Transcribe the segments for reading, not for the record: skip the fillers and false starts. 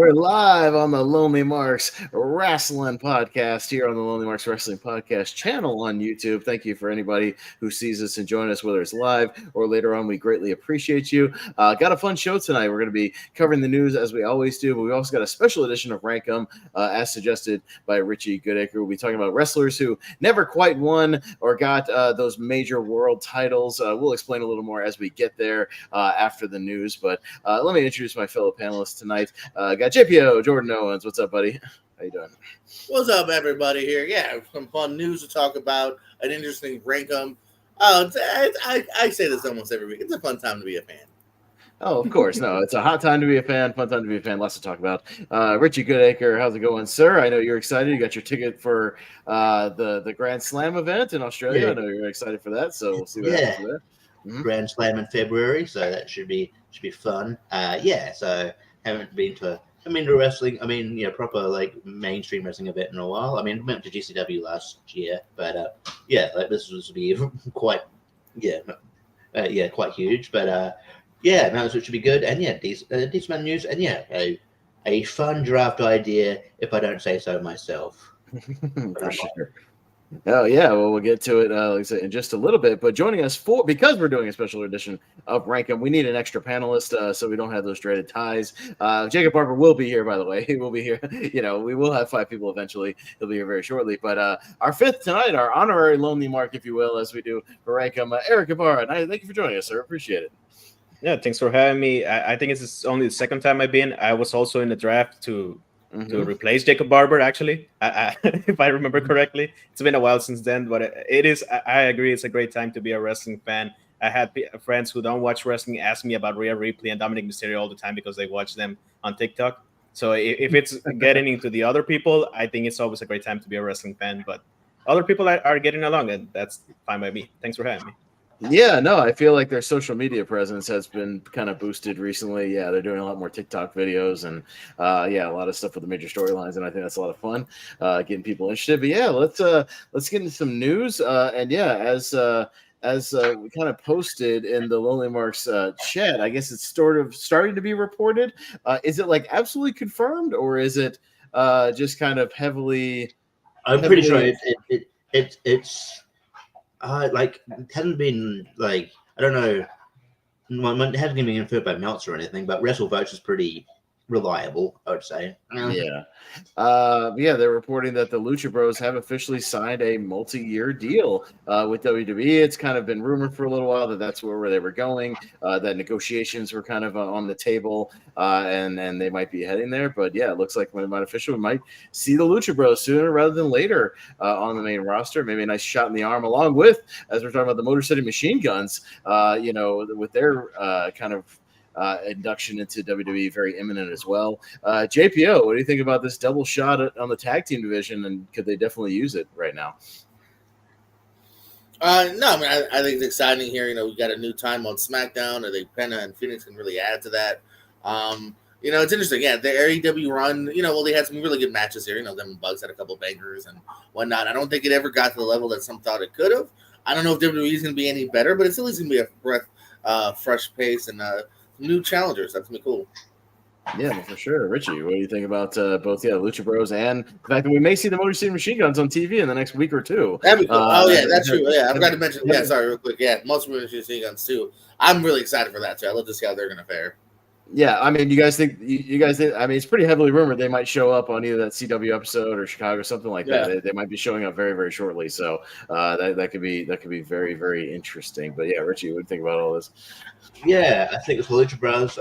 we're live on the Lonely Marks Wrestling Podcast here on the Lonely Marks Wrestling Podcast channel on YouTube. Thank you for anybody who sees us and join us, whether it's live or later on. We greatly appreciate you. Got a fun show tonight. We're going to be covering the news as we always do, but we also got a special edition of Rank 'em as suggested by Richie Goodacre. We'll be talking about wrestlers who never quite won or got those major world titles. We'll explain a little more as we get there after the news, but let me introduce my fellow panelists tonight. Got JPO, Jordan Owens. What's up, buddy? How you doing? What's up, everybody here? Yeah, some fun news to talk about, an interesting rank 'em. I say this almost every week. It's a fun time to be a fan. Oh, of course. No, it's a hot time to be a fan, fun time to be a fan, lots to talk about. Richie Goodacre, how's it going, sir? I know you're excited. You got your ticket for the Grand Slam event in Australia. Yeah. I know you're excited for that, so we'll see what happens there. Mm-hmm. Grand Slam in February, so that should be fun. So haven't been to wrestling. Proper like mainstream wrestling event in a while. Went to GCW last year, but this was be quite huge. But it should be good. And decent amount of news. And a fun draft idea, if I don't say so myself. For sure. Oh yeah, well we'll get to it like I said, in just a little bit. But joining us because we're doing a special edition of Rank 'em, we need an extra panelist so we don't have those dreaded ties. Jacob Barber will be here, by the way. He will be here. We will have 5 people eventually. He'll be here very shortly. But our 5th tonight, our honorary lonely mark, if you will, as we do for Rank 'em, Eric Ibarra. Thank you for joining us, sir. Appreciate it. Yeah, thanks for having me. I think it's only the second time I've been. I was also in the draft to replace Jacob Barber, actually, if I remember correctly. It's been a while since then, but it is. I agree. It's a great time to be a wrestling fan. I had friends who don't watch wrestling ask me about Rhea Ripley and Dominic Mysterio all the time because they watch them on TikTok. So if it's getting into the other people, I think it's always a great time to be a wrestling fan. But other people are getting along, and that's fine by me. Thanks for having me. Yeah, no, I feel like their social media presence has been kind of boosted recently. Yeah, they're doing a lot more TikTok videos and a lot of stuff with the major storylines, and I think that's a lot of fun, getting people interested. But yeah, let's get into some news. As we kind of posted in the Lonely Marks chat, I guess it's sort of starting to be reported. Is it like absolutely confirmed, or is it just kind of heavily? I'm pretty sure it's. It hasn't been I don't know. It hasn't been inferred by Meltzer or anything, but WrestleVotes is pretty reliable, I would say. They're reporting that the Lucha Bros have officially signed a multi-year deal with WWE. It's kind of been rumored for a little while that that's where they were going, that negotiations were kind of on the table, and they might be heading there. But yeah, it looks like when it might official, we might see the Lucha Bros sooner rather than later on the main roster. Maybe a nice shot in the arm, along with, as we're talking about, the Motor City Machine Guns, with their kind of induction into WWE very imminent as well. JPO, what do you think about this double shot on the tag team division, and could they definitely use it right now? I think it's exciting here. We got a new time on SmackDown. I think Penta and Phoenix can really add to that. It's interesting. Yeah, the AEW run, they had some really good matches here. Them and Bugs had a couple bangers and whatnot. I don't think it ever got to the level that some thought it could have. I don't know if WWE is going to be any better, but it's at least going to be a fresh pace and new challengers. That's gonna be cool. Yeah, for sure. Richie, what do you think about both Lucha Bros and the fact that we may see the Motor City Machine Guns on TV in the next week or two? That'd be cool. That's true. Yeah, I forgot to mention. Yeah, sorry, real quick. Yeah, Motor City Machine Guns too. I'm really excited for that too. I love to see how they're gonna fare. Yeah, you guys think? It's pretty heavily rumored they might show up on either that CW episode or Chicago or something like that. They might be showing up very, very shortly. So that could be very, very interesting. But yeah, Richie, what do you think about all this? Yeah, I think it's Lucha Bros.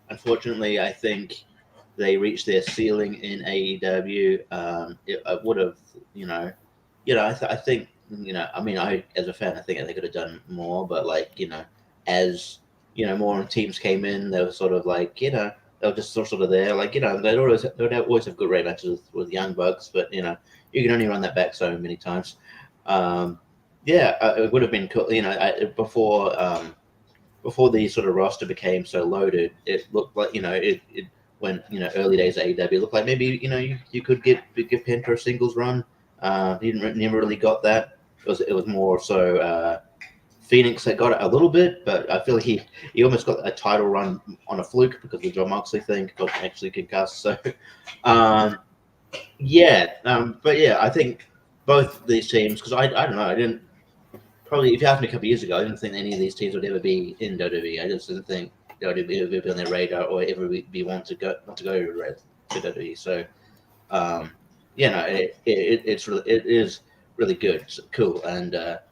Unfortunately, I think they reached their ceiling in AEW. I would have, I think, as a fan, I think they could have done more. But as more teams came in, they were sort of they were just sort of there. They'd always have good raid matches with Young Bucks, but you can only run that back so many times. It would have been cool. Before the sort of roster became so loaded, it looked like it when early days of AEW, it looked like maybe you could give Penta a singles run. He never really got that. It was more so Phoenix that got it a little bit, but I feel like he almost got a title run on a fluke because of the John Moxley thing, got actually concussed. So, but yeah, I think both these teams, because I don't know, I didn't probably, if you asked me a couple of years ago, I didn't think any of these teams would ever be in WWE. I just didn't think they would ever be on their radar or ever be want to go to WWE. So, it's really, it is really good, it's cool, and the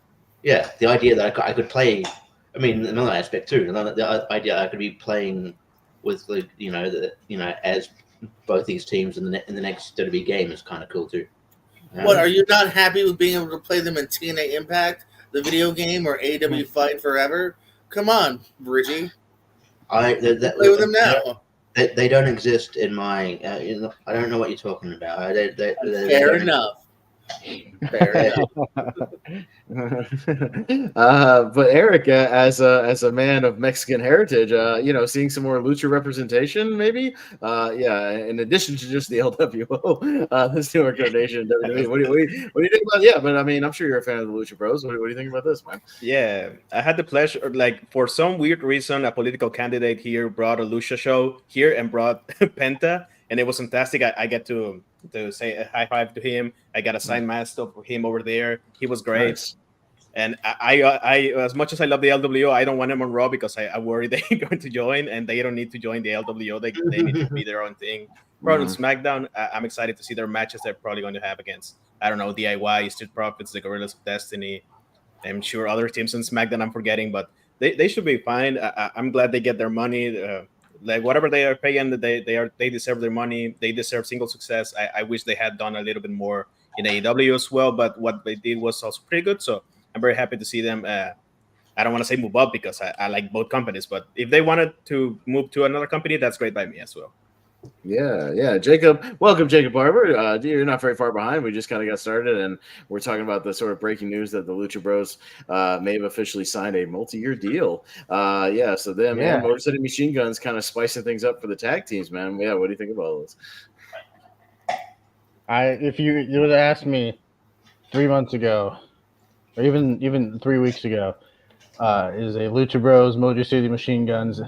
idea that I could play. I mean, another aspect too. The idea I could be playing with as both these teams in the next WWE game is kind of cool too. What, are you not happy with being able to play them in TNA Impact, the video game, or AEW Fight Forever? Come on, Richie. Play with them now. They don't exist in my. I don't know what you're talking about. Fair enough. But Eric, as a man of Mexican heritage, seeing some more lucha representation, maybe, in addition to just the LWO, this new organization, WWE. What do you think about? Yeah, but I mean, I'm sure you're a fan of the Lucha Bros. What do you think about this, man? Yeah, I had the pleasure, like, for some weird reason, a political candidate here brought a lucha show here and brought Penta, and it was fantastic. I get to say a high five to him. I got a signed mask of him over there. He was great. Nice. And I as much as I love the LWO, I don't want them on Raw because I worry they're going to join, and they don't need to join the LWO. They need to be their own thing. Probably on SmackDown, I'm excited to see their matches they're probably going to have against, I don't know, DIY, Street Profits, the Gorillas of Destiny. I'm sure other teams on SmackDown I'm forgetting, but they should be fine. I'm glad they get their money. Like, whatever they are paying, they deserve their money. They deserve single success. I wish they had done a little bit more in AEW as well, but what they did was also pretty good. So I'm very happy to see them. I don't want to say move up because I like both companies, but if they wanted to move to another company, that's great by me as well. Yeah. Jacob, welcome, Jacob Barber. You're not very far behind. We just kind of got started, and we're talking about the sort of breaking news that the Lucha Bros may have officially signed a multi-year deal. So them and Motor City Machine Guns kind of spicing things up for the tag teams, man. Yeah, what do you think about all this? If you would have asked me 3 months ago, or even 3 weeks ago, is a Lucha Bros Motor City Machine Guns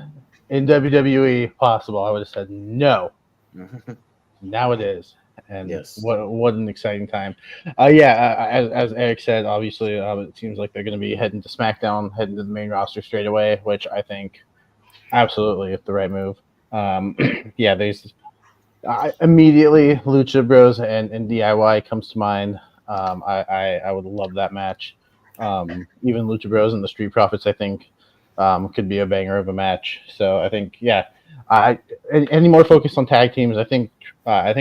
in WWE possible, I would have said no. Now it is, and yes. What an exciting time! As Eric said, obviously it seems like they're going to be heading to SmackDown, heading to the main roster straight away, which I think absolutely is the right move. There's immediately Lucha Bros and DIY comes to mind. I would love that match. Even Lucha Bros and the Street Profits, I think. Could be a banger of a match. So I think, any more focus on tag teams. I think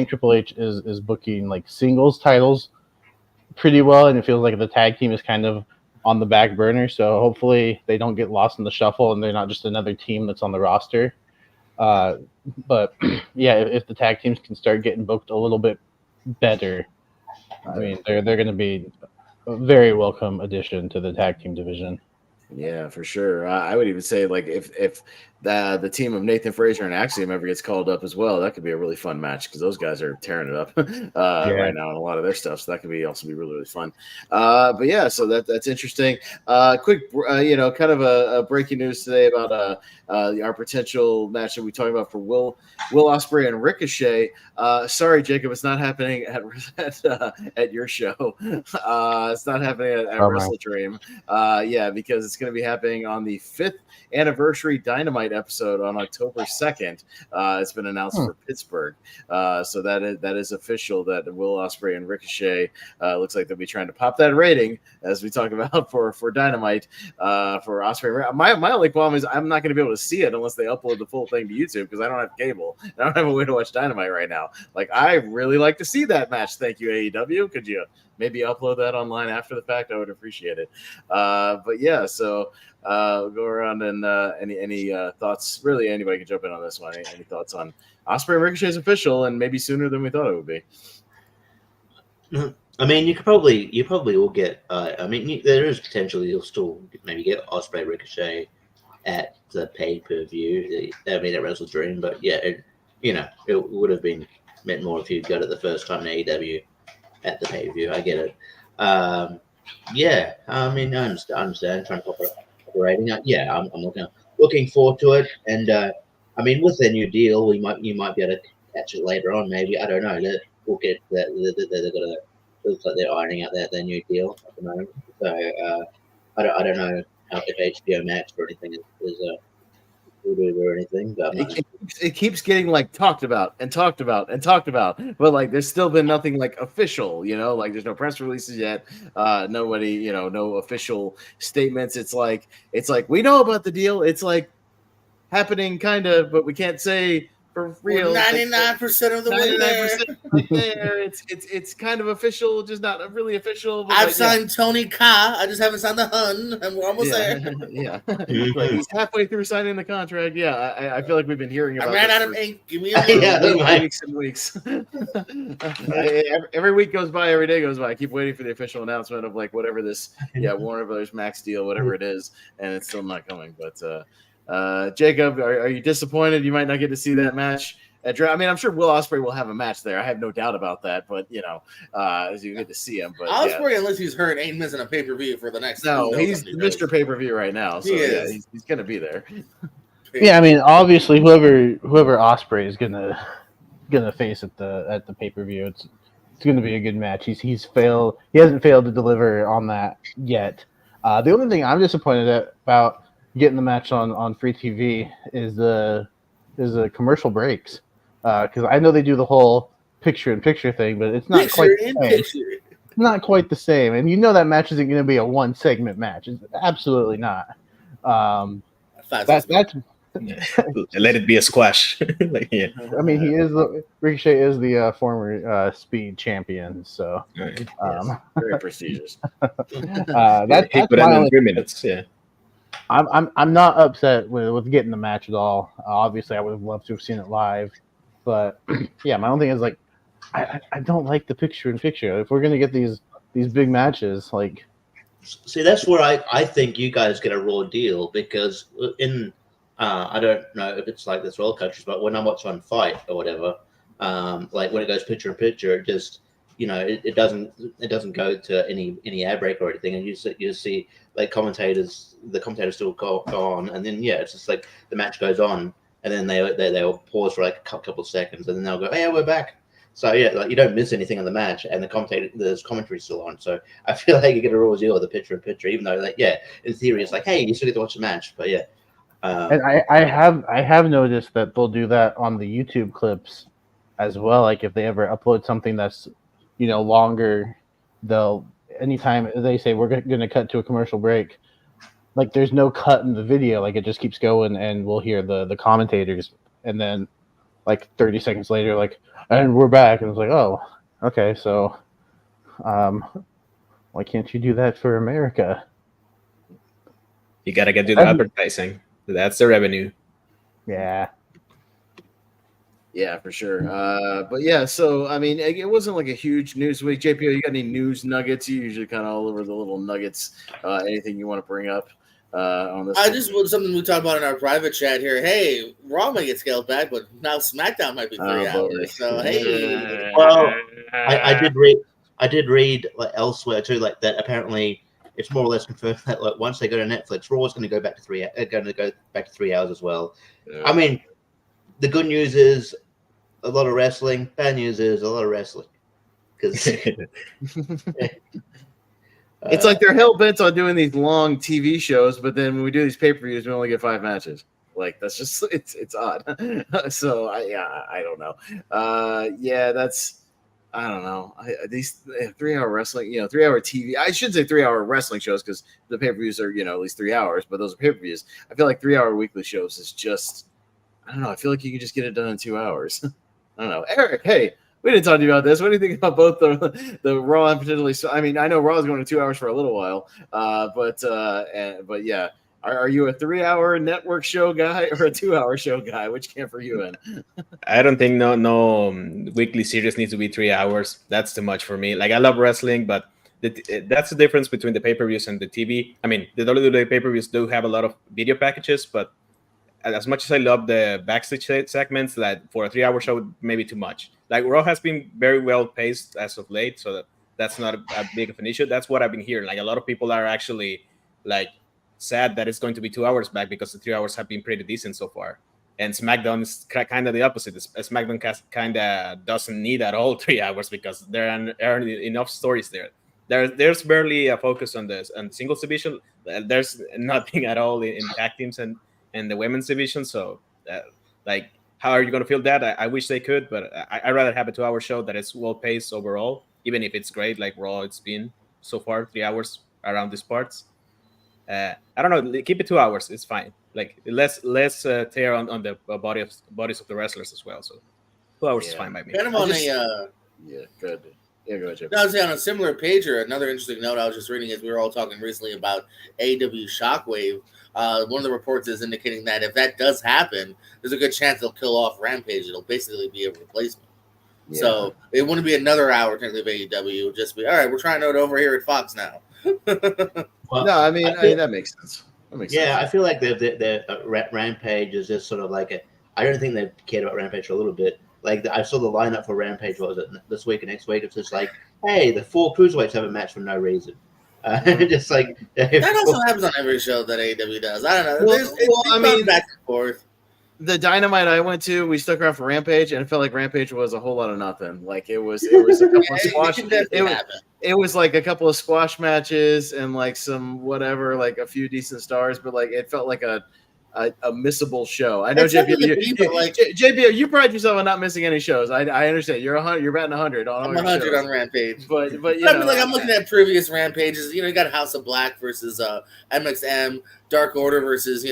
Triple H is booking like singles titles pretty well, and it feels like the tag team is kind of on the back burner. So hopefully they don't get lost in the shuffle and they're not just another team that's on the roster. But if the tag teams can start getting booked a little bit better, I mean they're going to be a very welcome addition to the tag team division. Yeah, for sure. I would even say, like, if the team of Nathan Frazier and Axiom ever gets called up as well, that could be a really fun match because those guys are tearing it up right now in a lot of their stuff. So that could also be really, really fun. So that's interesting. Quick, kind of a breaking news today about our potential match that we talked about for Will Ospreay and Ricochet. Sorry, Jacob, it's not happening at your show. It's not happening at Wrestle Dream. Because it's going to be happening on the 5th anniversary Dynamite episode on October 2nd. It's been announced for Pittsburgh. So that is official that Will Ospreay and Ricochet looks like they'll be trying to pop that rating as we talk about for Dynamite for Ospreay. My only problem is I'm not going to be able to see it unless they upload the full thing to YouTube because I don't have cable. I don't have a way to watch Dynamite right now. Like, I really like to see that match. Thank you, AEW. Could you maybe upload that online after the fact? I would appreciate it. So we'll go around and any thoughts. Really, anybody can jump in on this one. Any thoughts on Ospreay and Ricochet's official and maybe sooner than we thought it would be? I mean, you probably will get. There is potential you'll still maybe get Ospreay Ricochet at the pay-per-view. At Wrestle Dream, but it would have been meant more if you got it the first time in AEW at the pay-per-view. I get it. Yeah, I mean, I understand trying to operating. Yeah, I'm looking forward to it, and I mean, with their new deal, you might be able to catch it later on. Maybe I don't know. We'll get that. They're gonna. It looks like they're ironing out their new deal at the moment. So I don't know how if HBO Max or anything is or anything, but I'm not. It keeps getting like talked about and talked about and talked about, but like there's still been nothing like official, like there's no press releases yet. Nobody, no official statements. It's like we know about the deal. It's like happening kind of, but we can't say for real. 99% of the way there. There. It's kind of official, just not really official. But I've signed Tony Kha. I just haven't signed the Hun, and we're almost there. Yeah, like he's halfway through signing the contract. Yeah, I feel like we've been hearing about. I ran out of ink. Give me a weeks and weeks. Every week goes by, every day goes by. I keep waiting for the official announcement of like whatever this, Warner Brothers Max deal, whatever it is, and it's still not coming. But Jacob, are you disappointed you might not get to see that match at I mean, I'm sure Will Ospreay will have a match there. I have no doubt about that. But as you get to see him, but Ospreay, unless he's hurt, ain't missing a pay-per-view for the next. No, he's Mr. Pay-per-view right now. So he's gonna be there. Yeah, I mean, obviously, whoever Ospreay is gonna face at the pay-per-view, it's gonna be a good match. He hasn't failed to deliver on that yet. The only thing I'm disappointed about getting the match on free TV is the commercial breaks, because I know they do the whole picture-in-picture thing, but it's not quite the same. It's not quite the same, and that match isn't going to be a one-segment match. It's absolutely not. That's let it be a squash. I mean, Ricochet is the former Speed champion, so very prestigious. That's put in 3 minutes. Yeah. I'm not upset with getting the match at all. Obviously, I would have loved to have seen it live, but yeah, my own thing is like I don't like the picture-in-picture. If we're gonna get these big matches, like, see, that's where I think you guys get a raw deal, because in I don't know if it's like this for all countries, but when I watch on Fight or whatever, like when it goes picture-in-picture, it just it doesn't go to any ad break or anything, and you see like the commentators still go on, and then it's just like the match goes on, and then they'll pause for like a couple of seconds, and then they'll go, hey, we're back. So like you don't miss anything on the match, and there's commentary still on. So I feel like you get a raw deal with the picture-in-picture, even though in theory it's like, hey, you still get to watch the match, but and I have noticed that they'll do that on the YouTube clips as well. Like if they ever upload something that's longer, they'll, anytime they say we're going to cut to a commercial break, like there's no cut in the video, like it just keeps going, and we'll hear the commentators, and then like 30 seconds later, like, and we're back, and it's like, oh, okay, so why can't you do that for America? You gotta get to the advertising. That's the revenue. Yeah. Yeah, for sure. But yeah, so I mean, it wasn't like a huge news week. JPO, you got any news nuggets? You usually kind of all over the little nuggets. Anything you want to bring up on this? I just want something we talked about in our private chat here. Hey, Raw might get scaled back, but now SmackDown might be 3 hours. So hey, well, I did read like elsewhere too, like that apparently it's more or less confirmed that like once they go to Netflix, Raw is going to go back to 3 hours as well. Yeah. I mean, the good news is a lot of wrestling. Bad news is a lot of wrestling. Because it's like they're hell bent on doing these long TV shows, but then when we do these pay-per-views, we only get 5 matches. Like that's just it's odd. So I don't know. That's I don't know. These 3 hour wrestling, 3 hour TV. I should say 3 hour wrestling shows because the pay-per-views are at least 3 hours, but those are pay-per-views. I feel like 3 hour weekly shows is just. I don't know. I feel like you can just get it done in 2 hours. I don't know. Eric, hey, we didn't talk to you about this. What do you think about both the Raw and particularly? I mean, I know Raw is going to 2 hours for a little while, but yeah, are you a 3 hour network show guy or a 2 hour show guy? Which camp are you in? I don't think no weekly series needs to be 3 hours. That's too much for me. Like I love wrestling, but that's the difference between the pay-per-views and the TV. I mean, the WWE pay-per-views do have a lot of video packages, but as much as I love the backstage segments, that for a 3 hour show maybe too much. Like Raw has been very well paced as of late, so that that's not a big of an issue. That's what I've been hearing. Like a lot of people are actually like sad that it's going to be 2 hours back because the 3 hours have been pretty decent so far. And SmackDown is kind of the opposite. SmackDown kind of doesn't need at all 3 hours because there are enough stories there. There's barely a focus on the singles division. There's nothing at all in tag teams and the women's division. So, like, how are you going to feel that? I wish they could, but I'd rather have a 2 hour show that is well paced overall, even if it's great like Raw it's been so far, 3 hours around these parts. I don't know. Keep it 2 hours. It's fine. Like less tear on the bodies of the wrestlers as well. So 2 hours is fine by me. Kind of on good. Yeah, go ahead, Jim. No, I was saying on a similar page or another interesting note I was just reading as we were all talking recently about AEW Shockwave. One of the reports is indicating that if that does happen, there's a good chance they'll kill off Rampage. It'll basically be a replacement. Yeah. So it wouldn't be another hour technically of AEW. It would just be, all right, we're trying it over here at Fox now. Well, no, I mean that makes sense. Yeah, I feel like the Rampage is just sort of like I don't think they've cared about Rampage for a little bit. Like I saw the lineup for Rampage. What was it this week and next week? It's just like, hey, the 4 cruiserweights have a match for no reason. Just like that also happens on every show that AEW does. I don't know. I mean, back and forth. The Dynamite I went to, we stuck around for Rampage, and it felt like Rampage was a whole lot of nothing. Like it was a couple of squash. It was like a couple of squash matches and like some whatever, like a few decent stars, but like it felt like a missable show. I know JP, you pride yourself on not missing any shows. I understand. You're batting 100 on. I'm 100 on Rampage, but you know, I mean, like I'm looking at previous Rampages. You know, you got House of Black versus MXM, Dark Order versus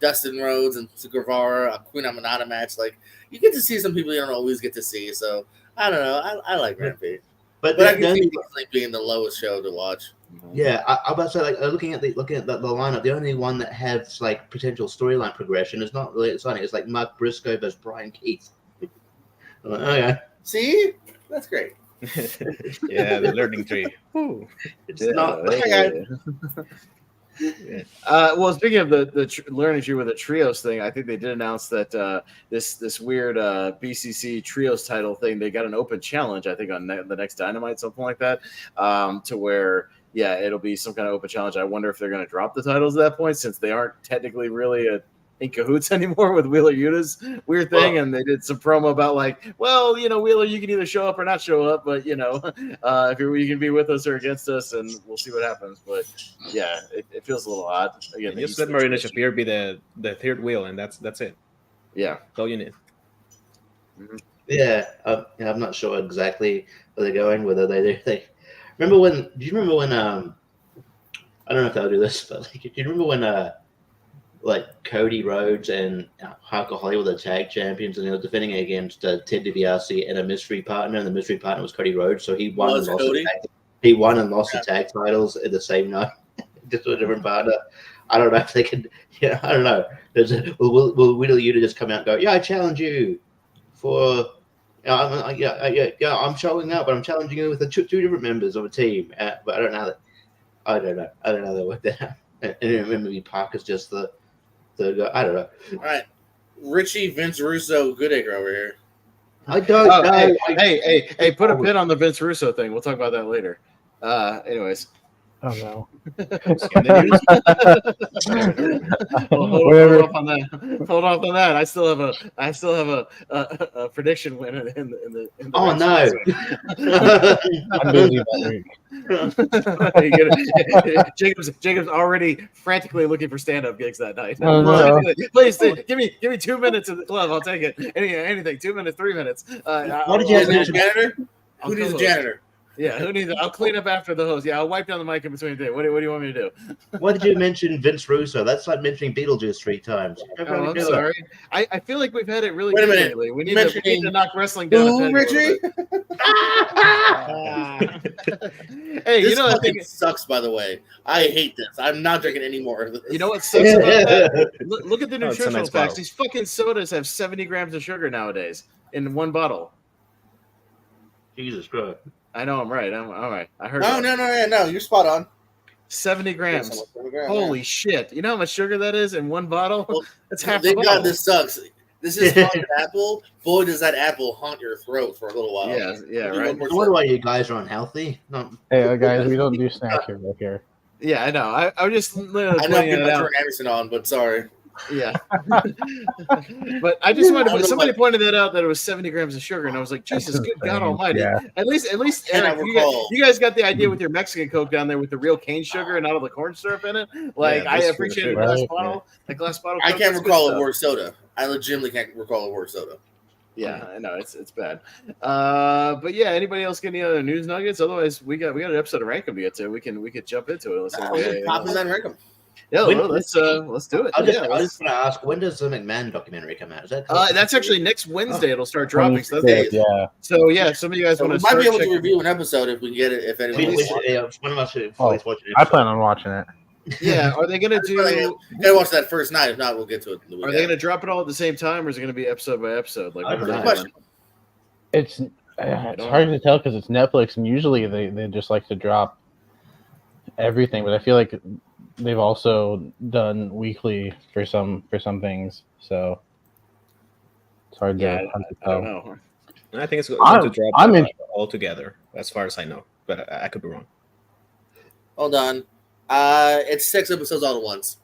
Dustin Rhodes and Guevara, a Queen Amanada match. Like you get to see some people you don't always get to see. So I don't know. I like Rampage, but I can see it being the lowest show to watch. Yeah, I'm about to say, like, looking at the lineup, the only one that has like potential storyline progression is not really exciting. It's like Mark Briscoe versus Brian Keith. Like, okay, see, that's great. Yeah, the learning tree. It's not. Okay. Yeah. Well, speaking of the learning tree with the trios thing, I think they did announce that this weird BCC trios title thing, they got an open challenge, I think, on the next Dynamite, something like that, to where, yeah, it'll be some kind of open challenge. I wonder if they're going to drop the titles at that point, since they aren't technically really in cahoots anymore with Wheeler Yuta's weird thing. And they did some promo about like, well, Wheeler, you can either show up or not show up, but if you can be with us or against us, and we'll see what happens. But yeah, it feels a little odd. Again, just let Marina Shafir be the third wheel, and that's it. Yeah, that's all you need. Mm-hmm. Yeah, I'm not sure exactly where they're going. Whether they remember when? Do you remember when? I don't know if they'll do this, but like, do you remember when? Like Cody Rhodes and Hardcore Holly were the tag champions, and they were defending against Ted DiBiase and a mystery partner, and the mystery partner was Cody Rhodes. So he won and lost the tag titles at the same night, just with a different partner. I don't know if they could. Yeah, I don't know. Will Wheeler Yuta just come out and go, "Yeah, I challenge you for." I'm showing up, but I'm challenging you with two different members of a team. But I don't know that. I don't know that worked out. And remember, Parker's just the guy. I don't know. All right, Richie Vince Russo Goodacre over here. I don't know. Hey! Put a pin on the Vince Russo thing. We'll talk about that later. Anyways. Oh no. Hold off on that. I still have a prediction win in the Oh no. I'm busy that week. Jacob's already frantically looking for stand-up gigs that night. Oh, no. Please give me 2 minutes in the club. I'll take it. Anything. 2 minutes, 3 minutes. What did you have? Janitor? Who needs a janitor? Yeah, who needs it? I'll clean up after the host. Yeah, I'll wipe down the mic in between things. What do you want me to do? Why did you mention Vince Russo? That's like mentioning Beetlejuice 3 times. Oh, I'm sorry. I feel like we've had it really. Wait a minute. Lately. We need to knock wrestling down. Ooh, Richie. Hey, this I think it sucks. By the way, I hate this. I'm not drinking any more of this. You know what sucks about that? Look at the nutritional facts. These fucking sodas have 70 grams of sugar nowadays in one bottle. Jesus Christ. I know I'm right. I'm all right. I heard. No. You're spot on. 70 grams. Holy shit! You know how much sugar that is in one bottle? Well, That's half. Thank God this sucks. This is haunted apple. Boy, does that apple haunt your throat for a little while. Yeah, Do right. one more I wonder sip. why you guys are unhealthy. No, Hey, guys, we don't do snack here. Yeah, I know. I was just literally I know I'm pointing getting it my out. Jordan Anderson on, but sorry. Yeah. But I just wanted I to, don't somebody know. pointed that out that it was 70 grams of sugar, and I was like, Jesus, good God insane. Almighty! Yeah. At least, Cannot Eric, recall. you guys got the idea with your Mexican Coke down there with the real cane sugar and not all the corn syrup in it. Like, Yeah, I that's appreciate true. a glass Right, bottle. That glass bottle. I Coke, can't that's good recall a stuff. worse soda. I legitimately can't recall a worse soda. Yeah, I know it's bad. But yeah, anybody else get any other news nuggets? Otherwise, we got an episode of Rankum to get to. We could jump into it. Let's see. Pop in and rank them. Yeah, When- well, let's do it. I Yeah, was just going to ask, when does the McMahon documentary come out? Is that that's actually next Wednesday. It'll start dropping. So, that's, 26th, yeah. so yeah, some of you guys So want we to might start be able to checking. review an episode if we get it. If anyone We wants. should, yeah, one of us should Oh, always watch it. I plan on watching it. Yeah, are they gonna do? Gotta watch that first night. If not, we'll get to it. The week Are they after. gonna drop it all at the same time, or is it gonna be episode by episode? Like, I what don't are they know. doing? It's hard to tell because it's Netflix, and usually they just like to drop everything. But I feel like they've also done weekly for some things, so it's hard Yeah, to I tell. don't know. I think it's going to drop I'm in- all together, as far as I know. But I could be wrong. Hold on. It's 6 episodes all at once.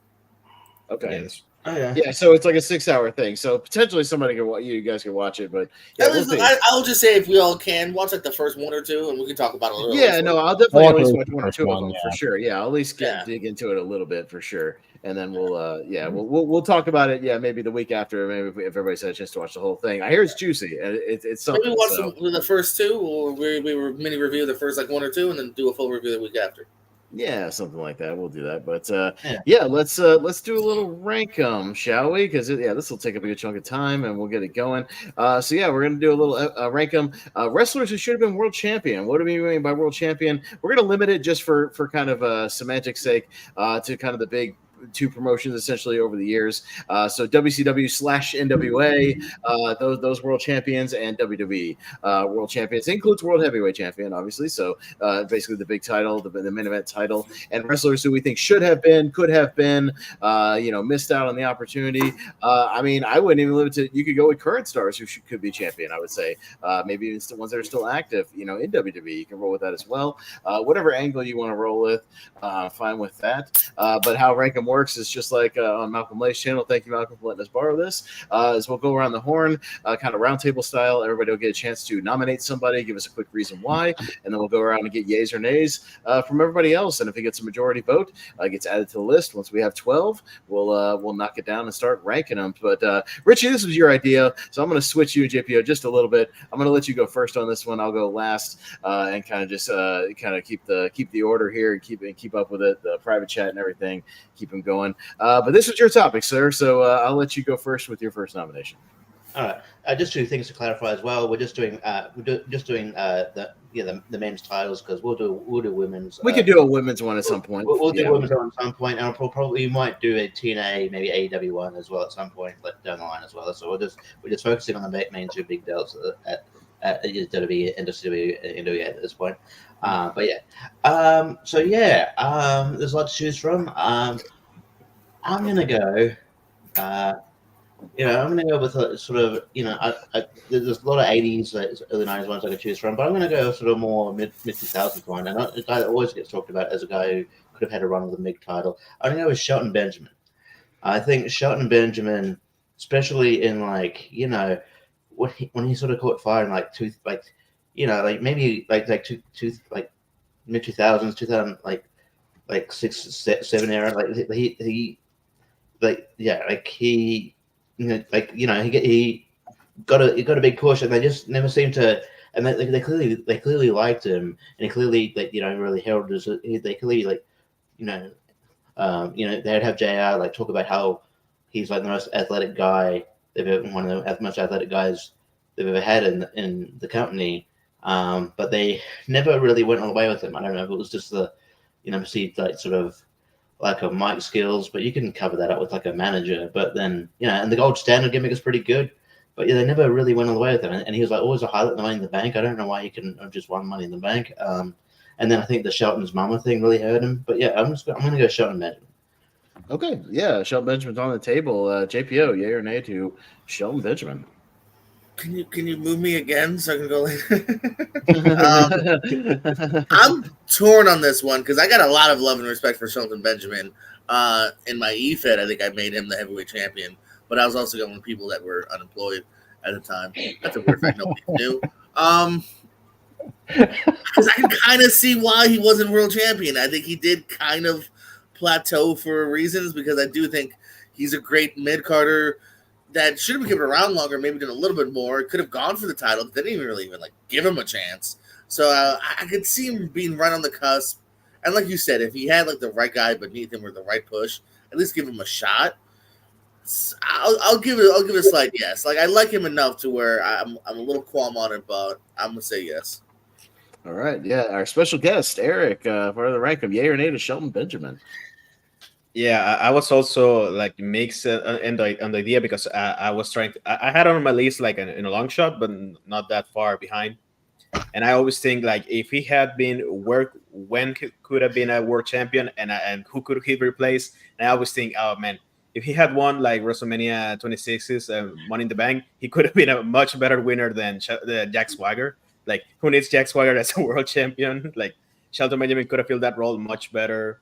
Okay. Yes. Oh, yeah. Yeah, so it's like a 6-hour thing. So potentially somebody can you guys can watch it, but yeah, At least, I'll just say if we all can watch like the first one or two, and we can talk about it a little. yeah, no, I'll definitely I'll at least watch watch one or first two of one, them for yeah. sure. Yeah, I'll at least dig into it a little bit for sure, and then we'll talk about it. Yeah, maybe the week after, maybe if everybody's had a chance to watch the whole thing. I hear it's juicy, and it's something. Maybe watch the first two, or we were mini review the first like 1 or 2, and then do a full review the week after. Yeah, something like that. We'll do that. But yeah, let's do a little rank 'em, shall we? Because this will take up a good chunk of time, and we'll get it going. So yeah, we're gonna do a little rank 'em. Wrestlers who should have been world champion. What do we mean by world champion? We're gonna limit it just for kind of semantic sake to kind of the big 2 promotions essentially over the years. So WCW/NWA, those world champions, and WWE world champions. It includes world heavyweight champion, obviously. So basically the big title, the main event title, and wrestlers who we think should have been, could have been, missed out on the opportunity. I mean, I wouldn't even limit it. You could go with current stars who could be champion. I would say maybe even the ones that are still active, in WWE. You can roll with that as well. Whatever angle you want to roll with, fine with that. But how rank 'em works is just like on Malcolm Lay's channel. Thank you, Malcolm, for letting us borrow this. Is we'll go around the horn, kind of roundtable style. Everybody will get a chance to nominate somebody, give us a quick reason why, and then we'll go around and get yays or nays from everybody else. And if it gets a majority vote, it gets added to the list. Once we have 12, we'll knock it down and start ranking them. But Richie, this was your idea, so I'm going to switch you, JPO, just a little bit. I'm going to let you go first on this one. I'll go last, and kind of just keep the order here and keep up with it, the private chat and everything. Keep them going. But this is your topic, sir. So I'll let you go first with your first nomination. All right. Just 2 things to clarify as well. We're just doing the men's titles because we'll do women's. We could do a women's one at some point. We'll do women's one at some point, and we might do a TNA, maybe AEW one as well at some point down the line as well. So we're just focusing on the main 2 big belts at WWE and NWA at this point. But yeah, there's a lot to choose from. I'm gonna go. I'm gonna go with a sort of there's a lot of 80s, early 90s ones I could choose from, but I'm gonna go sort of more mid 2000s one, and a guy that always gets talked about as a guy who could have had a run with a MIG title. I'm gonna go with Shelton Benjamin. I think Shelton Benjamin, especially in when he sort of caught fire in maybe mid 2000s, 2000 6, 7 era, he got a big push, and they just never seemed to. And they clearly liked him, and he clearly really heralded his. They clearly they'd have JR talk about how he's the most athletic guy one of the most athletic guys they've ever had in the company. But they never really went all the way with him. I don't know if it was just the perceived sort of lack of mic skills, but you can cover that up with a manager. But then and the gold standard gimmick is pretty good, but they never really went all the way with him. And he was always a highlight in the Money in the Bank. I don't know why he couldn't have just won Money in the Bank. And then I think the Shelton's mama thing really hurt him. But yeah, I'm gonna go Shelton Benjamin. Okay, yeah, Shelton Benjamin's on the table. JPO, yay or nay to Shelton Benjamin? Can you move me again so I can go later? I'm torn on this one because I got a lot of love and respect for Shelton Benjamin. In my EFED, I think I made him the heavyweight champion, but I was also going with people that were unemployed at the time. That's a weird fact nobody knew. Because I can kind of see why he wasn't world champion. I think he did kind of plateau for reasons because I do think he's a great mid carder that should have been given around longer, maybe done a little bit more. Could have gone for the title. They didn't even like give him a chance. So I could see him being right on the cusp. And like you said, if he had like the right guy beneath him or the right push, at least give him a shot. I'll give it a slight yes. Like I like him enough to where I'm a little qualm on it, but I'm gonna say yes. All right, yeah, our special guest Eric, part of the rank of yay or nay to Shelton Benjamin. Yeah, I was also like mixed on the idea because I was trying to. I had on my list like in a long shot, but not that far behind. And I always think like if he had been when could have been a world champion and who could he replace? And I always think, oh man, if he had won like WrestleMania 26's Money in the Bank, he could have been a much better winner than Jack Swagger. Like who needs Jack Swagger as a world champion? Like Shelton Benjamin could have filled that role much better.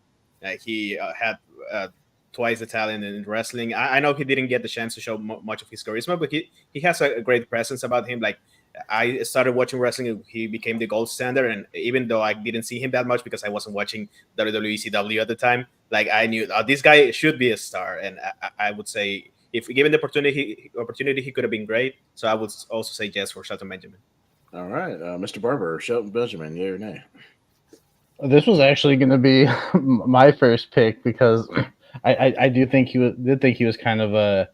He had twice the talent in wrestling. I know he didn't get the chance to show much of his charisma, but he has a great presence about him. Like I started watching wrestling, he became the gold standard, and even though I didn't see him that much because I wasn't watching WCW at the time, like I knew this guy should be a star, and I would say if given the opportunity, he could have been great. So I would also say yes for Shelton Benjamin. All right, Mr. Barber, Shelton Benjamin, yay or nay? This was actually going to be my first pick because I do think he was kind of a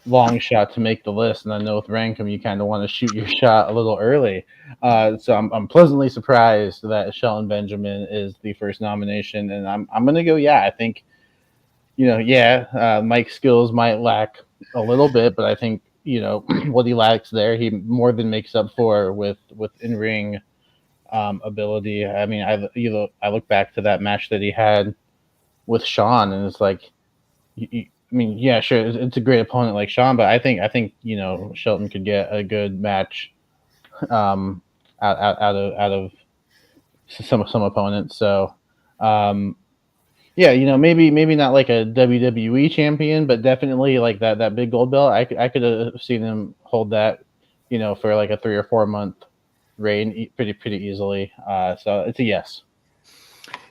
long shot to make the list, and I know with Rankum you kind of want to shoot your shot a little early. So I'm pleasantly surprised that Shelton Benjamin is the first nomination, and I'm going to go. Yeah, I think Mike's skills might lack a little bit, but I think what he lacks there, he more than makes up for with in ring ability. I mean, I look back to that match that he had with Sean, and it's like, I mean, yeah, sure, it's a great opponent like Sean, but I think Shelton could get a good match out of some opponents. So, yeah, maybe not like a WWE champion, but definitely like that big gold belt. I could have seen him hold that, for like a 3 or 4 month reign pretty easily. So it's a yes.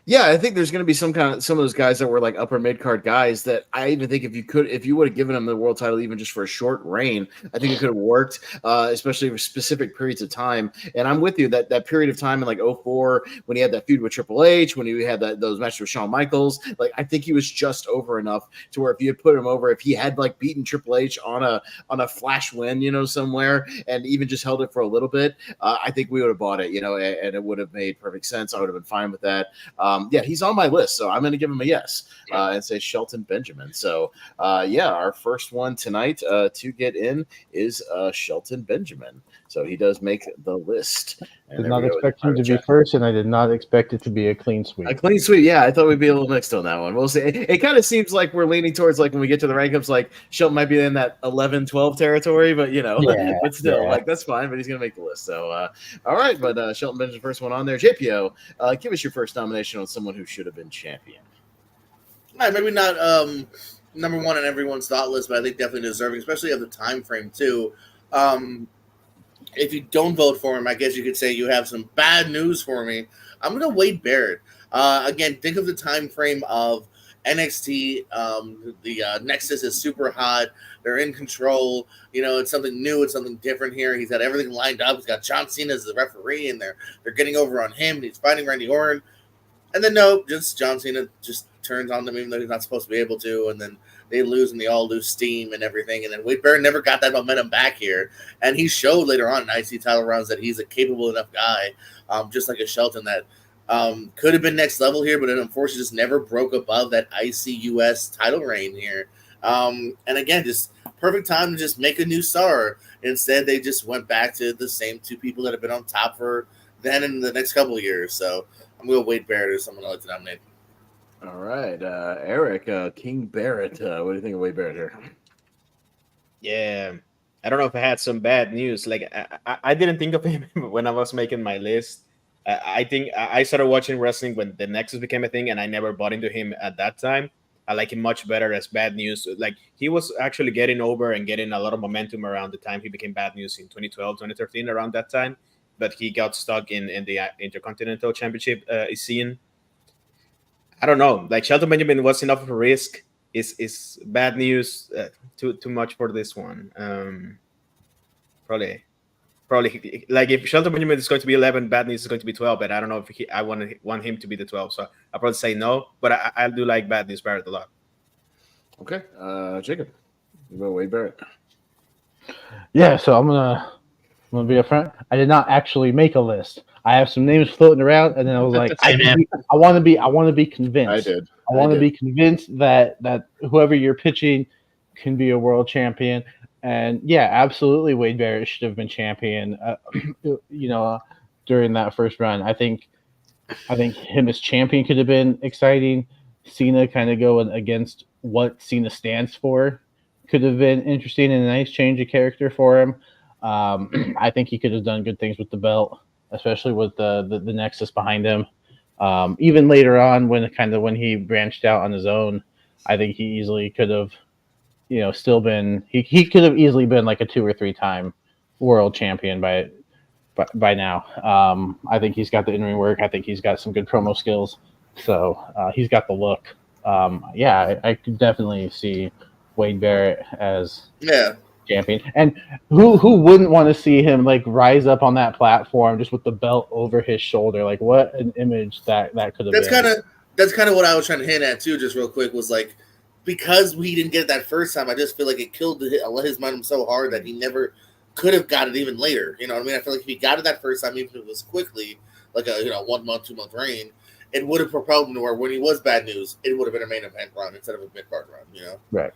Yeah, I think there's going to be some of those guys that were like upper mid card guys that I even think if you would have given them the world title even just for a short reign, I think it could have worked, especially for specific periods of time. And I'm with you that period of time in like 2004 when he had that feud with Triple H, when he had those matches with Shawn Michaels, like I think he was just over enough to where if you had put him over, if he had like beaten Triple H on a flash win, somewhere, and even just held it for a little bit, I think we would have bought it, and it would have made perfect sense. I would have been fine with that. Yeah, he's on my list, so I'm going to give him a yes and say Shelton Benjamin. So, our first one tonight to get in is Shelton Benjamin. So he does make the list. Did not expect him to be first, and I did not expect it to be a clean sweep. A clean sweep, yeah. I thought we'd be a little mixed on that one. We'll see. It kind of seems like we're leaning towards, like, when we get to the rank-ups, like, Shelton might be in that 11-12 territory, but, but still, like, that's fine, but he's going to make the list. So, all right, but Shelton Benjamin's first one on there. JPO, give us your first nomination on someone who should have been champion. All right, maybe not number one on everyone's thought list, but I think definitely deserving, especially of the time frame, too. If you don't vote for him, I guess you could say you have some bad news for me. I'm going to Wade Barrett. Again, think of the time frame of NXT. The Nexus is super hot. They're in control. It's something new. It's something different here. He's got everything lined up. He's got John Cena as the referee, and they're getting over on him. He's fighting Randy Orton. And then, no, just John Cena just turns on them even though he's not supposed to be able to. And then they lose, and they all lose steam and everything. And then Wade Barrett never got that momentum back here. And he showed later on in IC title rounds that he's a capable enough guy, just like a Shelton, that could have been next level here, but it unfortunately just never broke above that ICUS title reign here. And again, just perfect time to just make a new star. Instead, they just went back to the same two people that have been on top for then in the next couple of years. So I'm going to Wade Barrett as someone I'd like to nominate. All right, Eric, King Barrett. What do you think of Wade Barrett here? Yeah, I don't know if I had some bad news. Like I didn't think of him when I was making my list. I think I started watching wrestling when the Nexus became a thing, and I never bought into him at that time. I like him much better as bad news. Like he was actually getting over and getting a lot of momentum around the time he became bad news in 2012, 2013, around that time. But he got stuck in the Intercontinental Championship scene. I don't know. Like Shelton Benjamin was enough of a risk. Is bad news too much for this one? Probably like if Shelton Benjamin is going to be 11, bad news is going to be 12. But I don't know if I want him to be the 12. So I'll probably say no. But I do like bad news Barrett a lot. Okay, Jacob, you go Wade Barrett. Yeah, so I'm gonna be upfront. I did not actually make a list. I have some names floating around, and then I was like, I want to be convinced. I did. I want to be convinced that whoever you're pitching can be a world champion. And yeah, absolutely, Wade Barrett should have been champion. During that first run, I think him as champion could have been exciting. Cena kind of going against what Cena stands for could have been interesting and a nice change of character for him. I think he could have done good things with the belt, especially with the Nexus behind him. Even later on, when he branched out on his own, I think he easily could have, still been. He could have easily been like a 2 or 3 time world champion by now. I think he's got the in-ring work. I think he's got some good promo skills. So he's got the look. I could definitely see Wade Barrett as champion. And who wouldn't want to see him like rise up on that platform just with the belt over his shoulder? Like what an image that could have been. That's kind of what I was trying to hint at too, just real quick, was like, because we didn't get it that first time, I just feel like it killed his momentum so hard that he never could have got it even later. You know what I mean? I feel like if he got it that first time, even if it was quickly, like a 1 month, 2 month reign, it would have propelled him to where when he was bad news, it would have been a main event run instead of a mid card run. Right.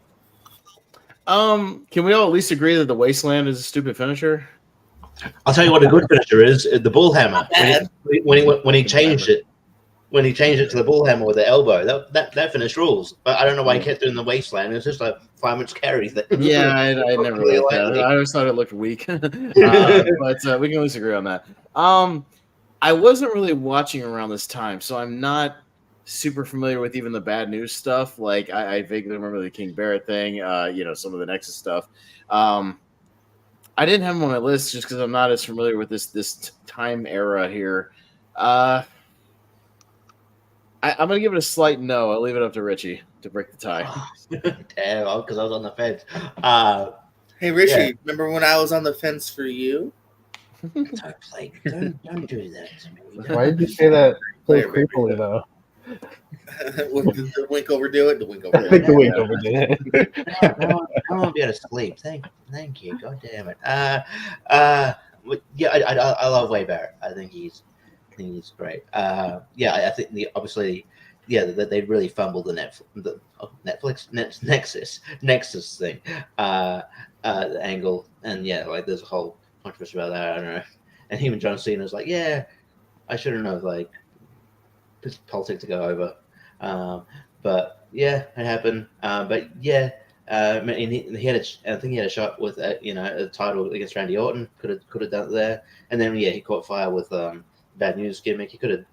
Can we all at least agree that the Wasteland is a stupid finisher? I'll tell you what a good finisher is: the bullhammer. When he changed it. When he changed it to the bullhammer with the elbow, that finish rules. But I don't know why he kept doing the Wasteland. It was just a 5-inch carry thing. Yeah, I never really liked that. I always thought it looked weak. But we can at least agree on that. I wasn't really watching around this time, so I'm not super familiar with even the bad news stuff. Like I vaguely remember the King Barrett thing, some of the Nexus stuff. I didn't have him on my list just because I'm not as familiar with this time era here. I'm going to give it a slight no. I'll leave it up to Richie to break the tie. Damn, because I was on the fence. Hey, Richie, remember when I was on the fence for you? Don't do that to me. Why did you say that so creepily, though? Did the wink overdo it? The wink overdid it. I think the wink overdid it. I won't be able to sleep. Thank you. God damn it. I love Wade Barrett. I think he's great. I think that they really fumbled the Netflix Nexus thing, the angle, and there's a whole controversy about that. I don't know. And even John Cena was like, I shouldn't have politics to go over. But it happened. I mean, he had a shot with a title against Randy Orton. Could have done it there, and then he caught fire with bad news gimmick. He could have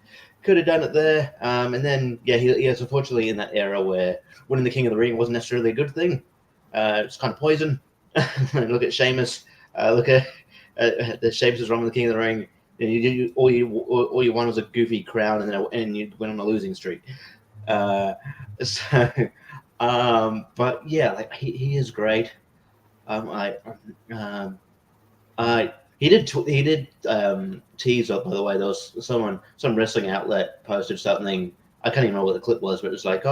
done it there, and then he was unfortunately in that era where winning the King of the Ring wasn't necessarily a good thing. It's kind of poison. Look at Sheamus. Look at the Sheamus is wrong with the King of the Ring. And all you won was a goofy crown, and you went on a losing streak. But he is great. He did tease up, by the way. There was some wrestling outlet posted something. I can't even remember what the clip was, but it was like,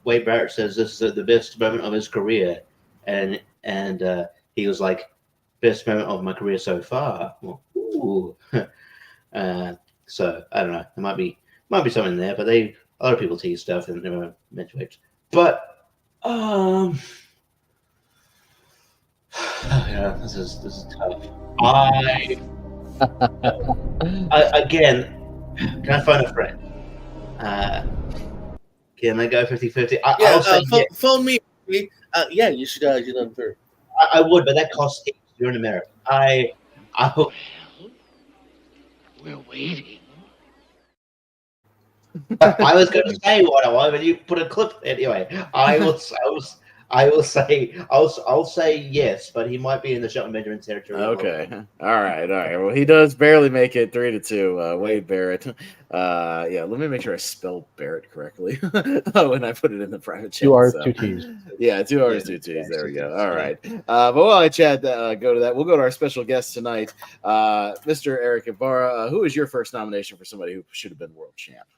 Wade Barrett says this is the best moment of his career, and he was like, best moment of my career so far. Well, ooh. So I don't know. There might be something there, but a lot of people tease stuff and never mention it. But this is tough. I again, can I phone a friend? Can I go 50-50? Yeah, I'll say yes. phone me. Yeah, you should let him through. I would, but that costs heaps. You're in America. I hope. We're waiting. I was going to say what I want, but you put a clip anyway. I'll say yes, but he might be in the Shelton Benjamin territory. Okay. All right. Well, he does barely make it 3-2. Wade Barrett. Yeah. Let me make sure I spelled Barrett correctly when I put it in the private chat. 2 R's, so. 2 T's. Yeah, 2 R's, 2 T's. There we go. All right. But while I chat, go to that. We'll go to our special guest tonight, Mr. Eric Ibarra. Who is your first nomination for somebody who should have been world champ?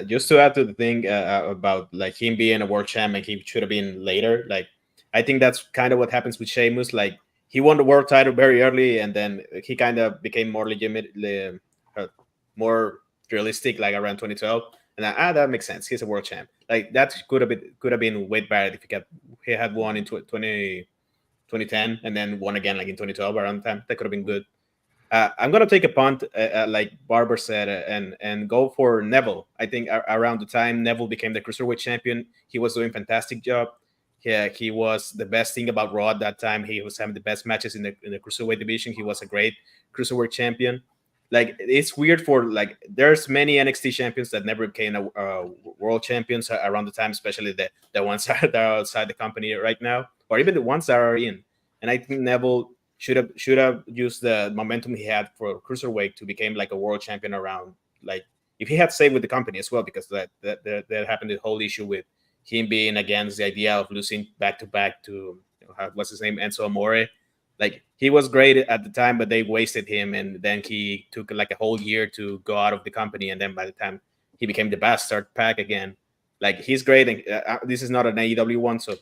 Just to add to the thing about like him being a world champ and he should have been later. Like, I think that's kind of what happens with Sheamus. Like, he won the world title very early, and then he kind of became more legitimate, more realistic, like around 2012. And that makes sense. He's a world champ. Like, that could have been Wade Barrett if he had won in 2010 and then won again like in 2012 around the time. That could have been good. I'm gonna take a punt, like Barber said, and go for Neville. I think around the time Neville became the cruiserweight champion, he was doing a fantastic job. Yeah, he was the best thing about Raw at that time. He was having the best matches in the cruiserweight division. He was a great cruiserweight champion. Like, it's weird for like there's many NXT champions that never became a world champions around the time, especially the ones that are outside the company right now, or even the ones that are in. And I think Neville should have used the momentum he had for cruiserweight to become like a world champion around, like, if he had stayed with the company as well, because that happened, the whole issue with him being against the idea of losing back to back to what's his name, Enzo Amore. Like, he was great at the time, but they wasted him, and then he took like a whole year to go out of the company, and then by the time he became the bastard pack again, like, he's great. And this is not an AEW one, so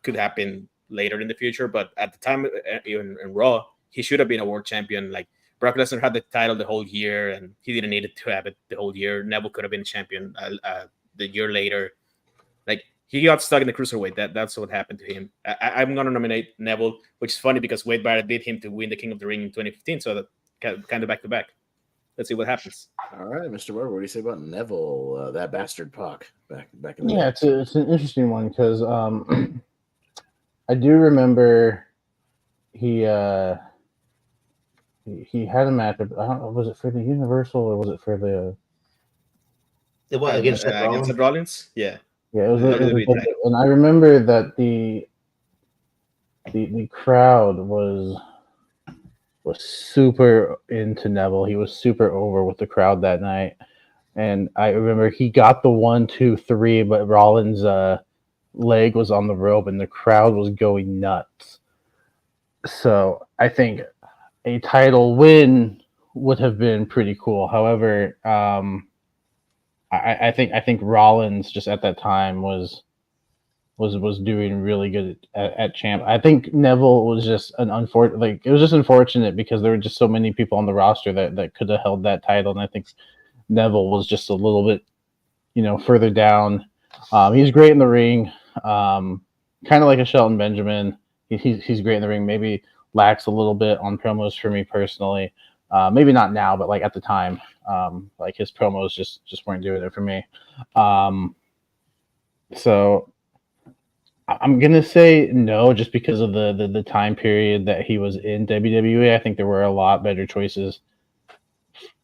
could happen later in the future, but at the time in Raw, he should have been a world champion. Like, Brock Lesnar had the title the whole year, and he didn't need it to have it the whole year. Neville could have been champion the year later. Like, he got stuck in the cruiserweight. That's what happened to him. I'm gonna nominate Neville, which is funny because Wade Barrett did him to win the King of the Ring in 2015, so that kind of back to back. Let's see what happens. All right, Mr. Barber, what do you say about Neville, that bastard Pac back in the Yeah, day? it's an interesting one because I do remember he had a match. I don't know, was it for the Universal or was it for the? What, against Seth Rollins? Yeah. Yeah, it was and I remember that the crowd was super into Neville. He was super over with the crowd that night, and I remember he got the 1, 2, 3, but Rollins' leg was on the rope, and the crowd was going nuts. So I think a title win would have been pretty cool. However, I think Rollins just at that time was doing really good at champ. I think Neville was just it was just unfortunate because there were just so many people on the roster that could have held that title, and I think Neville was just a little bit, further down. He's great in the ring, kind of like a Shelton Benjamin. He's great in the ring. Maybe lacks a little bit on promos for me personally. Maybe not now, but like at the time, like his promos just weren't doing it for me. So I'm gonna say no, just because of the time period that he was in WWE. I think there were a lot better choices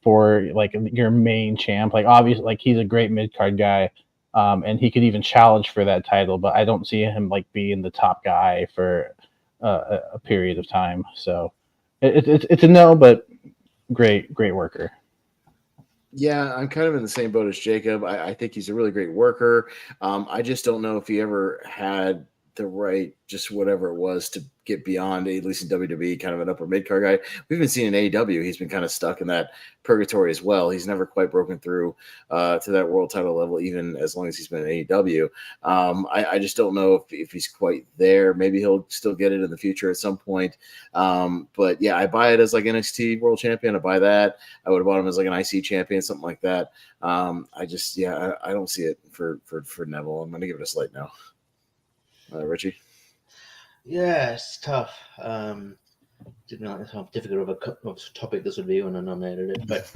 for like your main champ. Like, obviously, like, he's a great mid card guy, and he could even challenge for that title. But I don't see him like being the top guy for a period of time. So it's a no, but great worker. Yeah, I'm kind of in the same boat as Jacob. I think he's a really great worker. I just don't know if he ever had the right, just whatever it was, to get beyond, at least in WWE, kind of an upper mid-card guy. We've been seeing in AEW, he's been kind of stuck in that purgatory as well. He's never quite broken through to that world title level, even as long as he's been in AEW. I just don't know if he's quite there. Maybe he'll still get it in the future at some point. But yeah, I buy it as like NXT world champion. I buy that. I would have bought him as like an IC champion, something like that. I don't see it for Neville. I'm going to give it a slight no. Richie? Yeah, it's tough. Didn't realize how difficult of a topic this would be when I nominated it, but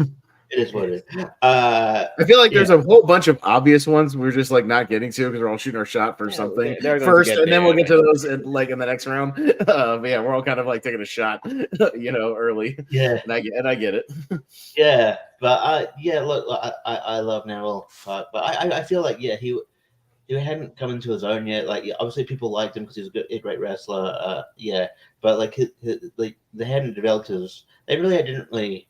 It is what it is. I feel like there's a whole bunch of obvious ones we're just like not getting to because we're all shooting our shot for something they're going to first, get and then there. we'll get to those in the next round. But yeah, we're all kind of like taking a shot, early. Yeah, And I get it. yeah, but look, I love Neville, but I feel like he hadn't come into his own yet. Like, obviously people liked him because he's a great wrestler. But like they hadn't developed his. They really didn't really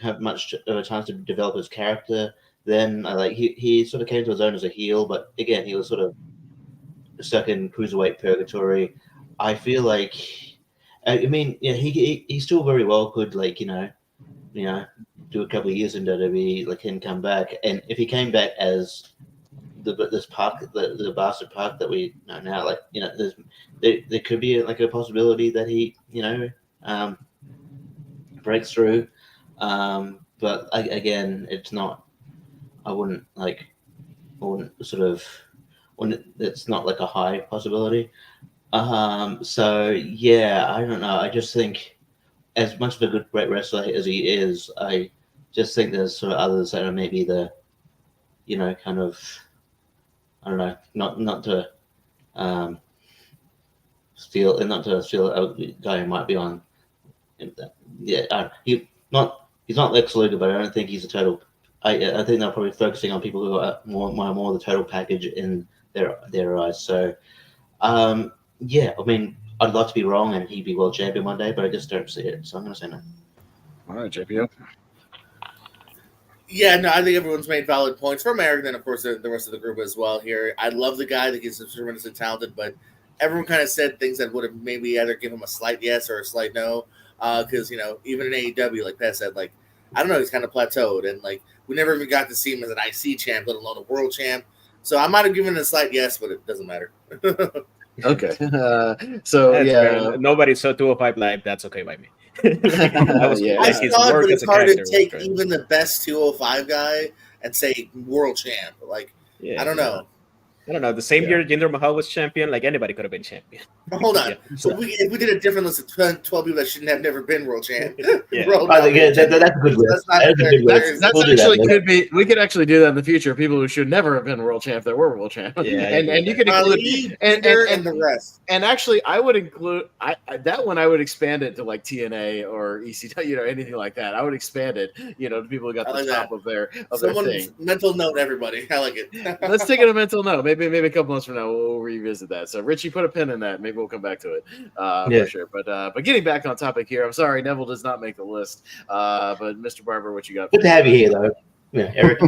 have much of a chance to develop his character. Then he sort of came to his own as a heel, but again he was sort of stuck in cruiserweight purgatory. I feel like, I mean, he still very well could do a couple of years in WWE, like, and come back. And if he came back as this Park, the bastard Park that we know now, like, there could be like a possibility that he breaks through. But again, it's not. It's not like a high possibility. So yeah, I don't know. I just think, as much of a great wrestler as he is, I just think there's sort of others that are maybe kind of, I don't know, not to steal a guy who might be on. Yeah, he's not Lex Luger, but I don't think he's a total. I think they're probably focusing on people who are more the total package in their eyes. So, yeah, I mean, I'd love to be wrong and he'd be world champion one day, but I just don't see it. So I'm going to say no. All right, JPO. Yeah, no, I think everyone's made valid points from Eric, then of course the rest of the group as well here. I love the guy. I think he's tremendously talented, but everyone kind of said things that would have maybe either give him a slight yes or a slight no. Because even in AEW, like Pat said, like, I don't know, he's kind of plateaued, and like we never even got to see him as an IC champ, let alone a world champ. So I might have given it a slight yes, but it doesn't matter. Okay. So That's yeah, fair. Nobody saw 205 Live. That's okay by me. I was Yeah. I his saw it, work but as it's a hard to character was take great. even the best 205 guy and say world champ. Like, Yeah, I don't know. I don't know. The same year Jinder Mahal was champion, like anybody could have been champion. Hold on. Yeah. So if we did a different list of 12 people that shouldn't have never been world champ, Yeah. I think that's a good list. That's not That's a fair. good list. That's We'll do that actually later. could be. We could actually do that in the future. People who should never have been world champ that were world champ. Yeah, and you could include Ali, and the rest. And actually, I would include that one. I would expand it to like TNA or ECW, anything like that. I would expand it, to people who got I the like top that. of their Someone's thing. mental note, everybody. I like it. Let's take it a mental note. Maybe a couple months from now we'll revisit that. So Richie, put a pin in that. Maybe we'll come back to it for sure. But getting back on topic here, I'm sorry Neville does not make the list. But Mr. Barber, what you got? Good to have you here, though. Yeah, Eric.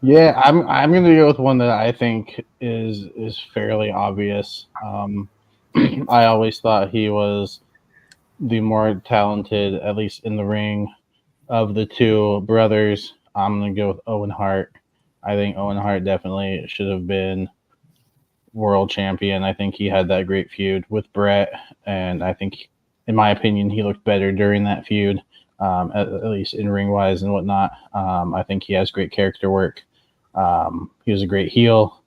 Yeah, I'm gonna go with one that I think is fairly obvious. I always thought he was the more talented, at least in the ring, of the two brothers. I'm gonna go with Owen Hart. I think Owen Hart definitely should have been world champion. I think he had that great feud with Brett, and I think, in my opinion, he looked better during that feud, at least in ring wise and whatnot. I think he has great character work. He was a great heel,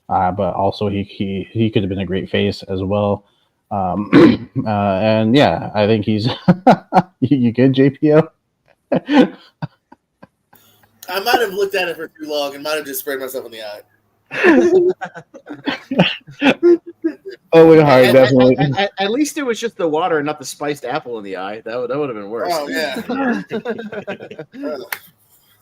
but also he could have been a great face as well. And yeah, I think he's you good, JPO? I might have looked at it for too long and might have just sprayed myself in the eye. Owen Hart definitely. At least it was just the water and not the spiced apple in the eye. That would have been worse. Oh yeah.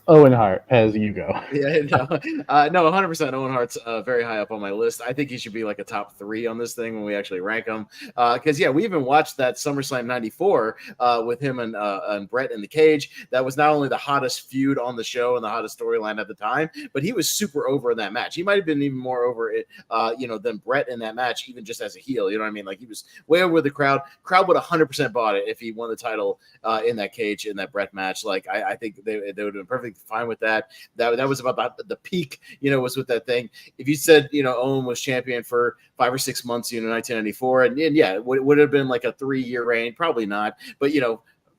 Owen Hart, as you go. Yeah, no, 100%. Owen Hart's very high up on my list. I think he should be like a top 3 on this thing when we actually rank him. Because we even watched that SummerSlam '94 with him and Brett in the cage. That was not only the hottest feud on the show and the hottest storyline at the time, but he was super over in that match. He might have been even more over it, than Brett in that match, even just as a heel. You know what I mean? Like, he was way over the crowd. Crowd would 100% bought it if he won the title in that cage in that Brett match. Like, I think they would have been perfectly fine with that. That was about the peak, was with that thing. If you said, Owen was champion for 5 or 6 months, 1994, and yeah, would have been like a 3-year reign, probably not, but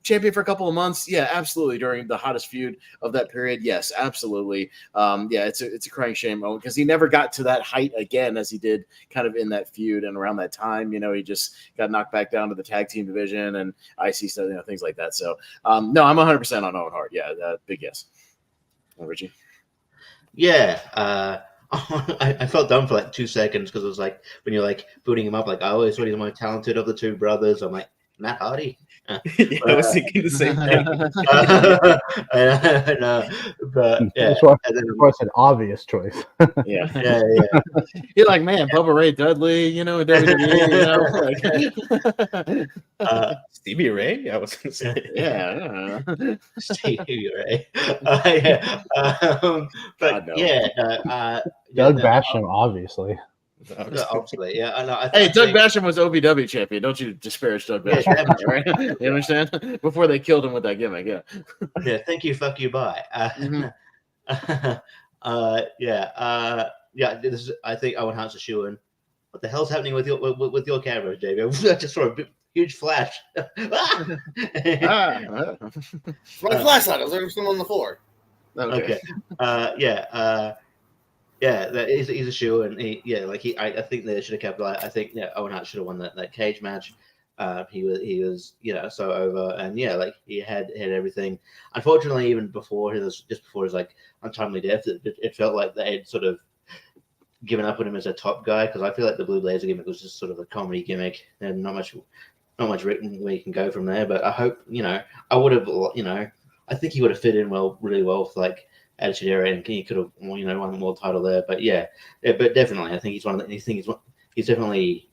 champion for a couple of months. Yeah, absolutely. During the hottest feud of that period. Yes, absolutely. Yeah, it's a crying shame because he never got to that height again as he did kind of in that feud and around that time. He just got knocked back down to the tag team division and IC stuff, things like that. So, no, I'm 100% on Owen Hart. Yeah, big yes. Richie? Yeah. I felt dumb for like 2 seconds because it was like when you're like booting him up, like I always thought he's the most talented of the two brothers. I'm like, Matt Hardy. Yeah, I was thinking the same thing. But yeah, This was an obvious choice. Yeah. You're like, man, Bubba Ray Dudley, WWE, Stevie Ray? I was gonna say. Yeah. Stevie Ray. But no. Doug Basham, obviously. Obviously, yeah. I know. Hey, Doug Basham was OVW champion. Don't you disparage Doug Basham, right? You understand? Before they killed him with that gimmick, yeah. Yeah, thank you, fuck you, bye. Yeah. This is, I think Owen Hart's a shoe-in. What the hell's happening with your camera, David? I just saw a huge flash. My flashlight. I was still on the floor. Okay. Yeah, he's a shoe, and I think they should have kept. I think Owen Hart should have won that cage match. He was so over, and he had everything. Unfortunately, even before his like untimely death, it felt like they had sort of given up on him as a top guy, because I feel like the Blue Blazer gimmick was just sort of a comedy gimmick, and not much written where you can go from there. But I hope I would have I think he would have fit in really well with like Attitude Era, and he could have won the world title there. But but definitely, I think he's one of the. He's definitely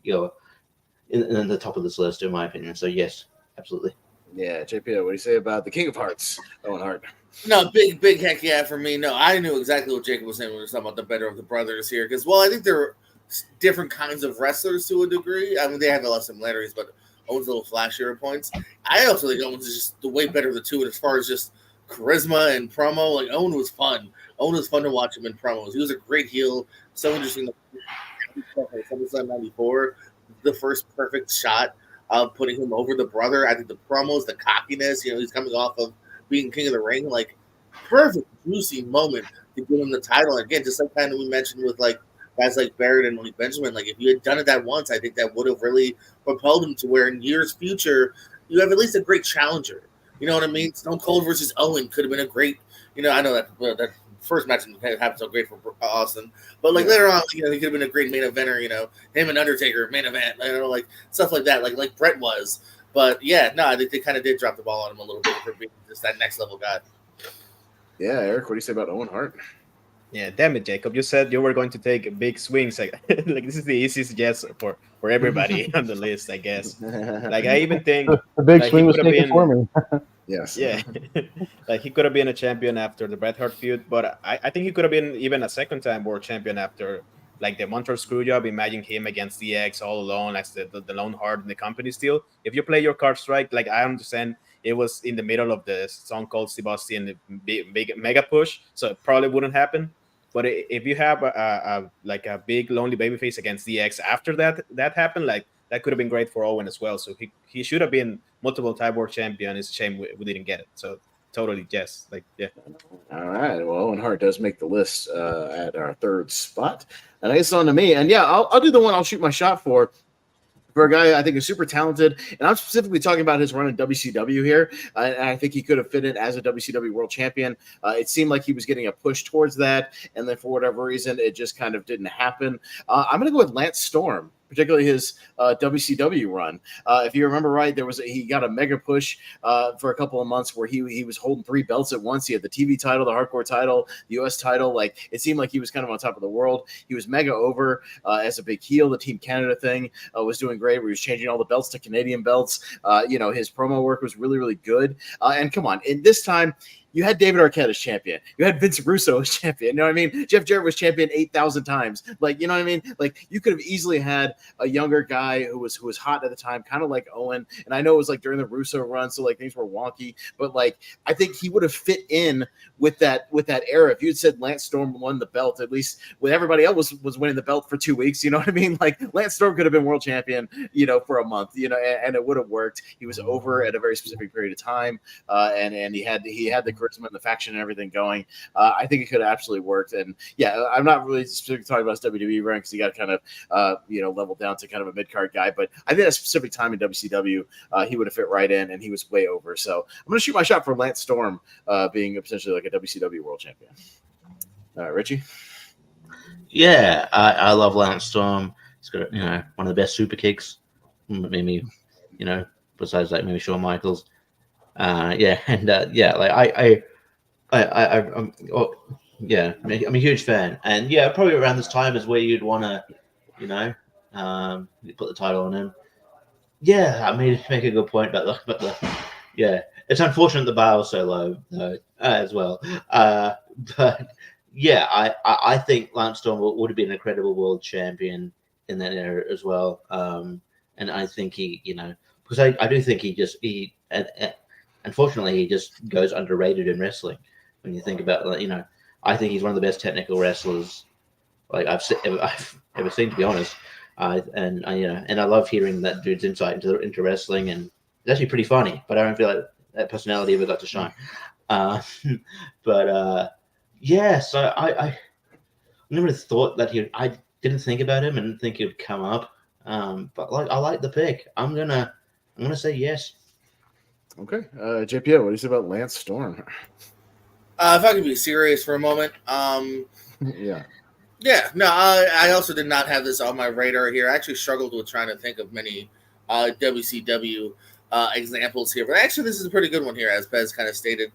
in the top of this list in my opinion. So yes, absolutely. Yeah, JP, what do you say about the King of Hearts, Owen Hart? No, big heck yeah for me. No, I knew exactly what Jacob was saying when we were talking about the better of the brothers here, because I think they're different kinds of wrestlers to a degree. I mean, they have a lot of similarities, but Owen's a little flashier at points. I also think Owens is just the way better of the two, and as far as just charisma and promo, like Owen was fun. Owen was fun to watch him in promos. He was a great heel. So interesting. SummerSlam '94, the first perfect shot of putting him over the brother. I think the promos, the cockiness, he's coming off of being King of the Ring, like perfect juicy moment to give him the title. And again, just like kind of we mentioned with like guys like Barrett and Malik Benjamin, like if you had done it that once, I think that would have really propelled him to where in years future you have at least a great challenger. You know what I mean? Stone Cold versus Owen could have been a great, I know that first match didn't happen so great for Austin, but like later on, he could have been a great main eventer, him and Undertaker main event, like stuff like that, like Brett was. But yeah, no, I think they kind of did drop the ball on him a little bit for being just that next level guy. Yeah, Eric, what do you say about Owen Hart? Yeah, damn it, Jacob. You said you were going to take big swings. Like this is the easiest guess for everybody on the list, I guess. Like I even think the big swing was taken for me. Yes. Yeah. Like he could have been a champion after the Bret Hart feud, but I think he could have been even a second time world champion after like the Montreal Screwjob. Imagine him against DX all alone as the lone heart in the company still. If you play your cards right, like I understand it was in the middle of the Stone Cold Steve Austin big mega push, so it probably wouldn't happen. But if you have a big lonely babyface against DX after that happened, like that could have been great for Owen as well. So he should have been multiple time world champion. It's a shame we didn't get it. So totally yes, like yeah. All right. Well, Owen Hart does make the list at our third spot, and it's on to me. And yeah, I'll do the one I'll shoot my shot for a guy I think is super talented, and I'm specifically talking about his run in WCW here. And I think he could have fit in as a WCW World Champion. It seemed like he was getting a push towards that, and then for whatever reason, it just kind of didn't happen. I'm going to go with Lance Storm, particularly his WCW run. If you remember right, he got a mega push for a couple of months where he was holding 3 belts at once. He had the TV title, the hardcore title, the US title. Like it seemed like he was kind of on top of the world. He was mega over as a big heel. The Team Canada thing was doing great, where he was changing all the belts to Canadian belts. His promo work was really, really good. And come on, in this time, you had David Arquette as champion. You had Vince Russo as champion. You know what I mean? Jeff Jarrett was champion 8,000 times. Like, you know what I mean? Like, you could have easily had a younger guy who was hot at the time, kind of like Owen. And I know it was like during the Russo run, so like things were wonky. But like, I think he would have fit in with that era. If you had said Lance Storm won the belt, at least when everybody else was winning the belt for 2 weeks, you know what I mean? Like, Lance Storm could have been world champion, you know, for a month, you know, and it would have worked. He was over at a very specific period of time, and he had the charisma and the faction and everything going. I think it could have absolutely worked. And yeah, I'm not really specifically talking about his WWE run because he got kind of leveled down to kind of a mid card guy. But I think at a specific time in WCW, he would have fit right in, and he was way over. So I'm going to shoot my shot for Lance Storm being potentially like a WCW World Champion. Richie. Yeah, I love Lance Storm. He's got one of the best super kicks, maybe besides like maybe Shawn Michaels. I'm a huge fan, and yeah, probably around this time is where you'd want to, put the title on him. Yeah, I mean, make a good point about it's unfortunate the bar was so low though, as well. But yeah, I think Lance Storm would have been an incredible world champion in that era as well. And I think he, because I do think unfortunately he just goes underrated in wrestling. When you think about, I think he's one of the best technical wrestlers like I've ever seen, to be honest. I love hearing that dude's insight into wrestling, and it's actually pretty funny. But I don't feel like that personality ever got to shine. So I never thought that I didn't think about him and think he'd come up. But like I like the pick. I'm gonna say yes. Okay, JPO, what do you say about Lance Storm? If I could be serious for a moment, yeah. No, I also did not have this on my radar here. I actually struggled with trying to think of many WCW examples here, but actually this is a pretty good one here, as Pez kind of stated.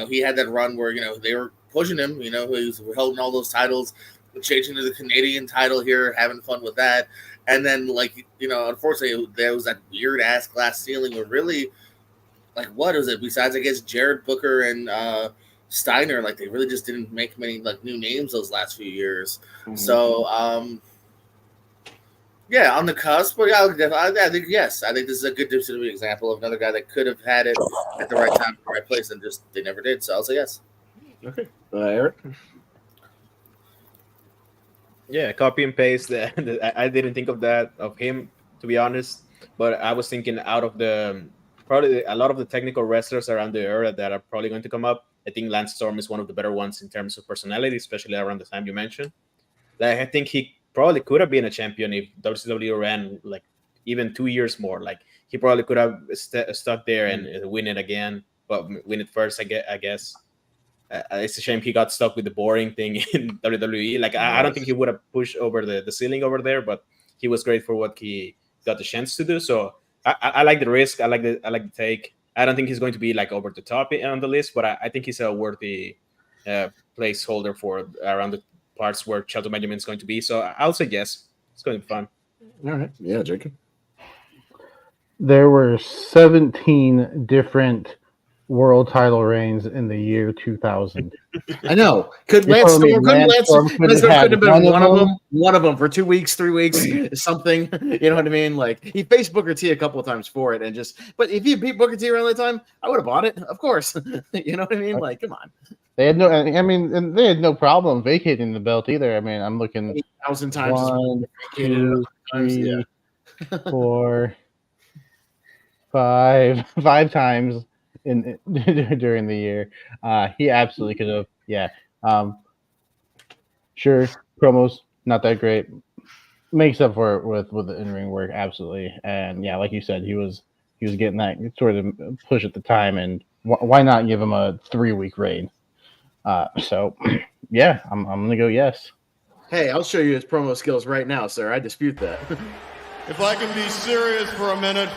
He had that run where they were pushing him. He was holding all those titles, changing to the Canadian title here, having fun with that, and then unfortunately there was that weird ass glass ceiling where really, like, what was it besides I guess Jared Booker and Steiner, like they really just didn't make many like new names those last few years. Mm-hmm. So on the cusp, but I think yes, I think this is a good WCW example of another guy that could have had it at the right time, the right place, and just they never did. So I'll say yes. Okay, Eric. Yeah, copy and paste. I didn't think of him, to be honest, but I was thinking out of probably a lot of the technical wrestlers around the era that are probably going to come up. I think Lance Storm is one of the better ones in terms of personality, especially around the time you mentioned. Like, I think he probably could have been a champion if WCW ran like even 2 years more. Like, he probably could have stuck there and win it again, but win it first, I guess. It's a shame he got stuck with the boring thing in WWE. Like, I don't think he would have pushed over the ceiling over there, but he was great for what he got the chance to do. So I like the risk. I like the take. I don't think he's going to be like over the top on the list, but I think he's a worthy placeholder for around the parts where Shelton Benjamin is going to be. So I'll say yes. It's going to be fun. All right. Yeah, Jacob. There were 17 different world title reigns in the year 2000. I know. Could Lance Storm have been one of them for 2 weeks, 3 weeks, something? You know what I mean? Like, he faced Booker T a couple of times for it, but if he beat Booker T around that time, I would have bought it, of course. You know what I mean? Like, come on. They had no problem vacating the belt either. I mean, I'm looking 8,000 times. 1, 2, 3, 4, 5 times during the year. He absolutely could have. Yeah. Sure, promos not that great. Makes up for it with the in-ring work, absolutely. And yeah, like you said, he was getting that sort of push at the time, and why not give him a 3-week reign? So yeah, I'm gonna go yes. Hey, I'll show you his promo skills right now, sir. I dispute that. If I can be serious for a minute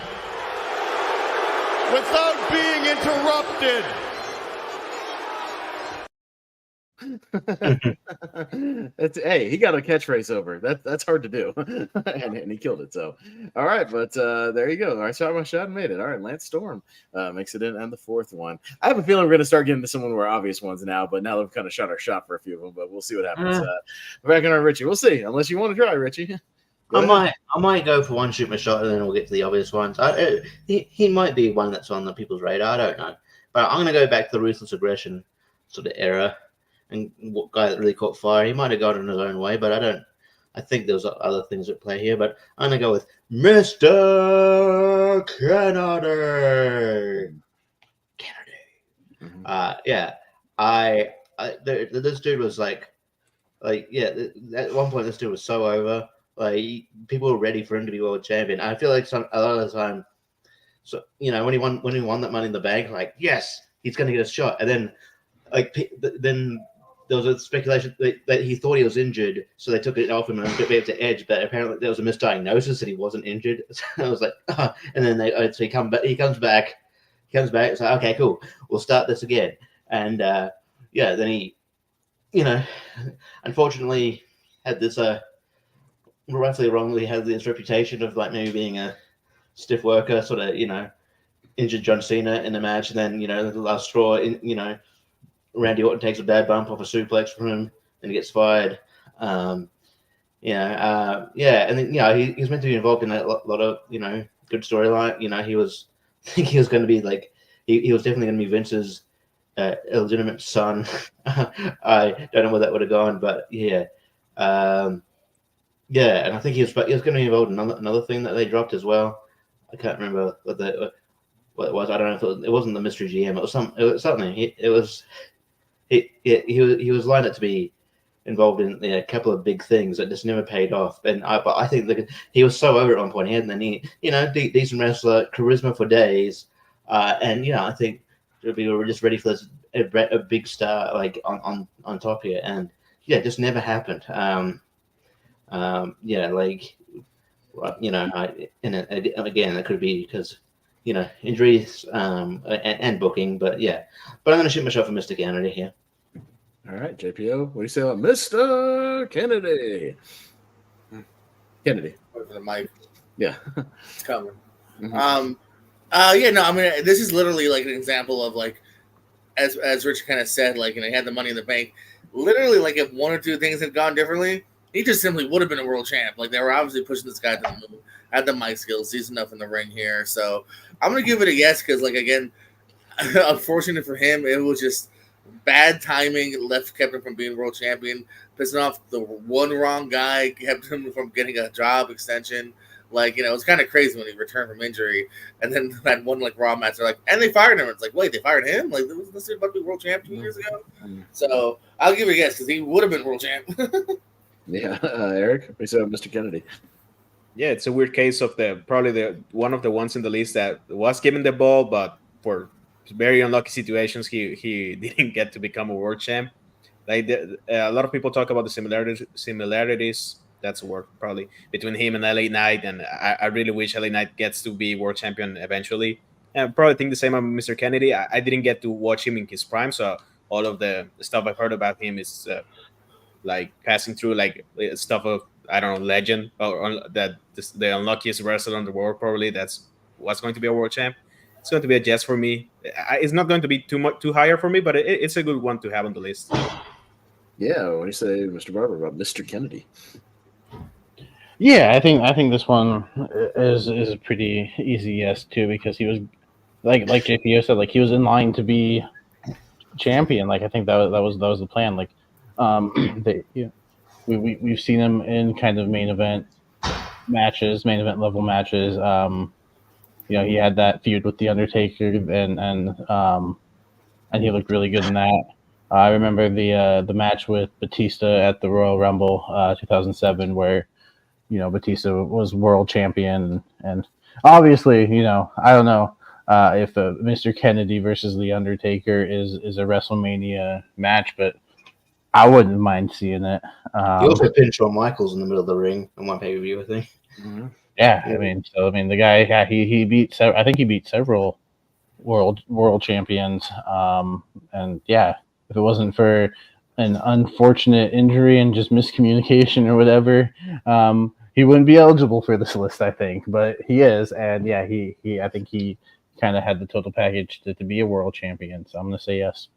without being interrupted. Hey, he got a catchphrase over. That's hard to do, and he killed it. So, all right, but there you go. I shot my shot and made it. All right, Lance Storm makes it in, and the fourth one. I have a feeling we're going to start getting to some of the more obvious ones now, but now we've kind of shot our shot for a few of them. But we'll see what happens. Back on our Richie, we'll see. Unless you want to try, Richie. I might go for one, shoot my shot, and then we'll get to the obvious ones. He might be one that's on the people's radar. I don't know, but I'm going to go back to the ruthless aggression sort of era. And what guy that really caught fire? He might have gone in his own way, but I think there's other things at play here. But I'm gonna go with Mr. Kennedy. This dude was like at one point this dude was so over. Like people were ready for him to be world champion. I feel like a lot of the time, so when he won that Money in the Bank, like yes, he's gonna get a shot, and then then there was a speculation that he thought he was injured, so they took it off him and gave it to Edge. But apparently there was a misdiagnosis that he wasn't injured. So I was like, and then so he comes back. It's like, okay, cool, we'll start this again. And then he, unfortunately had this rightfully wrongly had this reputation of like maybe being a stiff worker, sort of injured John Cena in a match, and then the last straw, Randy Orton takes a bad bump off a suplex from him and he gets fired. And then he was meant to be involved in a lot of good storyline. He was I think he was going to be like he was definitely going to be Vince's illegitimate son. I don't know where that would have gone, but and I think he was going to be involved in another thing that they dropped as well. I can't remember what it was. I don't know if it wasn't the mystery GM. It was something. He was lined up to be involved in a couple of big things that just never paid off. But I think that he was so over at one point. He had decent wrestler, charisma for days, and I think we were just ready for this a big star like on top here, and it just never happened. Again, that could be because injuries and booking, but I'm going to shoot myself for Mr. Kennedy here. All right, JPO, what do you say about Mr. Kennedy? Kennedy. Wait for the mic. Yeah. It's coming. Mm-hmm. This is literally like an example of like, as Rich kind of said, like, he had the Money in the Bank. Literally, like, if one or two things had gone differently, he just simply would have been a world champ. Like, they were obviously pushing this guy to the moon. Had the mic skills, sees enough in the ring here. So I'm gonna give it a yes because, like, again, unfortunate for him, it was just bad timing. Kept him from being world champion. Pissing off the one wrong guy, kept him from getting a job extension. Like, it was kind of crazy when he returned from injury, and then that one like Raw match, they're like, and they fired him. It's like, wait, they fired him? Like, was this about to be world champ 2 years ago? So I'll give it a yes because he would have been world champ. Yeah, Eric, we saw Mr. Kennedy. Yeah, it's a weird case of probably the one of the ones in the list that was given the ball, but for very unlucky situations, he didn't get to become a world champ. Like a lot of people talk about the similarities. That's a word probably between him and LA Knight, and I really wish LA Knight gets to be world champion eventually. And probably think the same about Mr. Kennedy. I didn't get to watch him in his prime, so all of the stuff I've heard about him is like passing through like stuff of legend or that the unluckiest wrestler in the world. Probably that's what's going to be a world champ. It's going to be a yes for me. It's not going to be too higher for me, but it's a good one to have on the list. Yeah, what do you say, Mr. Barber, about Mr. Kennedy? Yeah, I think this one is a pretty easy yes too, because he was like JPO said, like he was in line to be champion. Like I think that was the plan. Like we've seen him in kind of main event level matches. He had that feud with the Undertaker, and he looked really good in that. I remember the match with Batista at the Royal Rumble 2007, where Batista was world champion, and obviously, I don't know if Mr. Kennedy versus the Undertaker is a WrestleMania match, but I wouldn't mind seeing it. He also pinned Shawn Michaels in the middle of the ring in one pay-per-view, I think. Mm-hmm. Yeah, I mean, the guy, he beat. I think he beat several world champions. And yeah, if it wasn't for an unfortunate injury and just miscommunication or whatever, he wouldn't be eligible for this list, I think. But he is, and yeah, he I think he kind of had the total package to be a world champion. So I'm gonna say yes.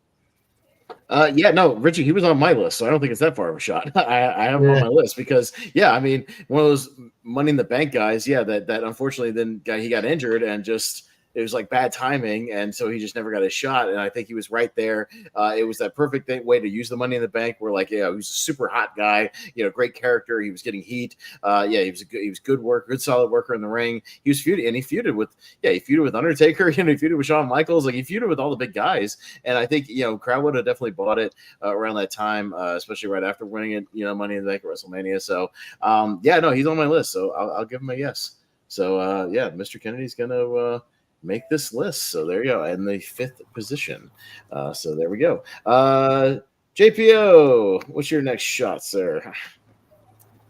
Yeah, no, Richie, he was on my list, so I don't think it's that far of a shot. I have him on my list because, yeah, I mean, one of those Money in the Bank guys, yeah, that unfortunately then he got injured and just it was like bad timing, and so he just never got a shot. And I think he was right there. It was that perfect way to use the Money in the Bank. Where like, yeah, he was a super hot guy, great character. He was getting heat. Yeah, he was good work, good solid worker in the ring. He was feuded, and he feuded with Undertaker. He feuded with Shawn Michaels. Like he feuded with all the big guys. And I think crowd would have definitely bought it around that time, especially right after winning it. Money in the Bank at WrestleMania. So yeah, no, he's on my list. So I'll give him a yes. So yeah, Mr. Kennedy's gonna make this list. So there you go. And the 5th position. So there we go. JPO, what's your next shot, sir?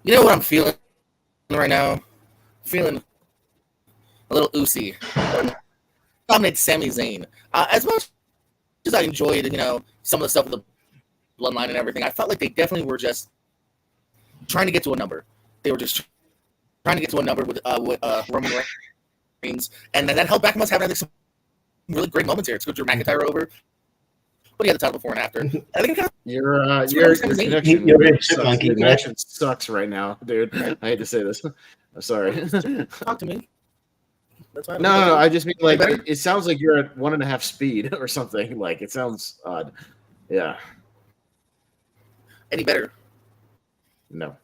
You know what I'm feeling right now? Feeling a little oozy. Nominate Sami Zayn. As much as I enjoyed, some of the stuff with the bloodline and everything, I felt like they definitely were just trying to get to a number. They were just trying to get to a number with Roman Reigns, and that held back us having some really great moments here. It's good Drew McIntyre over, but he had the title before and after. I think your connection sucks right now, dude. I hate to say this. I'm sorry. Talk to me. That's fine. No, I just mean like it sounds like you're at 1.5 speed or something. Like it sounds odd. Yeah. Any better? No.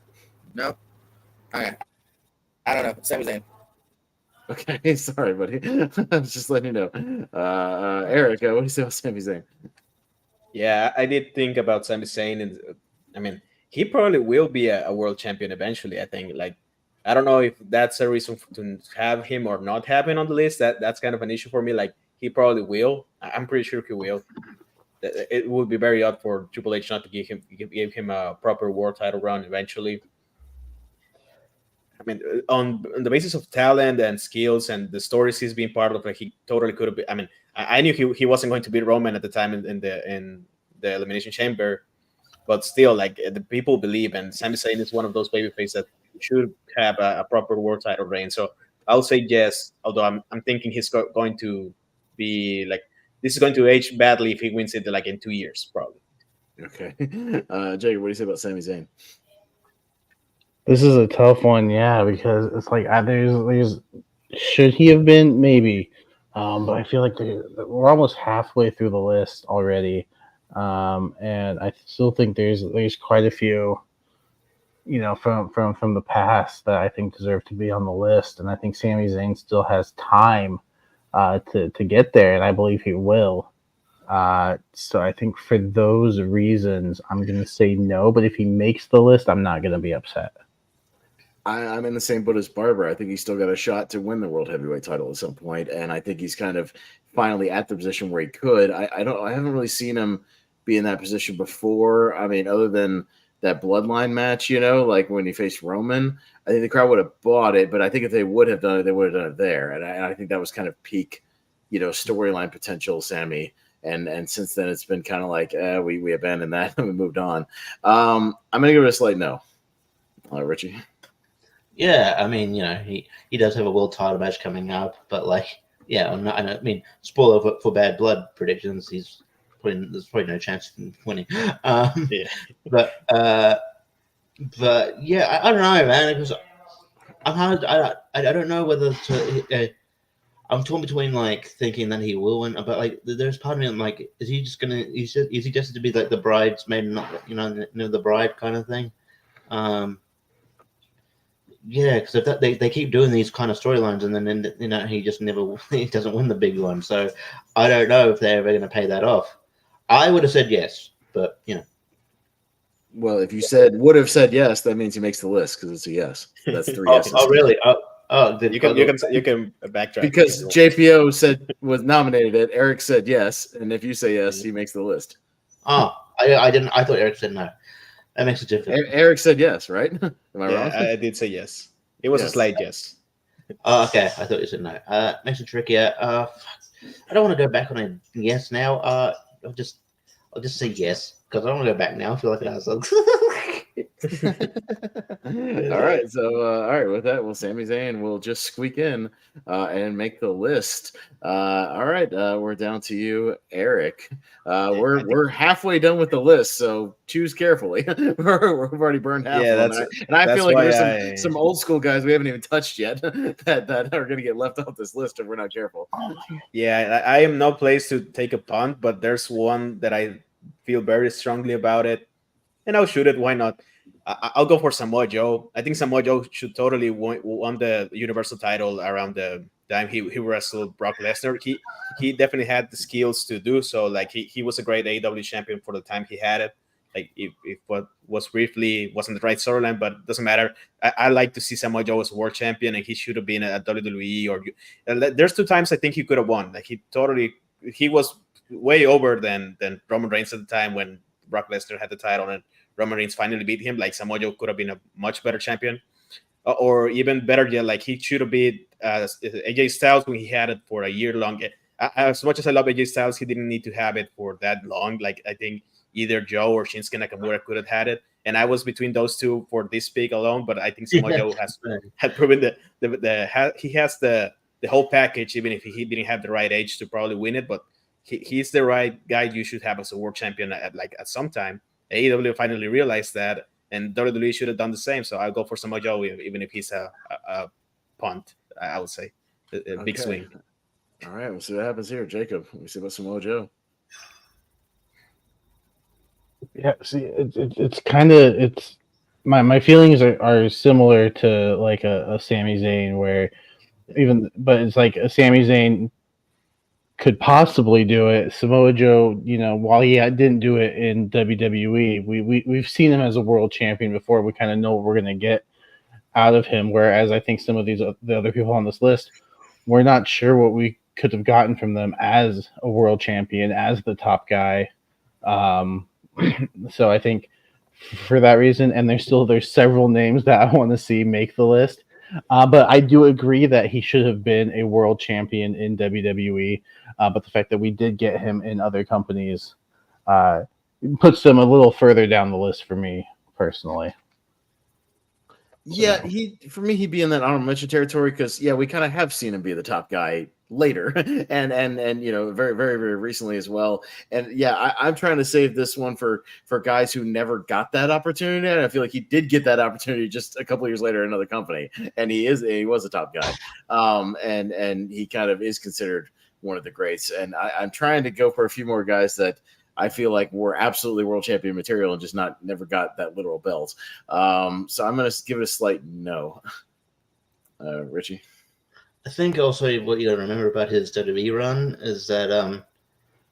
No. Okay. I don't know. Sami Zayn. Okay, sorry, buddy. I was just letting you know. Eric, what do you say about Sami Zayn? Yeah, I did think about Sami Zayn, and I mean, he probably will be a world champion eventually. I think, like, I don't know if that's a reason to have him or not have him on the list. That's kind of an issue for me. Like, he probably will. I'm pretty sure he will. It would be very odd for Triple H not to give him a proper world title run eventually. I mean, on the basis of talent and skills and the stories he's been part of, like he totally could have been. I mean, I knew he wasn't going to beat Roman at the time in the Elimination Chamber, but still, like the people believe, and Sami Zayn is one of those babyfaces that should have a proper world title reign. So I'll say yes, although I'm thinking he's going to be like this is going to age badly if he wins it like in 2 years, probably. Okay, Jake, what do you say about Sami Zayn? This is a tough one, yeah, because it's like there's should he have been maybe, but I feel like we're almost halfway through the list already, and I still think there's quite a few, from the past that I think deserve to be on the list, and I think Sami Zayn still has time to get there, and I believe he will. So I think for those reasons, I'm going to say no. But if he makes the list, I'm not going to be upset. I'm in the same boat as Barber. I think he's still got a shot to win the World Heavyweight title at some point, and I think he's kind of finally at the position where he could. I haven't really seen him be in that position before. I mean, other than that Bloodline match, like when he faced Roman, I think the crowd would have bought it. But I think if they would have done it, they would have done it there, and I think that was kind of peak, storyline potential, Sammy. And since then, it's been kind of like we abandoned that and we moved on. I'm gonna give it a slight no. Richie. Yeah, I mean, he does have a world title match coming up, but I mean, spoiler for Bad Blood predictions, there's probably no chance of winning. Yeah. But yeah, I don't know, man, because I don't know whether to. I'm torn between like thinking that he will win, but like there's part of me I'm like, is he just to be like the bridesmaid, not the bride kind of thing? Yeah, because if they keep doing these kind of storylines, and then he just he doesn't win the big one. So I don't know if they're ever going to pay that off. I would have said yes, but Well, if you would have said yes, that means he makes the list because it's a yes. That's 3 yeses. Oh, really? You can backtrack because JPO was nominated it. Eric said yes, and if you say yes, he makes the list. I didn't. I thought Eric said no. That makes a difference. Eric said yes, right? Am I wrong? I did say yes. It was a slight yes. Oh, okay. I thought you said no. Makes it trickier. I don't want to go back on a yes now. I'll I'll just say yes because I don't want to go back now. I feel like an asshole. All right, so all right, with that, well, Sami Zayn will just squeak in and make the list. All right, we're down to you, Eric. We're halfway done with the list, so choose carefully. We've already burned half of them, and I feel like there's some old school guys we haven't even touched yet that are going to get left off this list if we're not careful. Yeah, I am no place to take a punt, but there's one that I feel very strongly about it, and I'll shoot it. Why not? I'll go for Samoa Joe. I think Samoa Joe should totally won the Universal title around the time he wrestled Brock Lesnar. He definitely had the skills to do so. Like he was a great AEW champion for the time he had it. Like if what was briefly wasn't the right storyline, but it doesn't matter. I like to see Samoa Joe as world champion, and he should have been at WWE or. There's 2 times I think he could have won. Like he was way over than Roman Reigns at the time when Brock Lesnar had the title and Roman Reigns finally beat him. Like Samoa Joe could have been a much better champion, or even better yet, like he should have beat AJ Styles when he had it for a year long. As much as I love AJ Styles, he didn't need to have it for that long. Like I think either Joe or Shinsuke Nakamura could have had it, and I was between those two for this pick alone. But I think Samoa Joe had proven that he has the whole package, even if he didn't have the right age to probably win it. But he's the right guy you should have as a world champion at some time. AEW finally realized that, and WWE should have done the same. So I'll go for Samoa Joe, even if he's a punt. I would say a big swing. All right, we'll see what happens here, Jacob. Let me see about Samoa Joe. Yeah, see, it's kind of my feelings are similar to like a Sami Zayn, where but it's like a Sami Zayn could possibly do it. Samoa Joe, while he didn't do it in WWE, we've seen him as a world champion before. We kind of know what we're going to get out of him. Whereas I think some of the other people on this list, we're not sure what we could have gotten from them as a world champion, as the top guy. So I think for that reason, and there's several names that I want to see make the list. But I do agree that he should have been a world champion in WWE. But the fact that we did get him in other companies puts him a little further down the list for me personally. Yeah, for me he'd be in that honorable mention territory because we kind of have seen him be the top guy later and very, very, very recently as well. And I'm trying to save this one for guys who never got that opportunity. And I feel like he did get that opportunity just a couple of years later in another company, and he was a top guy. And he kind of is considered one of the greats. And I'm trying to go for a few more guys that I feel like were absolutely world champion material and just never got that literal belt. So I'm going to give it a slight no. Richie? I think also what you got to remember about his WWE run is that,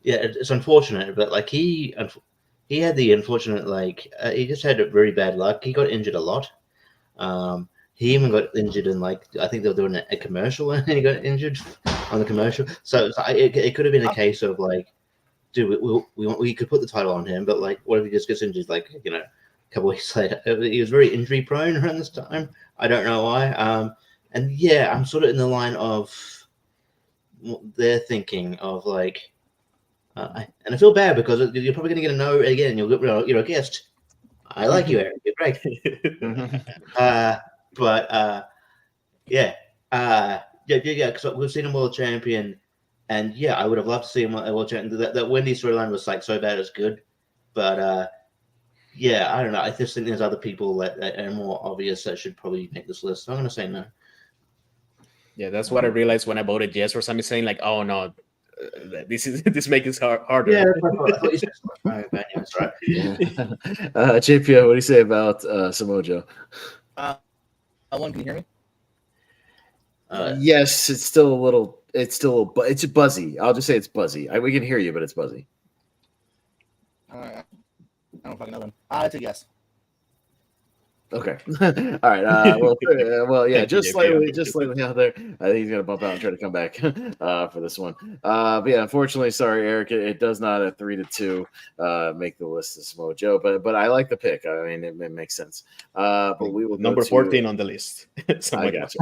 it's unfortunate, but like he had the unfortunate, he just had very bad luck. He got injured a lot. He even got injured in I think they were doing a commercial and he got injured on the commercial. So it could have been a case of dude, we could put the title on him, but what if he just gets injured a couple weeks later? He was very injury prone around this time. I don't know why. And I'm sort of in the line of what they're thinking of and I feel bad because you're probably going to get a no again. You're a guest. I like you, Eric. You're great. Because we've seen him world champion, and I would have loved to see him world champion. That Wendy storyline was so bad it's good, but I don't know. I just think there's other people that are more obvious that should probably make this list. So I'm going to say no. Yeah, that's what I realized when I voted yes for somebody saying oh no, this makes it harder. Yeah, I thought you said that's right. JPO, what do you say about Samoa Joe? Can you hear me? Yes, it's buzzy. I'll just say it's buzzy. We can hear you, but it's buzzy. I don't fucking know then. It's a yes. Okay. All right. Just slightly out there. I think he's gonna bump out and try to come back for this one. But unfortunately, sorry, Eric. It does not at 3-2 make the list of Samoa Joe. But I like the pick. I mean, it makes sense. But we will number 14 on the list. I gotcha.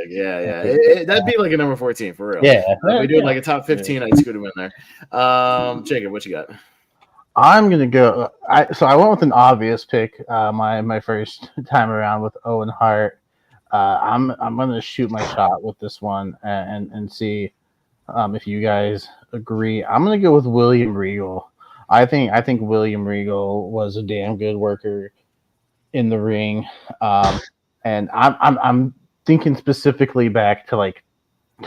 Yeah. That'd be like a number 14 for real. Yeah. If we do a top 15, I'd scoot him in there. Jacob, what you got? I'm gonna go. I went with an obvious pick. My first time around with Owen Hart. I'm gonna shoot my shot with this one and see if you guys agree. I'm gonna go with William Regal. I think William Regal was a damn good worker in the ring, and I'm thinking specifically back to like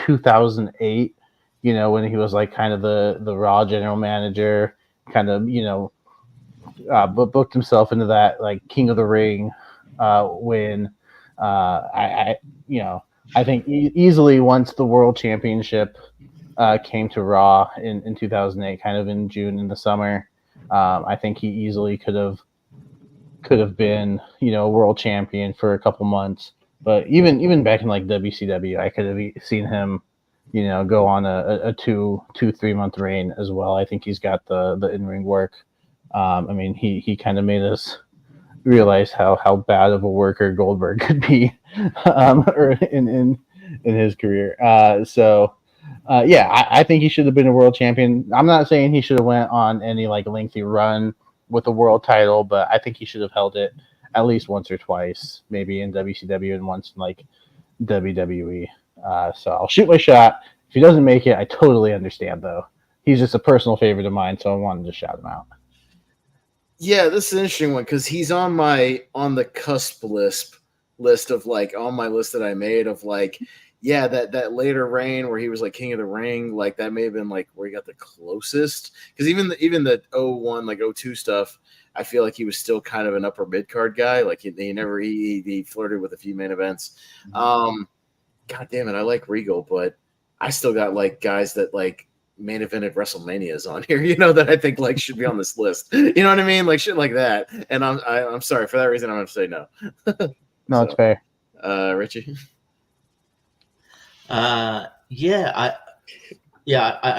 2008. When he was like kind of the Raw general manager, kind of but booked himself into that like King of the Ring win. I think easily once the World Championship came to Raw in 2008, kind of in June in the summer. I think he easily could have been a world champion for a couple months. But even back in like WCW, I could have seen him go on a 3 month reign as well. I think he's got the in ring work. He kind of made us realize how bad of a worker Goldberg could be or in his career. I think he should have been a world champion. I'm not saying he should have went on any like lengthy run with the world title, but I think he should have held it at least once or twice, maybe in WCW and once in like WWE. So I'll shoot my shot. If he doesn't make it, I totally understand though. He's just a personal favorite of mine, so I wanted to shout him out. Yeah, this is an interesting one because he's on the cusp list of like on my list that I made of like, yeah, that later reign where he was like King of the Ring, like that may have been like where he got the closest. Because even the 01, like 02 stuff, I feel like he was still kind of an upper mid card guy. Like he flirted with a few main events. God damn it, I like Regal, but I still got like guys that like main evented WrestleManias on here, that I think like should be on this list. You know what I mean? Like shit like that. And I'm sorry for that reason. I'm gonna say no. No, it's fair. Richie. I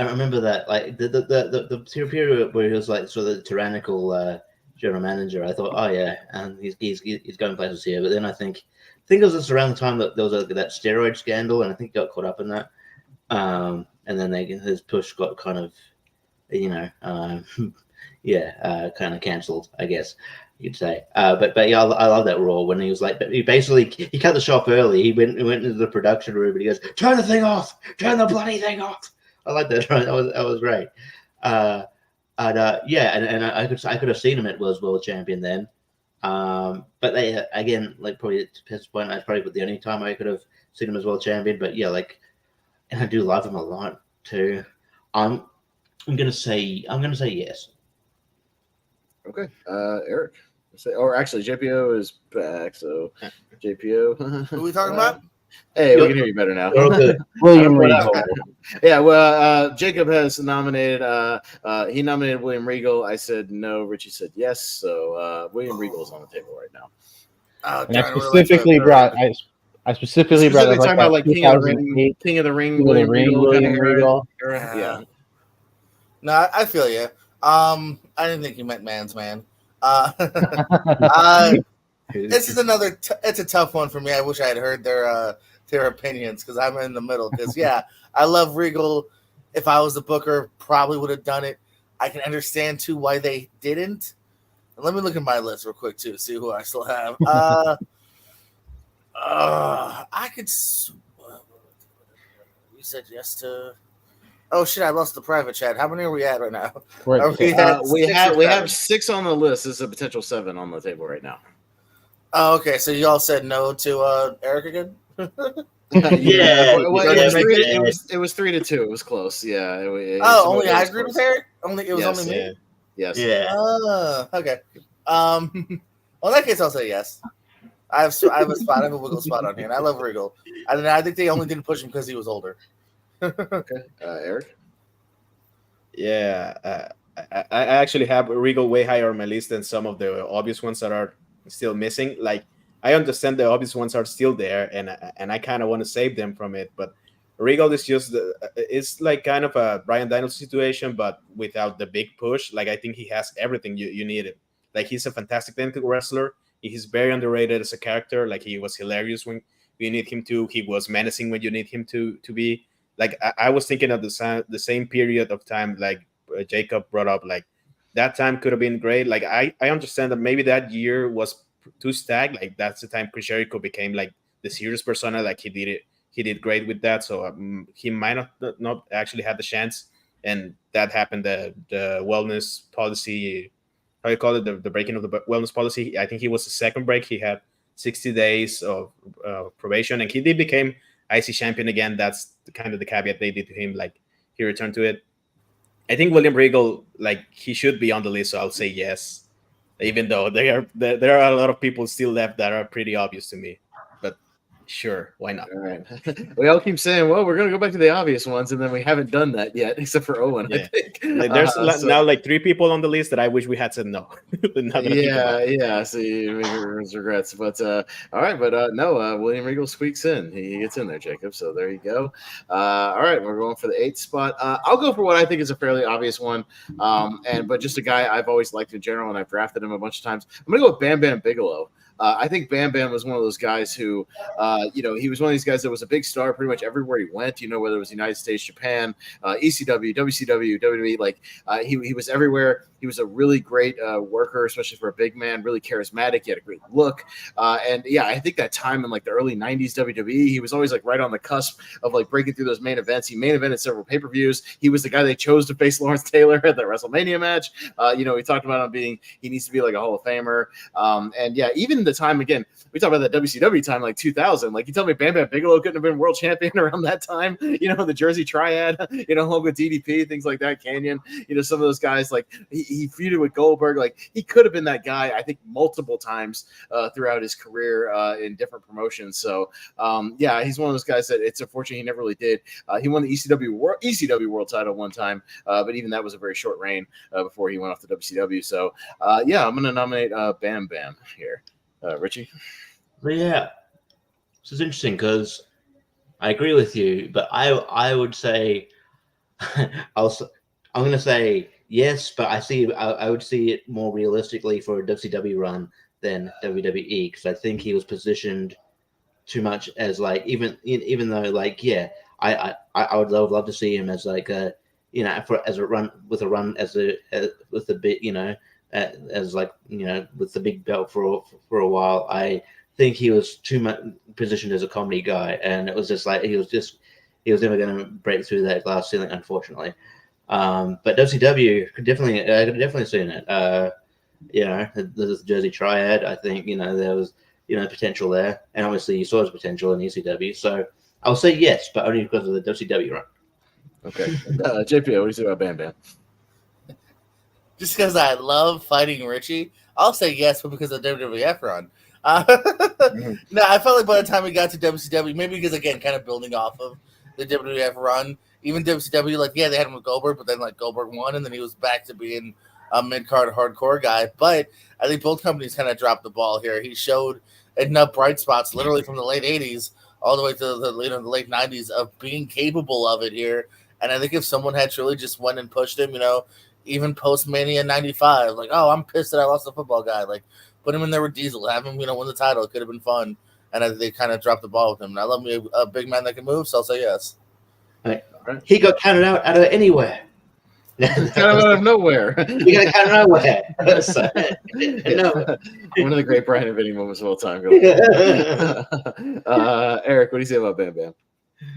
remember that. Like the period where he was like sort of the tyrannical general manager. I thought, oh yeah, and he's going places here. But then I think it was just around the time that there was that steroid scandal, and I think he got caught up in that. And then his push got kind of, kind of cancelled, I guess you'd say. But yeah, I love that Raw when he was like, he cut the shop early. He went into the production room and he goes, "Turn the thing off, turn the bloody thing off." I like that. That was great. And I could have seen him at World Champion then. But they again, like probably to his point, that's probably the only time I could have seen him as World Champion. But yeah, like. And I do love him a lot too. I'm gonna say yes. Okay, Eric. Or actually, JPO is back. So JPO. Who are we talking about? Hey, we can hear you better now. William Regal. Yeah, well, Jacob has nominated. He nominated William Regal. I said no. Richie said yes. So William Regal is on the table right now. And I specifically brought. I specifically brought up talking about like King of the Ring, William Regal. Yeah. No, I feel you. I didn't think you meant man's man. This is another. It's a tough one for me. I wish I had heard their opinions because I'm in the middle. Because yeah, I love Regal. If I was the booker, probably would have done it. I can understand too why they didn't. And let me look at my list real quick too, see who I still have. I could. We said yes to. Oh shit! I lost the private chat. How many are we at right now? We have 6 on the list. This is a potential 7 on the table right now. Oh, okay. So you all said no to Eric again? Yeah. It was 3-2. It was close. Yeah. Only I agreed with Eric. Only me. Yeah. Yes. Yeah. Okay. Well, in that case, I'll say yes. I have a wiggle spot on here, and I love Regal. I think they only didn't push him because he was older. Okay, Eric. Yeah, I actually have Regal way higher on my list than some of the obvious ones that are still missing. Like I understand the obvious ones are still there, and I kind of want to save them from it. But Regal is just it's like kind of a Bryan Danielson situation, but without the big push. Like I think he has everything you needed. Like he's a fantastic technical wrestler. He's very underrated as a character. Like he was hilarious when you need him to. He was menacing when you need him to be. Like I was thinking of the same period of time. Like Jacob brought up, like that time could have been great. Like I understand that maybe that year was too stacked. Like that's the time Chris Jericho became like the serious persona. Like he did great with that. So he might not actually had the chance. And that happened. The wellness policy, how you call it, the breaking of the wellness policy. I think he was the second break. He had 60 days of probation, and he did became IC champion again. That's kind of the caveat they did to him. Like he returned to it. I think William Regal, like he should be on the list, so I'll say yes. Even though there are a lot of people still left that are pretty obvious to me, but sure, why not? All right. We all keep saying, well, we're going to go back to the obvious ones, and then we haven't done that yet, except for Owen, I Yeah. think. Like there's now like 3 people on the list that I wish we had said no. Yeah. So you make regrets, but all right, but no, William Regal squeaks in. He gets in there, Jacob. So there you go. All right, we're going for the 8th spot. I'll go for what I think is a fairly obvious one, but just a guy I've always liked in general, and I've drafted him a bunch of times. I'm going to go with Bam Bam Bigelow. I think Bam Bam was one of those guys who, he was one of these guys that was a big star pretty much everywhere he went. Whether it was United States, Japan, ECW, WCW, WWE, like he was everywhere. He was a really great worker, especially for a big man. Really charismatic. He had a great look, and yeah, I think that time in like the early '90s WWE, he was always like right on the cusp of like breaking through those main events. He main evented several pay-per-views. He was the guy they chose to face Lawrence Taylor at the WrestleMania match. We talked about him being he needs to be like a Hall of Famer, and yeah, even the time again. We talk about that WCW time, like 2000. Like, you tell me Bam Bam Bigelow couldn't have been world champion around that time? The Jersey Triad, along with DDP, things like that, Canyon. Some of those guys, like, he feuded with Goldberg. Like, he could have been that guy, I think, multiple times throughout his career in different promotions. So, yeah, he's one of those guys that it's unfortunate he never really did. He won the ECW World title one time, but even that was a very short reign before he went off to WCW. So, yeah, I'm going to nominate Bam Bam here. Richie? But yeah, this is interesting because I agree with you, but I would say I'm going to say yes, but I would see it more realistically for a WCW run than WWE because I think he was positioned too much as like even though like yeah I would love to see him as like a with a bit as like with the big belt for a while. I think he was too much positioned as a comedy guy, and it was just like he was never going to break through that glass ceiling, unfortunately. But WCW could definitely seen it. The Jersey Triad. I think there was potential there, and obviously you saw his potential in ECW. So I'll say yes, but only because of the WCW run. Okay, JP, what do you say about Bam Bam? Just because I love fighting Richie, I'll say yes, but because of the WWF run. No, I felt like by the time we got to WCW, maybe because, again, kind of building off of the WWF run, even WCW, like, yeah, they had him with Goldberg, but then, like, Goldberg won, and then he was back to being a mid-card hardcore guy. But I think both companies kind of dropped the ball here. He showed enough bright spots, literally from the late 80s all the way to the late 90s, of being capable of it here. And I think if someone had truly just went and pushed him, even post Mania 95, like, oh, I'm pissed that I lost the football guy. Like, put him in there with Diesel, have him, win the title. It could have been fun. And they kind of dropped the ball with him. And I love me a big man that can move, so I'll say yes. Right. He got counted out of anywhere. Kind of out of nowhere. He got counted out of nowhere. One of the great Brian inventing moments of all time. Eric, what do you say about Bam Bam?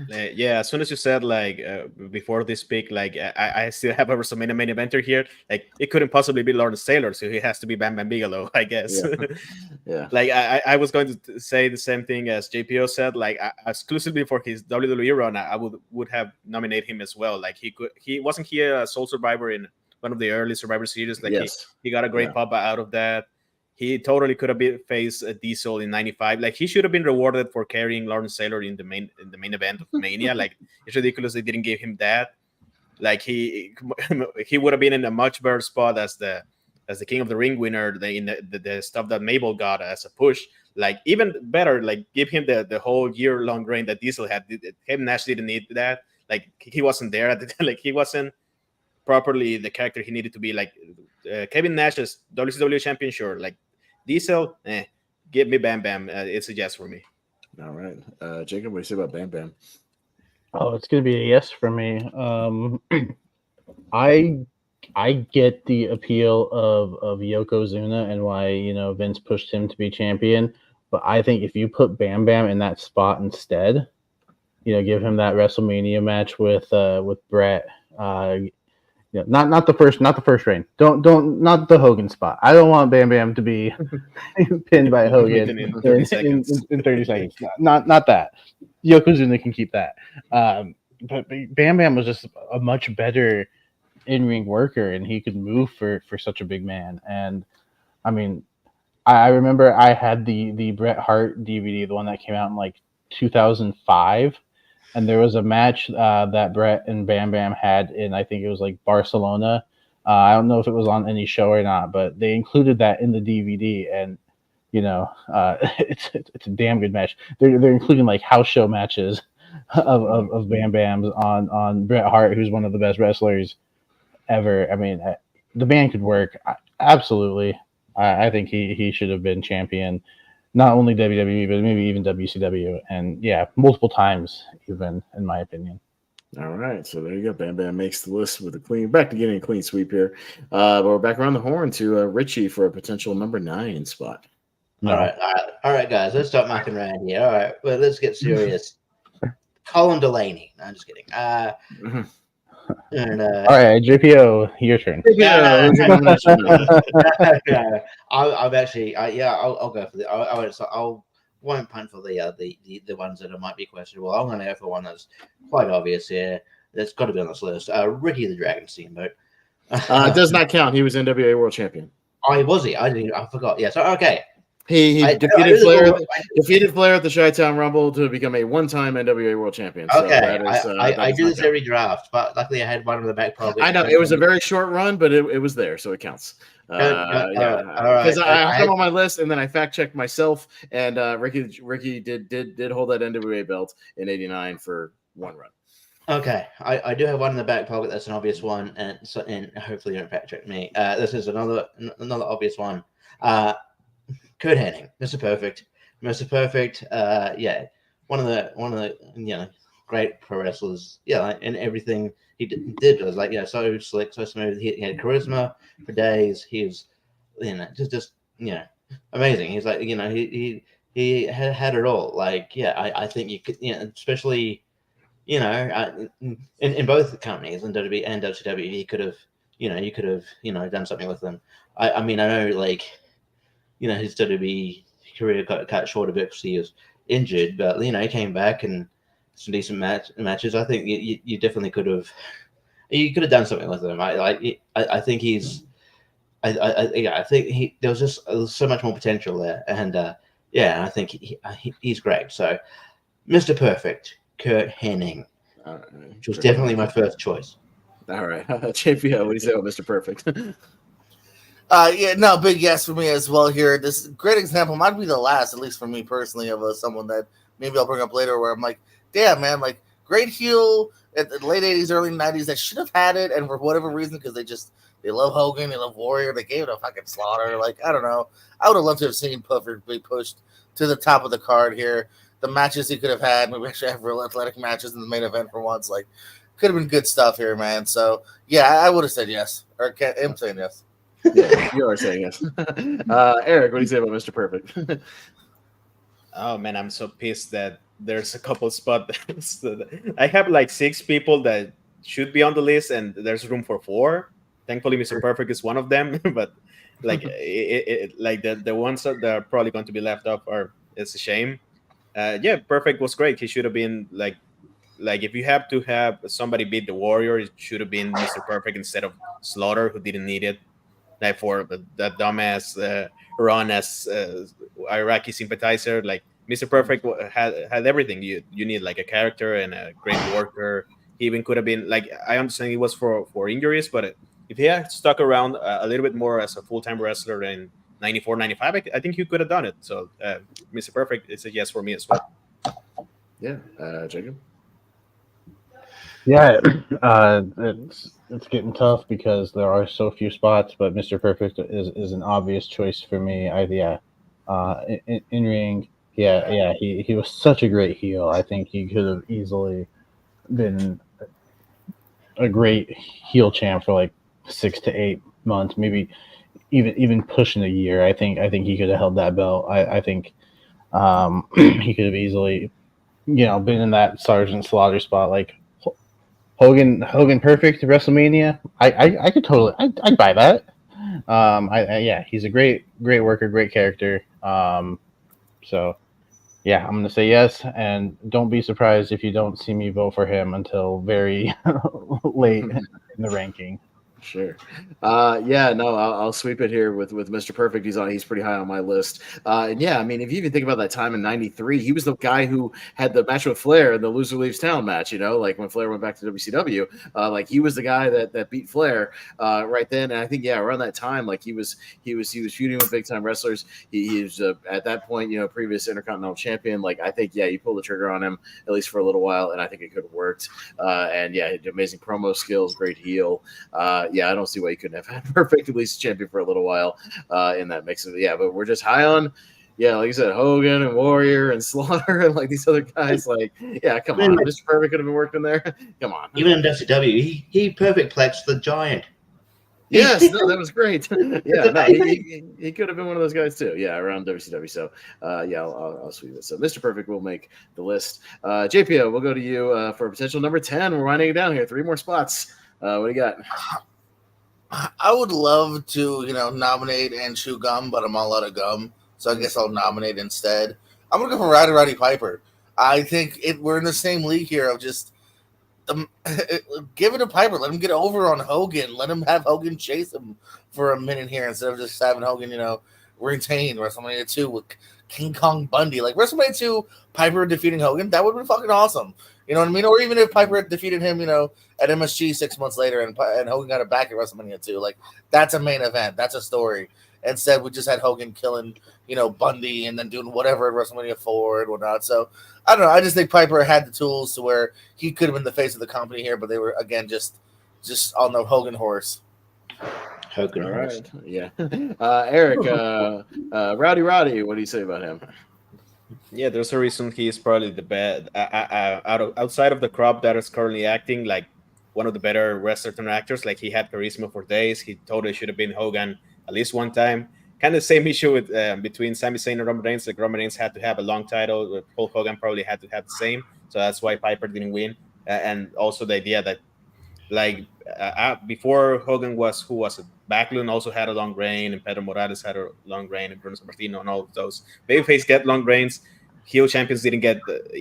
Yeah, as soon as you said like before this pick, like I still have a WrestleMania main eventer here. Like it couldn't possibly be Lawrence Taylor, so he has to be Bam Bam Bigelow, I guess. Yeah. Like I was going to say the same thing as JPO said. Like exclusively for his WWE run, I would have nominated him as well. Like he wasn't a sole survivor in one of the early Survivor Series. Like he got a great pop out of that. He totally could have faced a Diesel in '95. Like he should have been rewarded for carrying Lawrence Taylor in the main event of Mania. Like it's ridiculous they didn't give him that. Like he would have been in a much better spot as the King of the Ring winner. In the stuff that Mabel got as a push. Like even better, like give him the whole year-long reign that Diesel had. Kevin Nash didn't need that. Like he wasn't there at the time. Like he wasn't properly the character he needed to be. Like Kevin Nash is WCW champion, sure. Like Diesel, give me Bam Bam. It's a yes for me. All right, Jacob, what do you say about Bam Bam? Oh, it's gonna be a yes for me. I I get the appeal of Yokozuna and why Vince pushed him to be champion, but I think if you put Bam Bam in that spot instead, give him that WrestleMania match with Brett. Not the first reign. Don't not the Hogan spot. I don't want Bam Bam to be pinned by Hogan in 30 seconds. In 30 seconds. Not that. Yokozuna can keep that. But Bam Bam was just a much better in-ring worker, and he could move for such a big man. And I mean, I remember I had the Bret Hart DVD, the one that came out in like 2005. And there was a match that Brett and Bam Bam had in, I think it was like Barcelona. I don't know if it was on any show or not, but they included that in the DVD, and it's a damn good match. They're including like house show matches of Bam Bam's on Bret Hart, who's one of the best wrestlers ever. I mean, the man could work. Absolutely, I think he should have been champion. Not only WWE, but maybe even WCW, and multiple times even, in my opinion. All right, so there you go. Bam Bam makes the list with a clean. Back to getting a clean sweep here, but we're back around the horn to Richie for a potential number 9 spot. All right, guys. Let's stop mucking around here. All right, well, let's get serious. Colin Delaney. No, I'm just kidding. And, all right, JPO, your turn. I'll go for the. I won't punt for the ones that might be questionable. I'm going to go for one that's quite obvious here. That's got to be on this list. Ricky the Dragon Steamboat. Does not count. He was NWA World Champion. Oh, was he? I forgot. Yeah. So okay. He defeated Flair at the Chi-Town Rumble to become a one-time NWA World Champion. So okay, I do this every draft, but luckily I had one in the back pocket. I know it was a very short run, but it was there, so it counts. Because I have him on my list, and then I fact-checked myself, and Ricky did hold that NWA belt in '89 for one run. Okay, I do have one in the back pocket. That's an obvious one, and hopefully you don't fact-check me. This is another obvious one. Kurt Hennig, Mr. Perfect. One of the great pro wrestlers. Yeah, and everything he did was so slick, so smooth. He had charisma for days. He was just amazing. He's he had it all. I think you could especially in both companies, in WWE and WCW, you could have done something with them. I mean I know his WWE career got cut short a bit because he was injured, but he came back and some decent matches. I think you definitely could have done something with him. I think there was just so much more potential there, and I think he's great. So, Mr. Perfect, Kurt Hennig, which was definitely my first choice. All right, JPO, what do you say about Mr. Perfect? Big yes for me as well here. This great example might be the last, at least for me personally, of someone that maybe I'll bring up later where I'm like, damn, man, great heel at the late 80s, early 90s that should have had it, and for whatever reason, because they love Hogan, they love Warrior, they gave it a fucking slaughter. I don't know. I would have loved to have seen Puffer be pushed to the top of the card here. The matches he could have had, maybe actually have real athletic matches in the main event for once. Could have been good stuff here, man. So, I would have said yes. Or I'm saying yes. Yeah, you are saying yes. Eric, what do you say about Mr. Perfect? Oh man, I'm so pissed that there's a couple spots. I have 6 people that should be on the list, and there's room for 4. Thankfully, Mr. Perfect is one of them. But the ones that are probably going to be left off it's a shame. Perfect was great. He should have been if you have to have somebody beat the Warrior, it should have been Mr. Perfect instead of Slaughter, who didn't need it. For that dumbass run as Iraqi sympathizer, Mr. Perfect had everything you need, a character and a great worker. He even could have been I understand he was for injuries, but if he had stuck around a little bit more as a full-time wrestler in 94, 95, I think he could have done it. So Mr. Perfect, it's a yes for me as well. Yeah, Jacob. Yeah, it's getting tough because there are so few spots, but Mr. Perfect is an obvious choice for me. In ring, he was such a great heel. I think he could have easily been a great heel champ for 6 to 8 months, maybe even pushing a year. I think he could have held that belt. I think he could have easily, been in that Sergeant Slaughter spot. Like Hogan perfect WrestleMania. I could totally I'd buy that. Yeah, he's a great worker, great character. So yeah, I'm gonna say yes, and don't be surprised if you don't see me vote for him until very late in the ranking. Sure. No, I'll sweep it here with Mr. Perfect. He's pretty high on my list. And yeah, I mean, if you even think about that time in '93, he was the guy who had the match with Flair in the Loser Leaves Town match. Like when Flair went back to WCW, like he was the guy that beat Flair right then. And I think around that time, like he was feuding with big time wrestlers. He was at that point, previous Intercontinental Champion. Like I think you pulled the trigger on him at least for a little while, and I think it could have worked. And yeah, amazing promo skills, great heel. I don't see why you couldn't have had Perfect at least champion for a little while in that mix of but we're just high on, like you said, Hogan and Warrior and Slaughter and like these other guys. Like, come on, Mr. Perfect could have been working there. Come on, even in WCW, he perfect plexed the Giant. Yes, no, that was great. He could have been one of those guys too. Yeah, around WCW. So, I'll sweep it. So, Mr. Perfect will make the list. JPO, we'll go to you for potential number 10. We're winding it down here. 3 more spots. What do you got? I would love to, nominate and chew gum, but I'm all out of gum, so I guess I'll nominate instead. I'm gonna go for Roddy Piper. I think we're in the same league here of just give it to Piper. Let him get over on Hogan. Let him have Hogan chase him for a minute here instead of just having Hogan, retain WrestleMania 2 with King Kong Bundy. Like WrestleMania 2, Piper defeating Hogan, that would have been fucking awesome. You know what I mean? Or even if Piper defeated him, at MSG 6 months later and Hogan got it back at WrestleMania 2. Like, that's a main event. That's a story. Instead, we just had Hogan killing, Bundy and then doing whatever at WrestleMania 4 and whatnot. So, I don't know. I just think Piper had the tools to where he could have been the face of the company here, but they were, again, just on the Hogan horse. Hogan horse. Right. Yeah. Eric, Roddy, what do you say about him? Yeah, there's a reason he's probably the best outside of the crop that is currently acting like one of the better wrestlers and actors. Like he had charisma for days. He totally should have been Hogan at least one time. Kind of the same issue with between Sami Zayn and Roman Reigns. Like Roman Reigns had to have a long title. Hulk Hogan probably had to have the same. So that's why Piper didn't win. And also the idea that before Hogan was Backlund also had a long reign, and Pedro Morales had a long reign, and Bruno Sammartino and all of those. Babyface get long reigns. Heel champions didn't get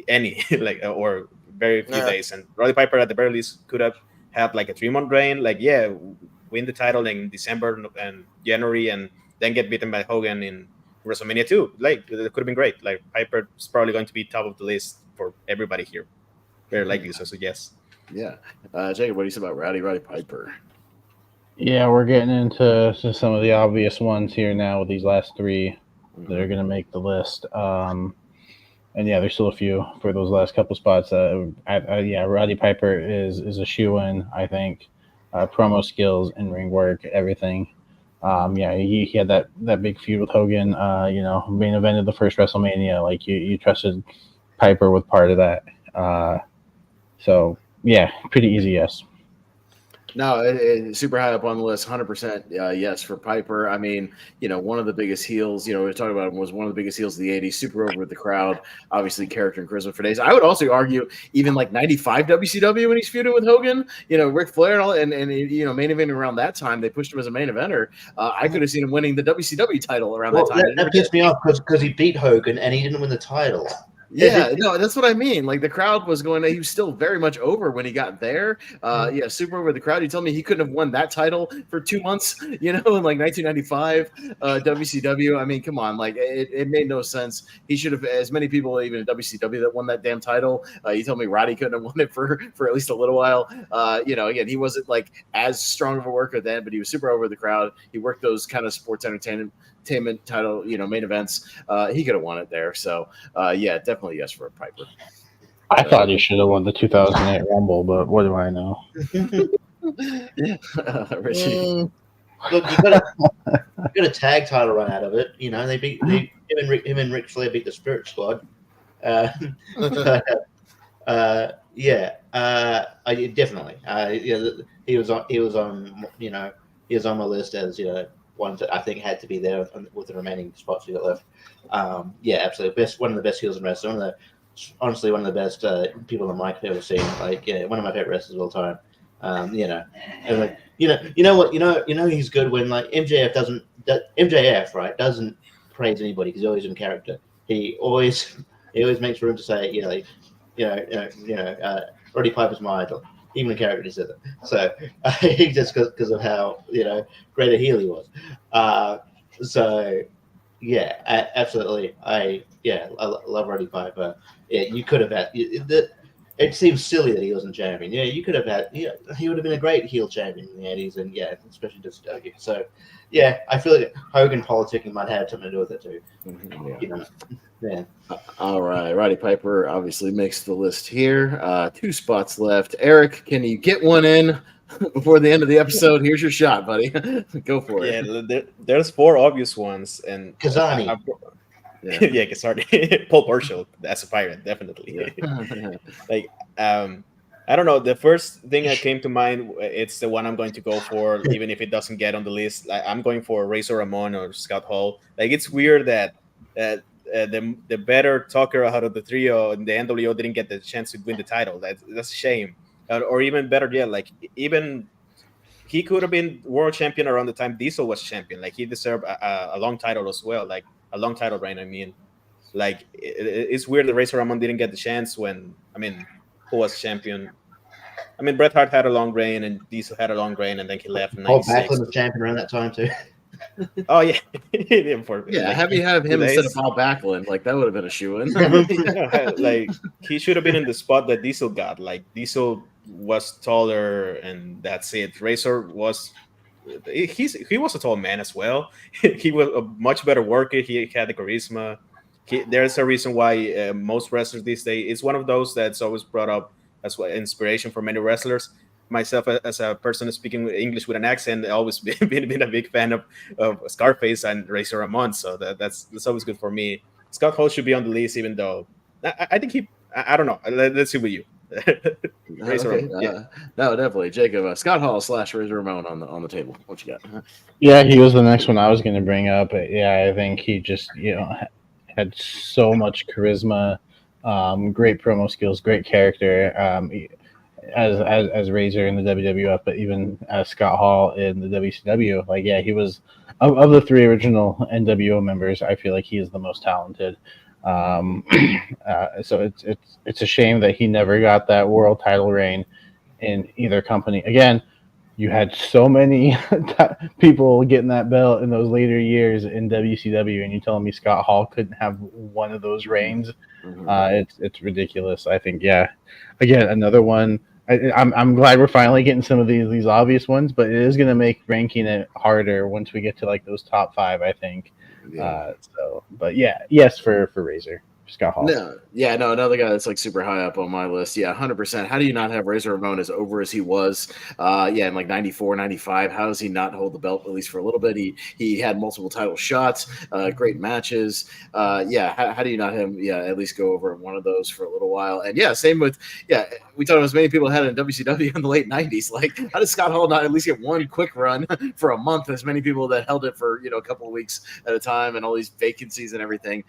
any, or very few days. And Roddy Piper at the very least could have had like a 3-month reign. Like, win the title in December and January, and then get beaten by Hogan in WrestleMania 2. Like, it could have been great. Like, Piper is probably going to be top of the list for everybody here. Very likely, so yes. Yeah. Jacob, what do you say about Roddy Piper? Yeah, we're getting into some of the obvious ones here now with these last 3 that are going to make the list. And there's still a few for those last couple spots. Roddy Piper is a shoo-in, I think. Promo skills, in-ring work, everything. He had that big feud with Hogan. Main evented the first WrestleMania. Like you trusted Piper with part of that. Pretty easy yes. No, it's super high up on the list. 100% yes for Piper. I mean, one of the biggest heels, we were talking about him, was one of the biggest heels of the 80s, super over with the crowd, obviously character and charisma for days. I would also argue even like 95 WCW when he's feuding with Hogan, Ric Flair and all, and main eventing around that time, they pushed him as a main eventer. I could have seen him winning the WCW title around that time. That pissed me off because he beat Hogan and he didn't win the title. Yeah, no, that's what I mean. Like the crowd was going, he was still very much over when he got there. Super over the crowd. You told me he couldn't have won that title for 2 months, in like 1995 WCW. I mean, come on, like it made no sense. He should have, as many people even at WCW that won that damn title. You told me Roddy couldn't have won it for at least a little while. Again, he wasn't like as strong of a worker then, but he was super over the crowd. He worked those kind of sports entertainment title, main events. He could have won it there. So, definitely yes for Piper. I thought he should have won the 2008 Rumble, but what do I know? Richie. Look, you got a tag title run out of it. They beat him and Ric Flair beat the Spirit Squad. Yeah, I definitely. Yeah, he was on. He was on my list as ones that I think had to be there with the remaining spots we got left. Yeah, absolutely. One of the best heels in wrestling. Honestly, one of the best people in the mic I've ever seen. Like, yeah, one of my favorite wrestlers of all time. And like, you know what, he's good when like MJF right doesn't praise anybody because he's always in character. He always makes room to say, Roddy Piper's my idol. Even in character, he said it. So just because of how great a heel he was. So yeah, absolutely. I love Roddy Piper. Yeah, you could have had. It seems silly that he wasn't champion. Yeah, you could have had. Yeah, he would have been a great heel champion in the 80s, and yeah, especially WCW. So yeah, I feel like Hogan politicking might have something to do with it too. Yeah. All right, Roddy Piper obviously makes the list here. 2 spots left. Eric, can you get one in before the end of the episode? Here's your shot, buddy. Go for it. Yeah, there's 4 obvious ones, and Kazani. Yeah, Kazani. Paul Burchill, as a pirate, definitely. Yeah. Like, I don't know. The first thing that came to mind, it's the one I'm going to go for, even if it doesn't get on the list. Like, I'm going for Razor Ramon or Scott Hall. Like, it's weird that the better talker out of the trio in the NWO didn't get the chance to win the title. That's a shame. Or even better, yeah, like even he could have been world champion around the time Diesel was champion. Like, he deserved a long title as well. Like, a long title reign. I mean, like it's weird that Razor Ramon didn't get the chance when, I mean, who was champion? I mean, Bret Hart had a long reign and Diesel had a long reign, and then he left in Paul 96. Backlund was champion around that time too. Oh yeah, Have you have him instead of Paul Backlund? Like, that would have been a shoe-in. Like, he should have been in the spot that Diesel got. Like, Diesel was taller, and that's it. Razor was. He was a tall man as well. He was a much better worker. He had the charisma. There's a reason why most wrestlers these days, it's one of those that's always brought up as well, inspiration for many wrestlers. Myself, as a person speaking English with an accent, I've always been a big fan of Scarface and Razor Ramon. So that's always good for me. Scott Hall should be on the list, even though I think I don't know. Let's see with you. Razor Okay. Ramon, yeah. No, definitely, Jacob. Scott Hall / Razor Ramon on the table. What you got? Yeah, he was the next one I was going to bring up. But yeah, I think he just had so much charisma, great promo skills, great character. As Razor in the WWF, but even as Scott Hall in the WCW, like, yeah, he was of the 3 original NWO members. I feel like he is the most talented. So it's a shame that he never got that world title reign in either company. Again, you had so many people getting that belt in those later years in WCW, and you're telling me Scott Hall couldn't have one of those reigns? It's ridiculous. I think, yeah. Again, another one. I'm glad we're finally getting some of these obvious ones, but it is going to make ranking it harder once we get to like those top 5, I think. Yeah. But yeah, yes for Razor. Scott Hall. No, another guy that's like super high up on my list. Yeah, 100%. How do you not have Razor Ramon as over as he was? In like 94, 95. How does he not hold the belt, at least for a little bit? He had multiple title shots, great matches. How do you not have him, at least go over one of those for a little while? And same with, we talked about as many people had in WCW in the late 90s. Like, how does Scott Hall not at least get one quick run for a month, as many people that held it for, a couple of weeks at a time, and all these vacancies and everything?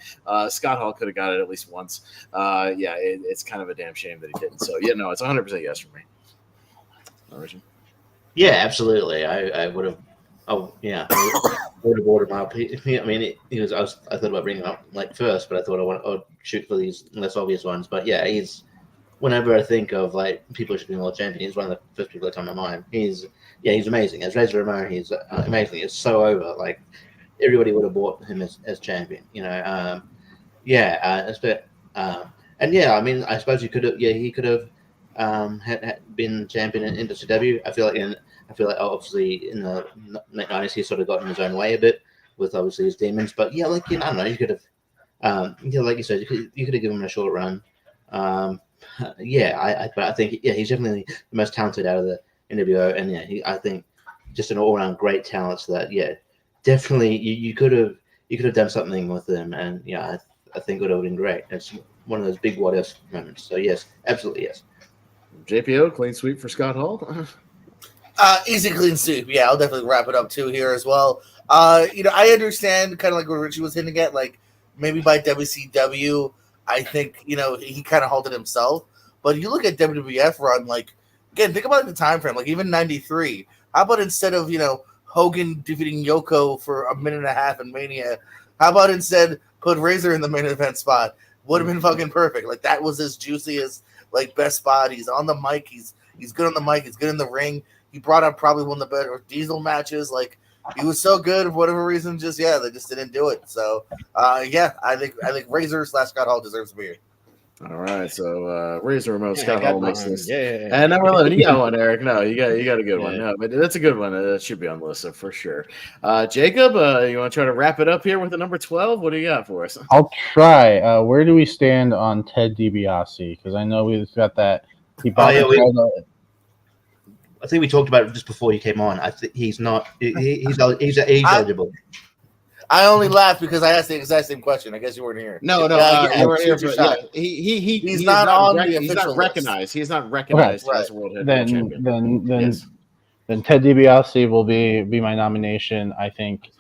Scott Hall could have got it at least once. It's kind of a damn shame that he didn't. So it's 100% yes for me. Origin. Yeah, absolutely. I would have. Oh yeah, I would have ordered my. I mean, I thought about bringing him up like first, but I thought I would shoot for these less obvious ones. But yeah, he's. Whenever I think of like people should be world champion, he's one of the first people that come to mind. He's amazing. As Razor Ramon, he's amazing. It's so over. Like, everybody would have bought him as champion. I mean, I suppose he could have had been champion in WCW. I feel like obviously in the late 90s he sort of got in his own way a bit with obviously his demons. But I don't know, you could have like you said, you could have given him a short run. But I think he's definitely the most talented out of the NWO, and I think just an all around great talent. So that definitely you could have done something with him, and I think it would have been great. It's one of those big what if moments. So yes, absolutely yes. JPO, clean sweep for Scott Hall. Easy clean sweep. Yeah, I'll definitely wrap it up too here as well. I understand kind of like what Richie was hinting at, like maybe by WCW, I think, he kind of halted himself. But you look at WWF run, like, again, think about the time frame, like even 93. How about instead of, Hogan defeating Yoko for a minute and a half in Mania, how about instead put Razor in the main event spot? Would have been fucking perfect. Like, that was his juiciest, like, best spot. He's on the mic. He's good on the mic. He's good in the ring. He brought up probably one of the better Diesel matches. Like, he was so good for whatever reason. They just didn't do it. So, I think Razor / Scott Hall deserves to be here. All right, so Razor Remote Scott got Hall makes one. this. Yeah. And number 11, you got one, Eric. No, you got a good one. Yeah. No, but that's a good one. That should be on the list for sure. Jacob, you want to try to wrap it up here with the number 12? What do you got for us? I'll try. Where do we stand on Ted DiBiase? Because I know we've got that. I think we talked about it just before he came on. I think he's not. He's eligible. I only laughed because I asked the exact same question. I guess you weren't here. No, you were here for, he's not on the official list. Recognized. He's not recognized as world heavyweight champion. Then Ted DiBiase will be my nomination. I think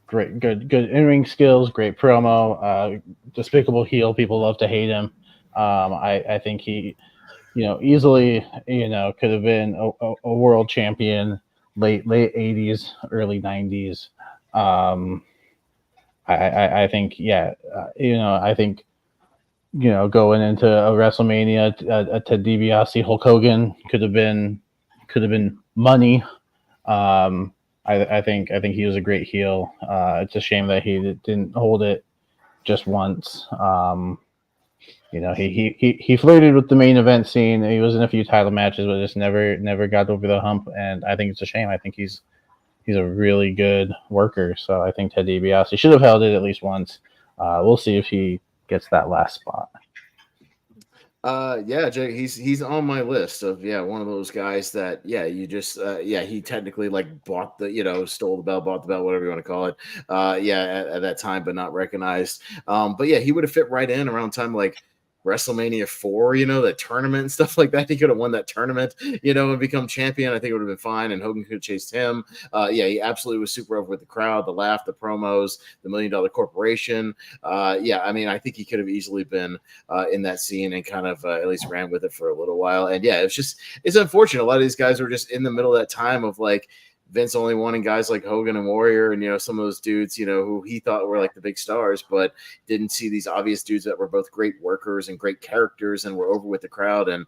great, good in-ring skills, great promo, despicable heel. People love to hate him. I think he, easily, could have been a world champion late 80s, early 90s. I think, I think, going into a WrestleMania, a Ted DiBiase, Hulk Hogan could have been money. I think he was a great heel. It's a shame that he didn't hold it just once. He flirted with the main event scene. He was in a few title matches, but just never got over the hump. And I think it's a shame. I think he's a really good worker. So I think Ted DiBiase should have held it at least once. We'll see if he gets that last spot. Jake, he's on my list of one of those guys that he technically like bought the stole the belt, bought the belt, whatever you want to call it. At that time, but not recognized. But he would have fit right in around time like WrestleMania 4, the tournament and stuff like that. He could have won that tournament, and become champion. I think it would have been fine, and Hogan could have chased him. He absolutely was super over with the crowd, the laugh, the promos, the $1 Million Corporation. I think he could have easily been in that scene and kind of at least ran with it for a little while. And it's unfortunate. A lot of these guys were just in the middle of that time of like Vince only wanting guys like Hogan and Warrior and, some of those dudes, who he thought were like the big stars, but didn't see these obvious dudes that were both great workers and great characters and were over with the crowd. And,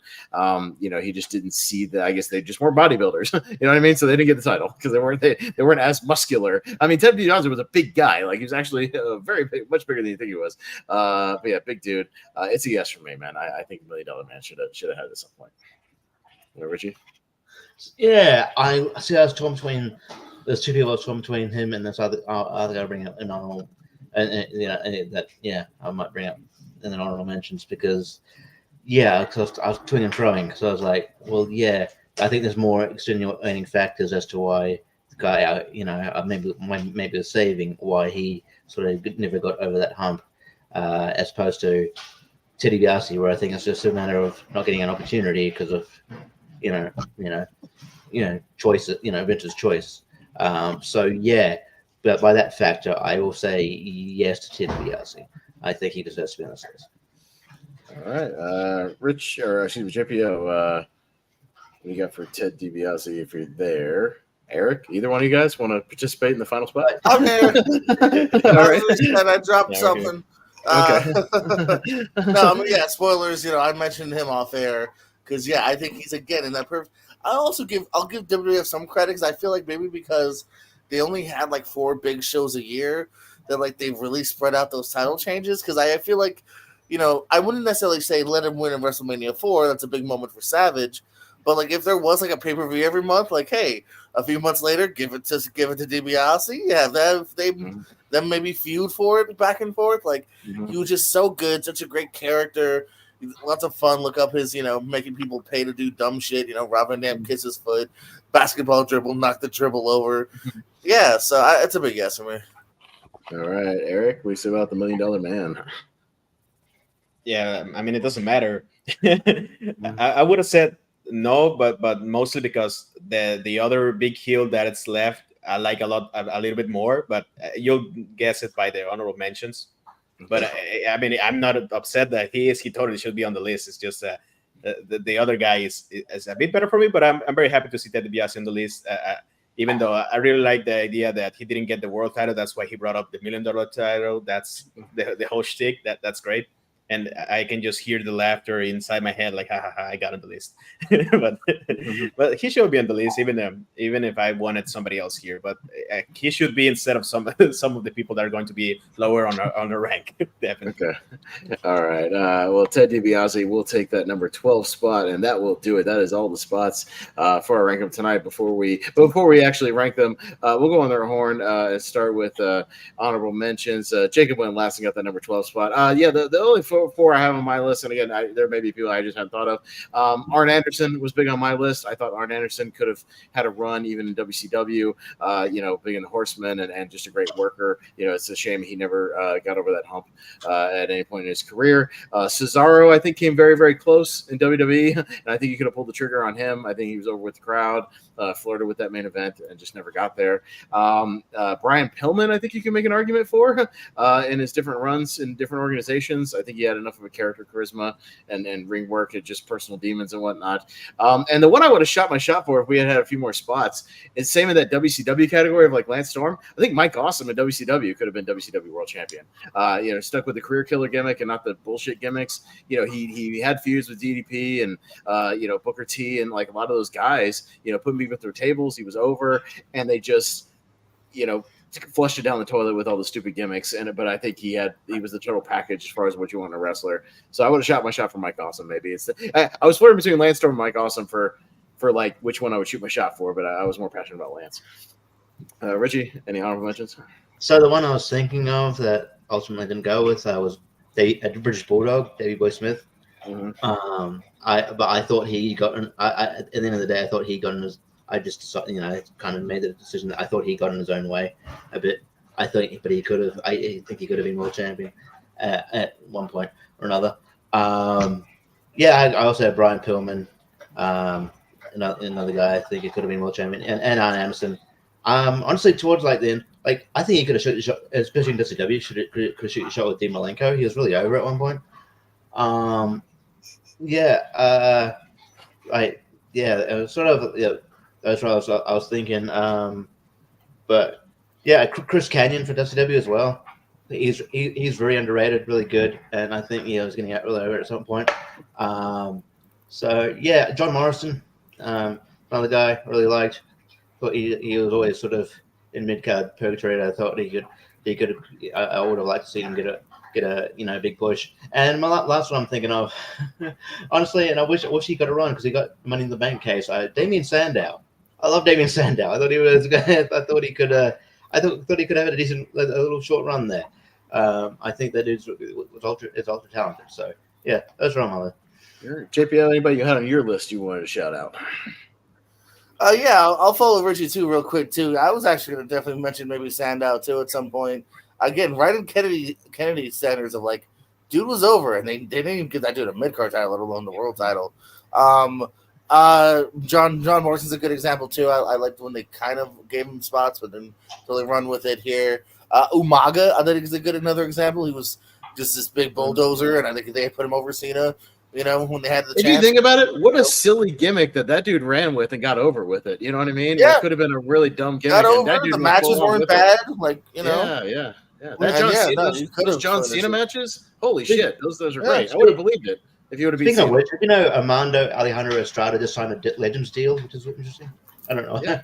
he just didn't see that. I guess they just weren't bodybuilders. You know what I mean? So they didn't get the title because they weren't as muscular. I mean, Ted DiBiase was a big guy. Like he was actually very big, much bigger than you think he was. Big dude. It's a yes for me, man. I think $1 Million Man should have had it at some point. Richie? Yeah, I see. I was torn between. There's two people I was torn between him and this other guy bring up an honorable, I might bring up in the honorable mentions because I was twing and throwing. So I was like, well, I think there's more extenuating factors as to why the guy, maybe was saving why he sort of never got over that hump, as opposed to Ted DiBiase, where I think it's just a matter of not getting an opportunity because of choices, Vince's choice. But by that factor, I will say yes to Ted DiBiase. I think he deserves to be on this list. All right, JPO, what do you got for Ted DiBiase if you're there? Eric, either one of you guys want to participate in the final spot? I'm here. All right. I dropped something. Okay. Spoilers. I mentioned him off air because I think he's again in that perfect. I'll give WWF some credit because I feel like maybe because they only had like 4 big shows a year that like they've really spread out those title changes because I feel like I wouldn't necessarily say let him win in WrestleMania 4. That's a big moment for Savage, but like if there was like a pay-per-view every month, like hey, a few months later, give it to DiBiase. Them maybe feud for it back and forth. Like he was just so good, such a great character. Lots of fun. Look up his, making people pay to do dumb shit. Rob Van Dam kiss his foot, basketball dribble, knock the dribble over. So it's a big yes for me. All right, Eric, what do you say about the $1 Million Man? Yeah, I mean, it doesn't matter I would have said no, but mostly because the other big heel that it's left, I like a little bit more. But you'll guess it by the honorable mentions. But I mean, I'm not upset that he is. He totally should be on the list. It's just the other guy is a bit better for me. But I'm very happy to see Ted DiBiase on the list. Even though I really like the idea that he didn't get the world title, that's why he brought up the $1 million title. That's the whole shtick. That's great. And I can just hear the laughter inside my head, like, ha ha ha, I got on the list. but he should be on the list, even if I wanted somebody else here. But he should be instead of some of the people that are going to be lower on the rank, definitely. Okay. All right. Well, Ted DiBiase will take that number 12 spot, and that will do it. That is all the spots for our rank them tonight. Before we actually rank them, we'll go on their horn and start with honorable mentions. Jacob went last and got that number 12 spot. The only four I have on my list, and again, there may be people I just hadn't thought of. Arn Anderson was big on my list. I thought Arn Anderson could have had a run even in WCW, being in the Horsemen and just a great worker. It's a shame he never got over that hump at any point in his career. Cesaro, I think, came very, very close in WWE, and I think you could have pulled the trigger on him. I think he was over with the crowd, flirted with that main event, and just never got there. Brian Pillman, I think you can make an argument for in his different runs in different organizations. I think he had enough of a character charisma and ring work and just personal demons and whatnot. And the one I would have shot my shot for if we had a few more spots is same in that WCW category of like Lance Storm. I think Mike Awesome at WCW could have been WCW World Champion. Stuck with the career killer gimmick and not the bullshit gimmicks. He had feuds with DDP and Booker T and like a lot of those guys. Put me with their tables. He was over, and they just flushed it down the toilet with all the stupid gimmicks. But I think he was the total package as far as what you want in a wrestler. So I would have shot my shot for Mike Awesome. Maybe I was flirting between Lance Storm and Mike Awesome for like which one I would shoot my shot for, but I was more passionate about Lance. Richie, any honorable mentions? So the one I was thinking of that ultimately didn't go with was British Bulldog, Davey Boy Smith. Mm-hmm. I thought he got. At the end of the day, I thought he got in his. I just decided, I kind of made the decision that I thought he got in his own way a bit. But he could have. I think he could have been world champion at one point or another. I also had Brian Pillman, another guy. I think he could have been world champion, and Arn Anderson. Honestly, towards like then, like I think he could have shot, especially in WCW, could have shoot a shot with Dean Malenko. He was really over at one point. It was sort of that's what I was thinking. But yeah, Chris Kanyon for WCW as well. He's very underrated, really good, and I think he's going to get really over at some point. John Morrison, another guy I really liked. But he was always sort of in mid card purgatory. I thought he could. I would have liked to see him get a big push. And my last one I'm thinking of, honestly, and I wish he got a run because he got Money in the Bank case. Damien Sandow. I love Damien Sandow. I thought he was. I thought he could. I thought he could have a little short run there. I think that is ultra talented. So yeah, that's wrong, my list. JPL, anybody you had on your list you wanted to shout out? I'll follow Richie too, real quick too. I was actually going to definitely mention maybe Sandow too at some point. Again, right in Kennedy's standards of like, dude was over, and they didn't even give that dude a mid card title, let alone the world title. John Morrison's a good example too. I liked when they kind of gave him spots, but didn't really run with it here. Umaga, I think is another example. He was just this big bulldozer, and I think they put him over Cena. When they had the chance. If you think about it, what a silly gimmick that dude ran with and got over with it. You know what I mean? Yeah. It could have been a really dumb gimmick. Got over. That dude the matches weren't bad. Yeah. Those John Cena matches, holy shit, those are great. I would have believed it if you would have been. Speaking of which, Armando Alejandro Estrada just signed a Legends deal, which is interesting. I don't know. Yeah.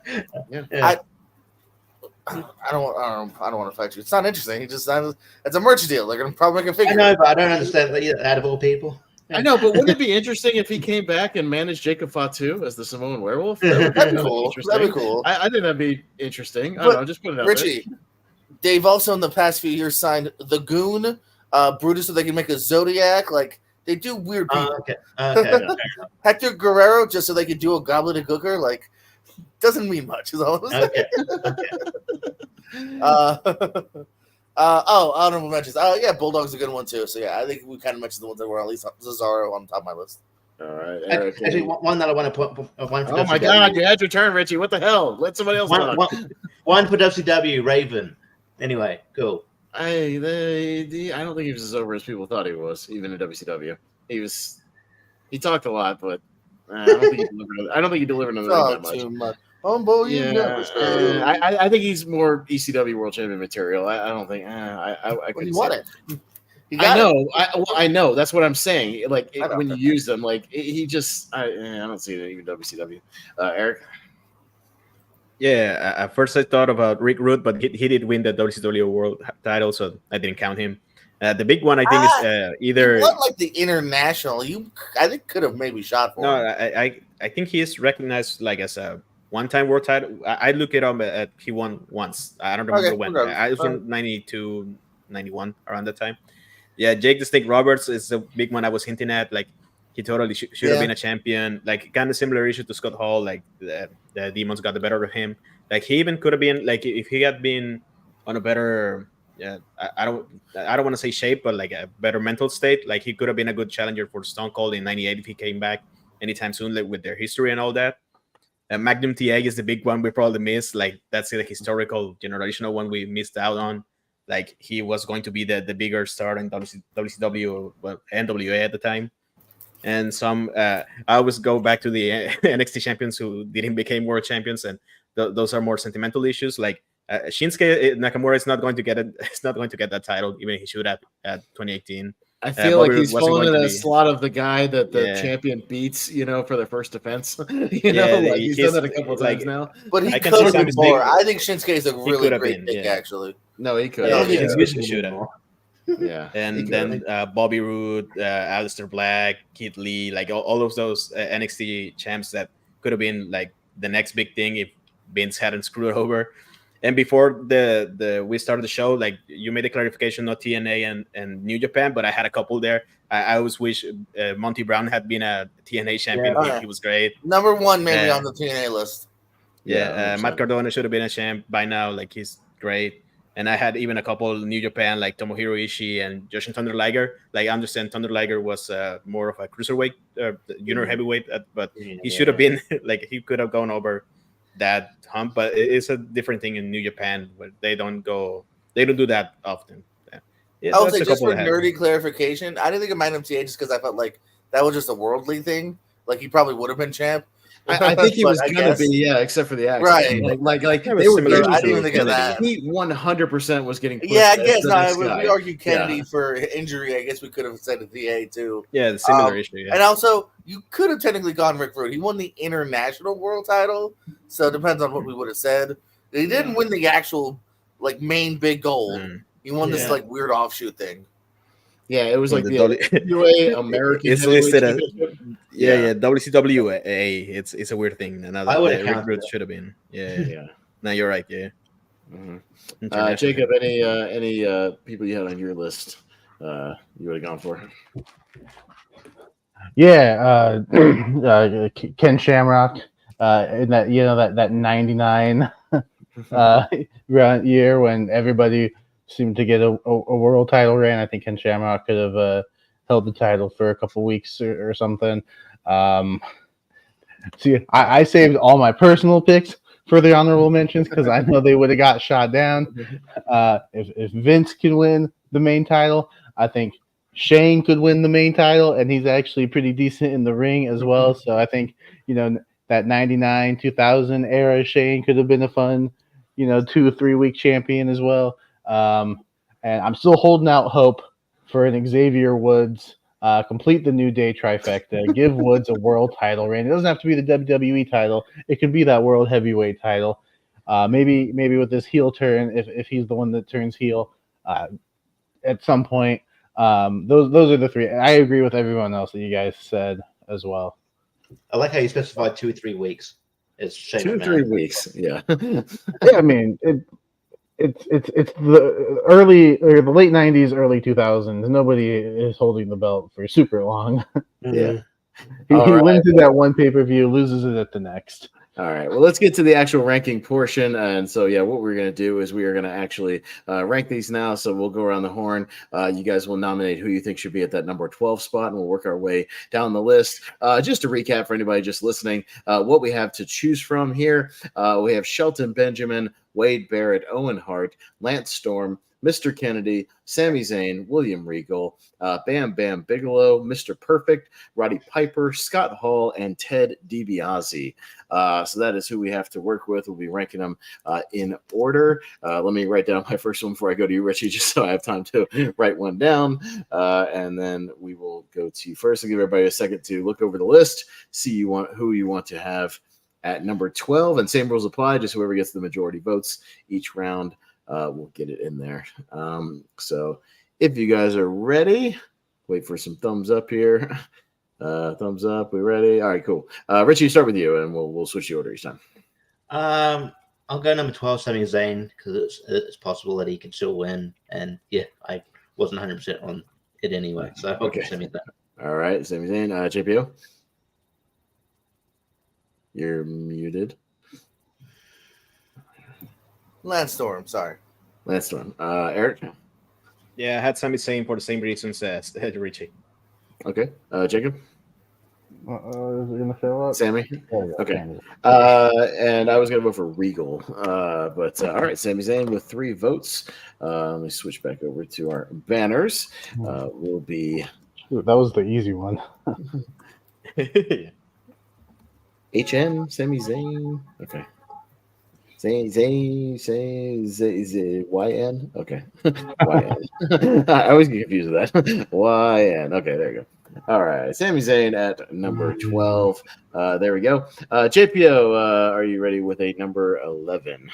I don't want to fight you. It's not interesting. It's a merch deal. They're gonna probably make a figure. I know, but I don't understand that out of all people. I know, but wouldn't it be interesting if he came back and managed Jacob Fatu as the Samoan werewolf? That'd be cool. That'd be cool. I think that'd be interesting. I don't know, just put it out Richie, there. They've also in the past few years signed the Goon, Brutus, so they can make a Zodiac. Like they do weird people. Okay. Hector Guerrero, just so they could do a Goblet of Gooker. Like doesn't mean much. Is all I'm saying. Honorable mentions. Yeah, Bulldog's a good one too. So yeah, I think we kind of mentioned the ones that were at least Cesaro on top of my list. All right, Eric. Actually, one that I want to put. One for Oh my WCW. God, you had your turn, Richie. What the hell? Let somebody else talk. One for WCW, Raven. Anyway, cool. I don't think he was as over as people thought he was, even in WCW. He talked a lot, but I don't think he delivered on the ring that much. Too much. Boy, you never say. I think he's more ECW World Champion material. I don't think. I could. He won it. I know. That's what I'm saying. Like when you use them, like he just. I don't see it even WCW. Eric. Yeah, at first I thought about Rick Rude, but he did win the WCW World title, so I didn't count him. The big one I think is either. What like the international? I think could have maybe shot for. No, him. I think he is recognized like as a one-time world title. I look it up. He won once. I don't remember when. I was in 92, 91 around that time. Yeah, Jake the Snake Roberts is the big one I was hinting at. Like he totally should have been a champion. Like kind of similar issue to Scott Hall. Like the demons got the better of him. Like he even could have been like if he had been on a better. Yeah, I don't want to say shape, but like a better mental state. Like he could have been a good challenger for Stone Cold in '98 if he came back anytime soon, like with their history and all that. Magnum TA is the big one we probably missed. Like that's the historical generational one we missed out on. Like he was going to be the bigger star in WCW or NWA at the time. And I always go back to the NXT champions who didn't become world champions, and those are more sentimental issues. Like Shinsuke Nakamura is not going to get it. It's not going to get that title, even if he should have at 2018. I feel like he's fallen in a slot of the guy that the champion beats, for their first defense. He's done that a couple of times now. But he could have been more. I think Shinsuke is a really great pick, actually. No, he could. Yeah, he should have. Yeah, and then Bobby Roode, Aleister Black, Keith Lee, like all of those NXT champs that could have been like the next big thing if Vince hadn't screwed over. And before we started the show, like you made a clarification, not TNA and New Japan, but I had a couple there. I always wish Monty Brown had been a TNA champion. Yeah. He was great. Number one, maybe on the TNA list. Yeah, Matt Cardona should have been a champ by now. Like he's great. And I had even a couple New Japan, like Tomohiro Ishii and Jushin Thunder Liger. Like I understand Thunder Liger was more of a cruiserweight, junior heavyweight, but he should have been like he could have gone over that hump, but it's a different thing in New Japan where they don't do that often. Yeah, I would say just for nerdy clarification, I didn't think of Magnum TA just because I felt like that was just a worldly thing. Like he probably would have been champ. I think he was gonna be, except for the accident. Right. Like they were similar. I didn't even think of that. He 100% was getting pushed. Yeah, I guess we argued Kennedy for injury. I guess we could have said the TA too. Yeah, the similar issue. Yeah. And also, you could have technically gone Rick Rude. He won the international world title, so it depends on what we would have said. He didn't win the actual main big gold. He won this weird offshoot thing. Yeah, it was like the WCW American. It's listed as WCW. It's a weird thing. Another I would have should have been. Yeah. No, you're right. Yeah. Mm-hmm. Jacob, any people you had on your list you would have gone for? Yeah, Ken Shamrock in that that 99 year when everybody seemed to get a world title reign. I think Ken Shamrock could have held the title for a couple weeks or something. See, I saved all my personal picks for the honorable mentions because I know they would have got shot down. If Vince could win the main title, I think Shane could win the main title, and he's actually pretty decent in the ring as well. So I think, that 99, 2000 era Shane could have been a fun, 2 or 3 week champion as well. And I'm still holding out hope for an Xavier Woods complete the New Day trifecta, give Woods a world title reign. It doesn't have to be the WWE title. It could be that world heavyweight title. Maybe with this heel turn, if he's the one that turns heel at some point. Those are the three. I agree with everyone else that you guys said as well. I like how you specified 2 or 3 weeks. It's 2 or 3 weeks. Yeah. Yeah, I mean it's the early or the late 90s, early 2000s. Nobody is holding the belt for super long. Yeah. He wins in that one pay-per-view, loses it at the next. All right. Well, let's get to the actual ranking portion. And so, yeah, what we're going to do is we are going to actually rank these now. So we'll go around the horn. You guys will nominate who you think should be at that number 12 spot, and we'll work our way down the list. Just to recap for anybody just listening, what we have to choose from here, we have Shelton Benjamin, Wade Barrett, Owen Hart, Lance Storm, Mr. Kennedy, Sami Zayn, William Regal, Bam Bam Bigelow, Mr. Perfect, Roddy Piper, Scott Hall, and Ted DiBiase. So that is who we have to work with. We'll be ranking them in order. Let me write down my first one before I go to you, Richie, just so I have time to write one down. And then we will go to you first. I'll give everybody a second to look over the list, see who you want to have at number 12. And same rules apply. Just whoever gets the majority votes each round, we'll get it in there. So if you guys are ready, wait for some thumbs up here. Thumbs up. We ready? All right, cool. Richie, start with you, and we'll switch the order each time. I'll go number 12, Sami Zayn, because it's possible that he can still win. And yeah, I wasn't 100% on it anyway, so I hope Okay. Sami that. All right, Sami Zayn. JPO? You're muted. Lance Storm, sorry. Lance Storm. Eric? Yeah, I had Sami Zayn for the same reasons as Richie. Okay. Jacob? Is it going to show up? Sammy? Oh, yeah, Okay. Sammy. And I was going to vote for Regal. But all right, Sami Zayn with 3 votes. Let me switch back over to our banners. Will be Ooh, that was the easy one. Yeah. HN, Sami Zayn. Okay. Zayn, YN? Okay. YN. I always get confused with that. YN. Okay, there you go. All right. Sami Zayn at number 12. There we go. JPO, are you ready with a number 11?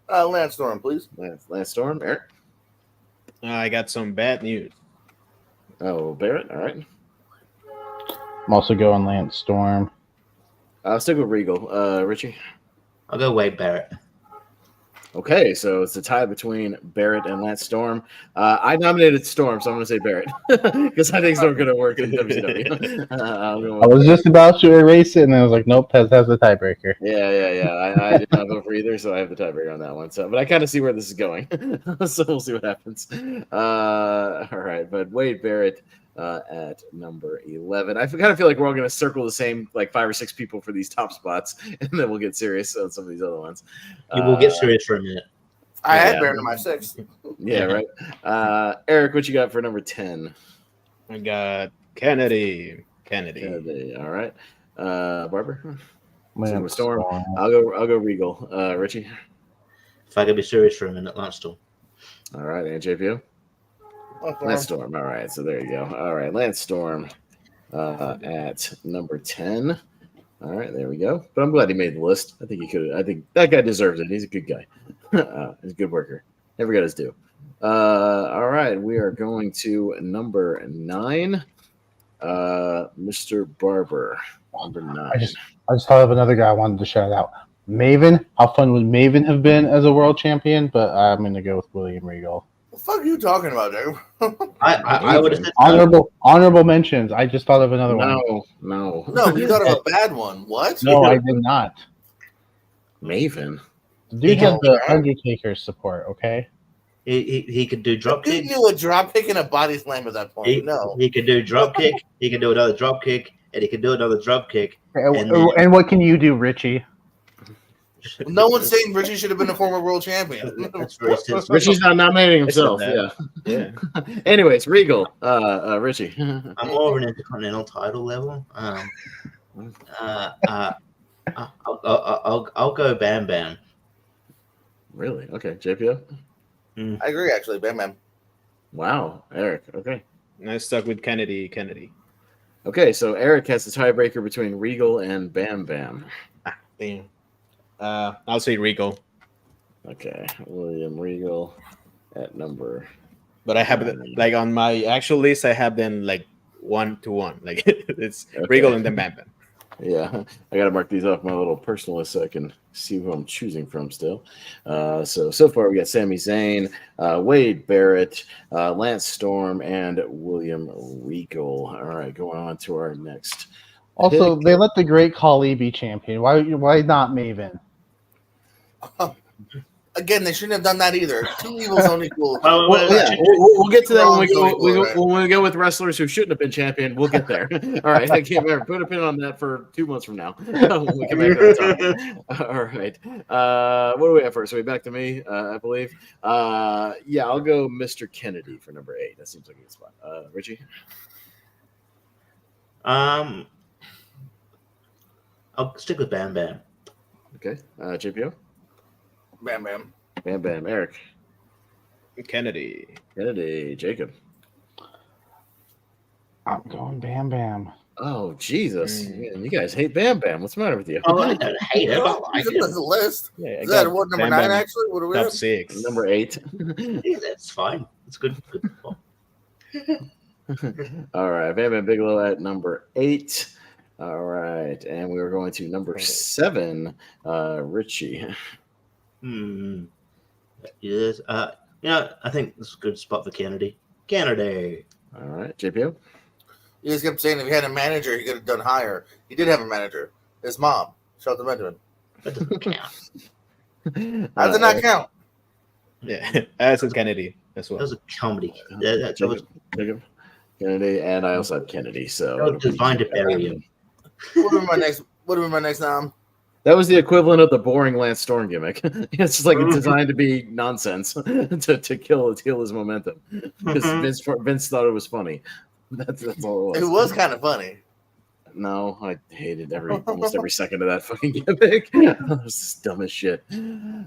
Lance Storm, please. Lance Storm. Eric? I got some bad news. Oh, Barrett. All right. I'm also going Lance Storm. I'll stick with Regal. Richie? I'll go Wade Barrett. Okay, so it's a tie between Barrett and Lance Storm. I nominated Storm, so I'm going to say Barrett because I think Storm's going to work in WCW. I was just about to erase it, and I was like, nope, Pez has the tiebreaker. Yeah. I did not vote for either, so I have the tiebreaker on that one. So, but I kind of see where this is going, so we'll see what happens. All right, but Wade Barrett at number 11. I kind of feel like we're all going to circle the same like 5 or 6 people for these top spots, and then we'll get serious on some of these other ones. We'll get serious for a minute. I had Baron in my 6. Yeah, right. Eric, what you got for number 10? I got Kennedy. All right. Barber? Lance Storm. Storm. I'll go Regal. Richie? If I could be serious for a minute, Lance Storm. All right, and JPO? Lance Storm. All right, so there you go. All right, Lance Storm at number 10. All right, there we go. But I'm glad he made the list. I think he could. I think that guy deserves it. He's a good guy. He's a good worker. Never got his due. All right, we are going to number 9. Mr. Barber. Number 9. I just thought of another guy I wanted to shout out. Maven. How fun would Maven have been as a world champion? But I'm going to go with William Regal. What the fuck are you talking about, dude? I would have said honorable mentions. I just thought of another one. No. No, you thought of a bad one. What? No, I did not. Maven. The dude had the Undertaker's support, okay? He could do drop He kick. knew a drop kick and a body slam at that point. He could do drop kick. He could do another drop kick, and he could do another drop kick. And what can you do, Richie? No one's saying Richie should have been a former world champion. That's very sensitive. Richie's not nominating himself. Yeah. Anyways, Regal. Richie. I'm more of an intercontinental title level. I'll go Bam Bam. Really? Okay. JPO? I agree, actually. Bam Bam. Wow. Eric. Okay. I stuck with Kennedy. Okay, so Eric has the tiebreaker between Regal and Bam Bam. Damn. I'll say Regal. Okay. William Regal at number. But I have like on my actual list, I have them like 1-1. Like it's Okay. Regal and then Bam Bam. Yeah, I got to mark these off my little personal list so I can see who I'm choosing from still. So far we got Sami Zayn, Wade Barrett, Lance Storm, and William Regal. All right, going on to our next Also, they let the great Khali be champion. Why not Maven? Again, they shouldn't have done that either. Two evils don't equal. Well, yeah, we'll get to that when Right. we go with wrestlers who shouldn't have been champion. We'll get there. All right, I can't remember. Put a pin on that for 2 months from now. When we come back to that topic. All right. What do we have first? Are we back to me? I believe. Yeah, I'll go Mr. Kennedy for number 8. That seems like a good spot. Richie. I'll stick with Bam Bam. Okay. JPO. Bam, bam. Bam Bam. Eric. Kennedy. Jacob. I'm going Bam Bam. Oh Jesus! Man, you guys hate Bam Bam. What's the matter with you? Oh, I don't hate it. I like Look at the list. Yeah, I Is got that what number Bam 9 Bam. actually? What are we Top at? 6. number 8. it. That's fine. It's good. Football. All right, Bam Bam Bigelow at number 8. All right, and we are going to number 7, Richie. Yes. I think this is a good spot for Kennedy. Kennedy. All right, JPO. You just kept saying if he had a manager, he could have done higher. He did have a manager. His mom, Shelton Benjamin. That doesn't count. How does it not count? Yeah, I said Kennedy as well. That was a comedy. That was Jacob, Kennedy, and I also have Kennedy. So designed to bury him. What would be my next nom? that was the equivalent of the boring Lance Storm gimmick. It's just like it's designed to be nonsense to kill his momentum because Vince thought it was funny. That's all it It was kind of funny. No, I hated almost every second of that fucking gimmick. It was dumb as shit.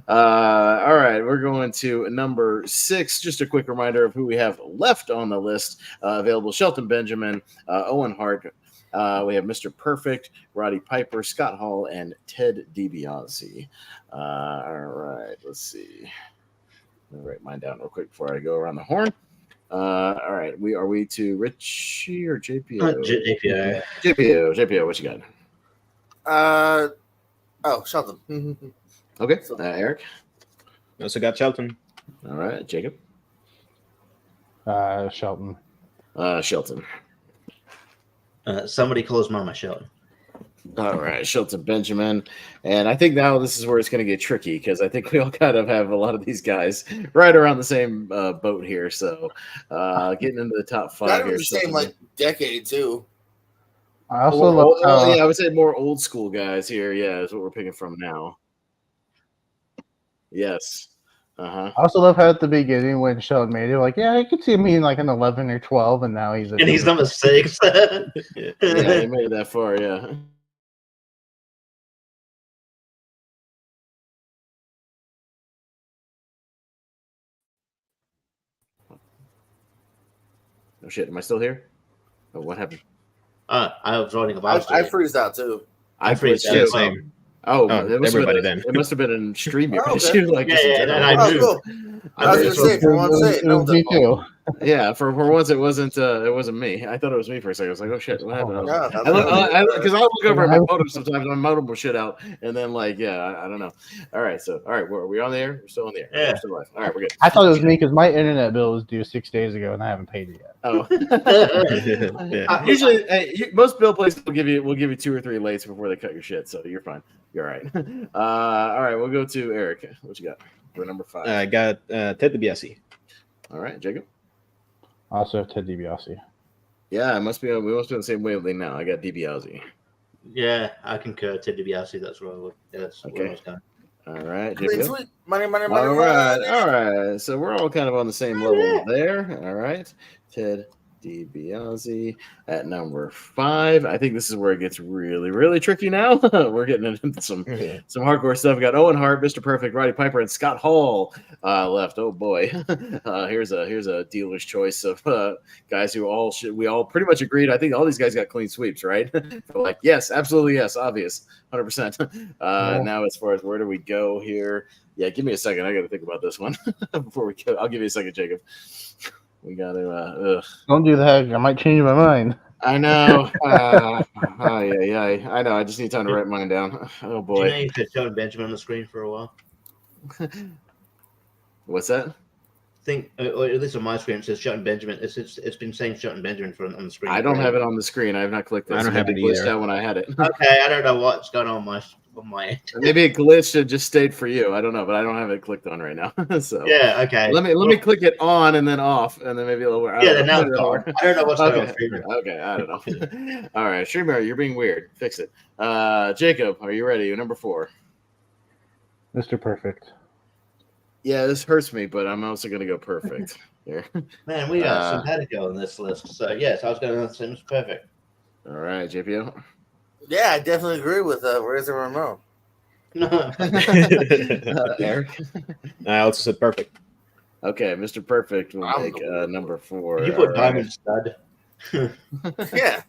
All right, we're going to number 6. Just a quick reminder of who we have left on the list. Available: Shelton Benjamin, Owen Hart. We have Mr. Perfect, Roddy Piper, Scott Hall, and Ted DiBiase. All right, let's see. Let me write mine down real quick before I go around the horn. All right, are we to Richie or JPO? JPO. JPO, what you got? Shelton. Okay, Eric. Also got Shelton. All right, Jacob. Shelton. Shelton. Somebody calls Mama Shelton. All right, Shelton Benjamin. And I think now this is where it's going to get tricky because I think we all kind of have a lot of these guys right around the same boat here. So getting into the top 5 Kind of here. the same decade too. I also love. I would say more old school guys here. Yeah, is what we're picking from now. Yes. I also love how at the beginning when Shelton made it, like, yeah, I could see me in like an 11 or 12, and now he's number 6. Yeah, he made it that far. Yeah. Oh shit! Am I still here? Oh, what happened? I was writing about. I freezed out too. I freezed Yeah, too. same. Oh, Oh, it must everybody have been, then. it must have been an stream Oh, okay. issue. Like, Yeah, just in yeah, general. and I knew. Cool. I was gonna say for one second, no, me too. Yeah, for once it wasn't me. I thought it was me for a second. I was like, oh shit, what happened? Yeah, Because I look over at my modem sometimes, my modem will shit out, and then I don't know. All right, are we on the air? We're still on the air. Yeah. We're still live. All right, we're good. I thought it was me because my internet bill was due 6 days ago, and I haven't paid it yet. Oh, Yeah. usually most bill places will give you 2 or 3 lates before they cut your shit, so you're fine. You're all right. All right, we'll go to Eric. What you got for number 5? I got Ted DiBiase. All right, Jacob. I also have Ted DiBiase. Yeah, we must be on the same wavelength now. I got DiBiase. Yeah, I concur. Ted DiBiase. That's what I would. That's Okay. what I was going. All right, Clean JPO. sweep. Money. All right. So we're all kind of on the same level there. All right, Ted DiBiase at number 5. I think this is where it gets really, really tricky now. We're getting into some hardcore stuff. We got Owen Hart, Mr. Perfect, Roddy Piper, and Scott Hall left. Oh boy, here's a dealer's choice of guys who we all pretty much agreed. I think all these guys got clean sweeps, right? Like yes, absolutely yes, obvious, 100%. Now as far as where do we go here? Yeah, give me a second. I got to think about this one before we go. I'll give you a second, Jacob. We got to. Don't do that. I might change my mind. I know. Yeah. I know. I just need time to write mine down. Oh Do you know boy. you could show Benjamin on the screen for a while? What's that? think, or at least on my screen, it says Shelton Benjamin. It's been saying Shelton Benjamin on the screen. I don't have it on the screen. I have not clicked it. I don't have it glitched either. out when I had it. Okay, I don't know what's going on my end. Maybe it glitched and just stayed for you. I don't know, but I don't have it clicked on right now. So Yeah, okay. let me click it on and then off, and then maybe a little. Yeah, then now it's gone. I don't know what's going on. Okay, I don't know. All right, Streamer, you're being weird. Fix it. Jacob, are you ready? Number 4. Mr. Perfect. Yeah, this hurts me, but I'm also going to go perfect here. Man, we got simpatico on this list. So, yes, I was going to say Mr. Perfect. All right, JPO. Yeah, I definitely agree with Razor Ramon. Eric. I also said perfect. Okay, Mr. Perfect will make number 4. You put All Diamond Stud. Yeah.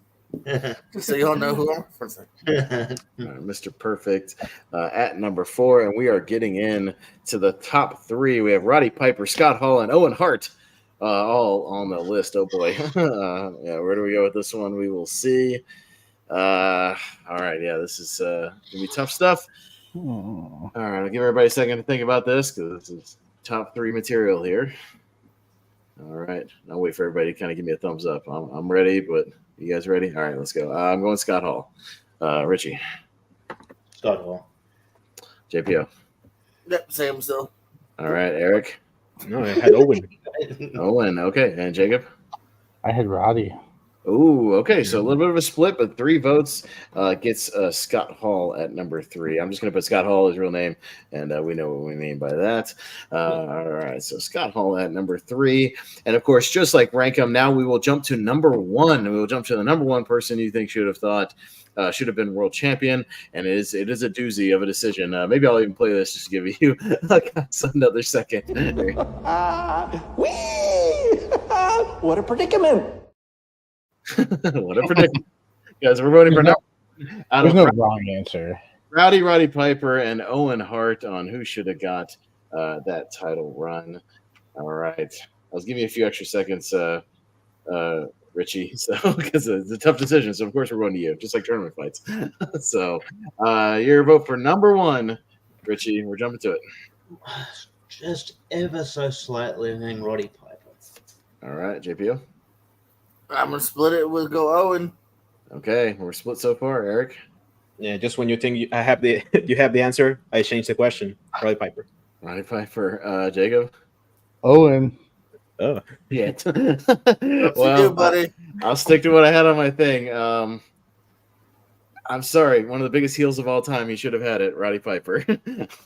So you all know who I'm referencing. All right, Mr. Perfect at number 4, and we are getting in to the top 3. We have Roddy Piper, Scott Hall, and Owen Hart all on the list. Oh boy. Yeah, where do we go with this one? We will see. All right, yeah, this is gonna be tough stuff. All right, I'll give everybody a second to think about this because this is top 3 material here. All right, I'll wait for everybody to kind of give me a thumbs up. I'm ready, but you guys ready? All right, let's go. I'm going Scott Hall. Richie. Scott Hall. JPO. Yep, same still. All right, Eric. No, I had Owen. Owen, okay. And Jacob? I had Roddy. Ooh, okay. So a little bit of a split, but 3 votes gets Scott Hall at number 3. I'm just going to put Scott Hall, his real name, and we know what we mean by that. All right, so Scott Hall at number 3. And, of course, just like Rankum, now we will jump to number 1. We will jump to the number 1 person you think should have been world champion, and it is a doozy of a decision. Maybe I'll even play this just to give you another second. What a predicament! What a predicament. Guys, we're voting for There's no wrong answer. Roddy Piper and Owen Hart on who should have got that title run. All right. I was giving you a few extra seconds, Richie, so because it's a tough decision. So, of course, we're going to you, just like tournament fights. So, your vote for number 1, Richie. We're jumping to it. Just ever so slightly in Roddy Piper. All right, JPO. I'm gonna split it with go Owen. Okay, we're split so far. Eric. Yeah, just when you think you have the answer, I changed the question. Roddy Piper. Roddy Piper. Jacob. Owen. Oh, Yeah. Well, buddy. I'll stick to what I had on my thing. I'm sorry. One of the biggest heels of all time. He should have had it. Roddy Piper.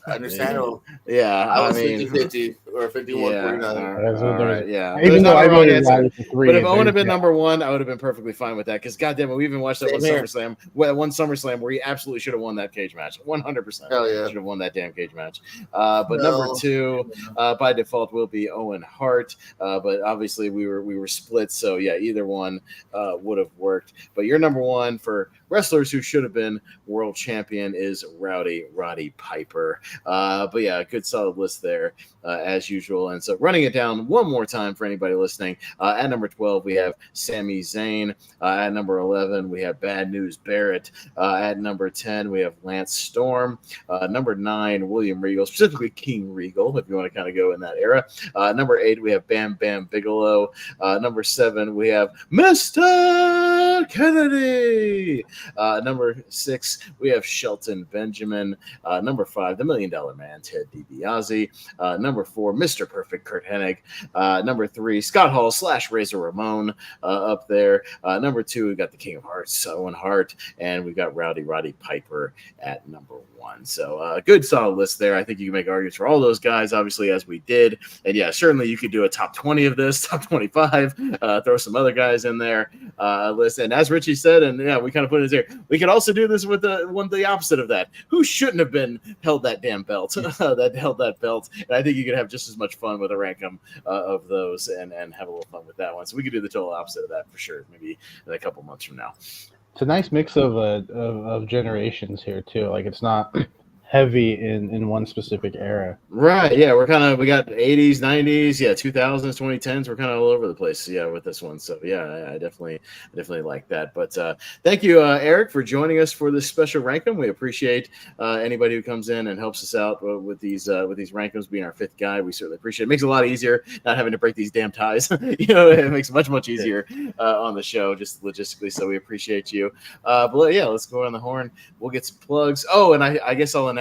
Understandable. Yeah. I was mean, 50-50 or 51-49. all right, yeah. Even though I voted answer. Roddy for 3. But if Owen had been number 1, I would have been perfectly fine with that. Because goddamn it, we even watched that one SummerSlam. One SummerSlam where he absolutely should have won that cage match. 100%. Hell yeah. Should have won that damn cage match. But number 2, by default, will be Owen Hart. But obviously we were split, so yeah, either one would have worked. But your number 1 for wrestlers who should have been world champion is Roddy Piper. But yeah, good solid list there as usual. And so running it down one more time for anybody listening. At number 12, we have Sami Zayn. At number 11, we have Bad News Barrett. At number 10, we have Lance Storm. Number 9, William Regal, specifically King Regal, if you want to kind of go in that era. Number 8, we have Bam Bam Bigelow. Number 7, we have Mr. Kennedy. Number 6, we have Shelton Benjamin. Number 5, the $1 Million Man, Ted DiBiase. Number 4, Mr. Perfect, Kurt Hennig. Number 3, Scott Hall / Razor Ramon up there. Number 2, we got the King of Hearts, Owen Hart, and we've got Roddy Piper at number 1. So good solid list there. I think you can make arguments for all those guys, obviously, as we did. And yeah, certainly you could do a top 20 of this, top 25, throw some other guys in there. List. And as Richie said, and yeah, we kind of put it here, we could also do this with the opposite of that. Who shouldn't have been held that damn belt? That held that belt. And I think you could have just as much fun with a rankum of those and have a little fun with that one. So we could do the total opposite of that for sure, maybe in a couple months from now. It's a nice mix of generations here too. Like it's not heavy in one specific era. Right. Yeah, we got 80s, 90s, 2000s, 2010s. We're kind of all over the place. Yeah, with this one. So yeah, I definitely like that. But thank you, Eric, for joining us for this special Rankum. We appreciate anybody who comes in and helps us out with these Rankums. Being our fifth guy, we certainly appreciate it. It makes it a lot easier not having to break these damn ties. It makes it much easier on the show, just logistically. So we appreciate you. But yeah, let's go on the horn. We'll get some plugs. Oh, and I guess I'll announce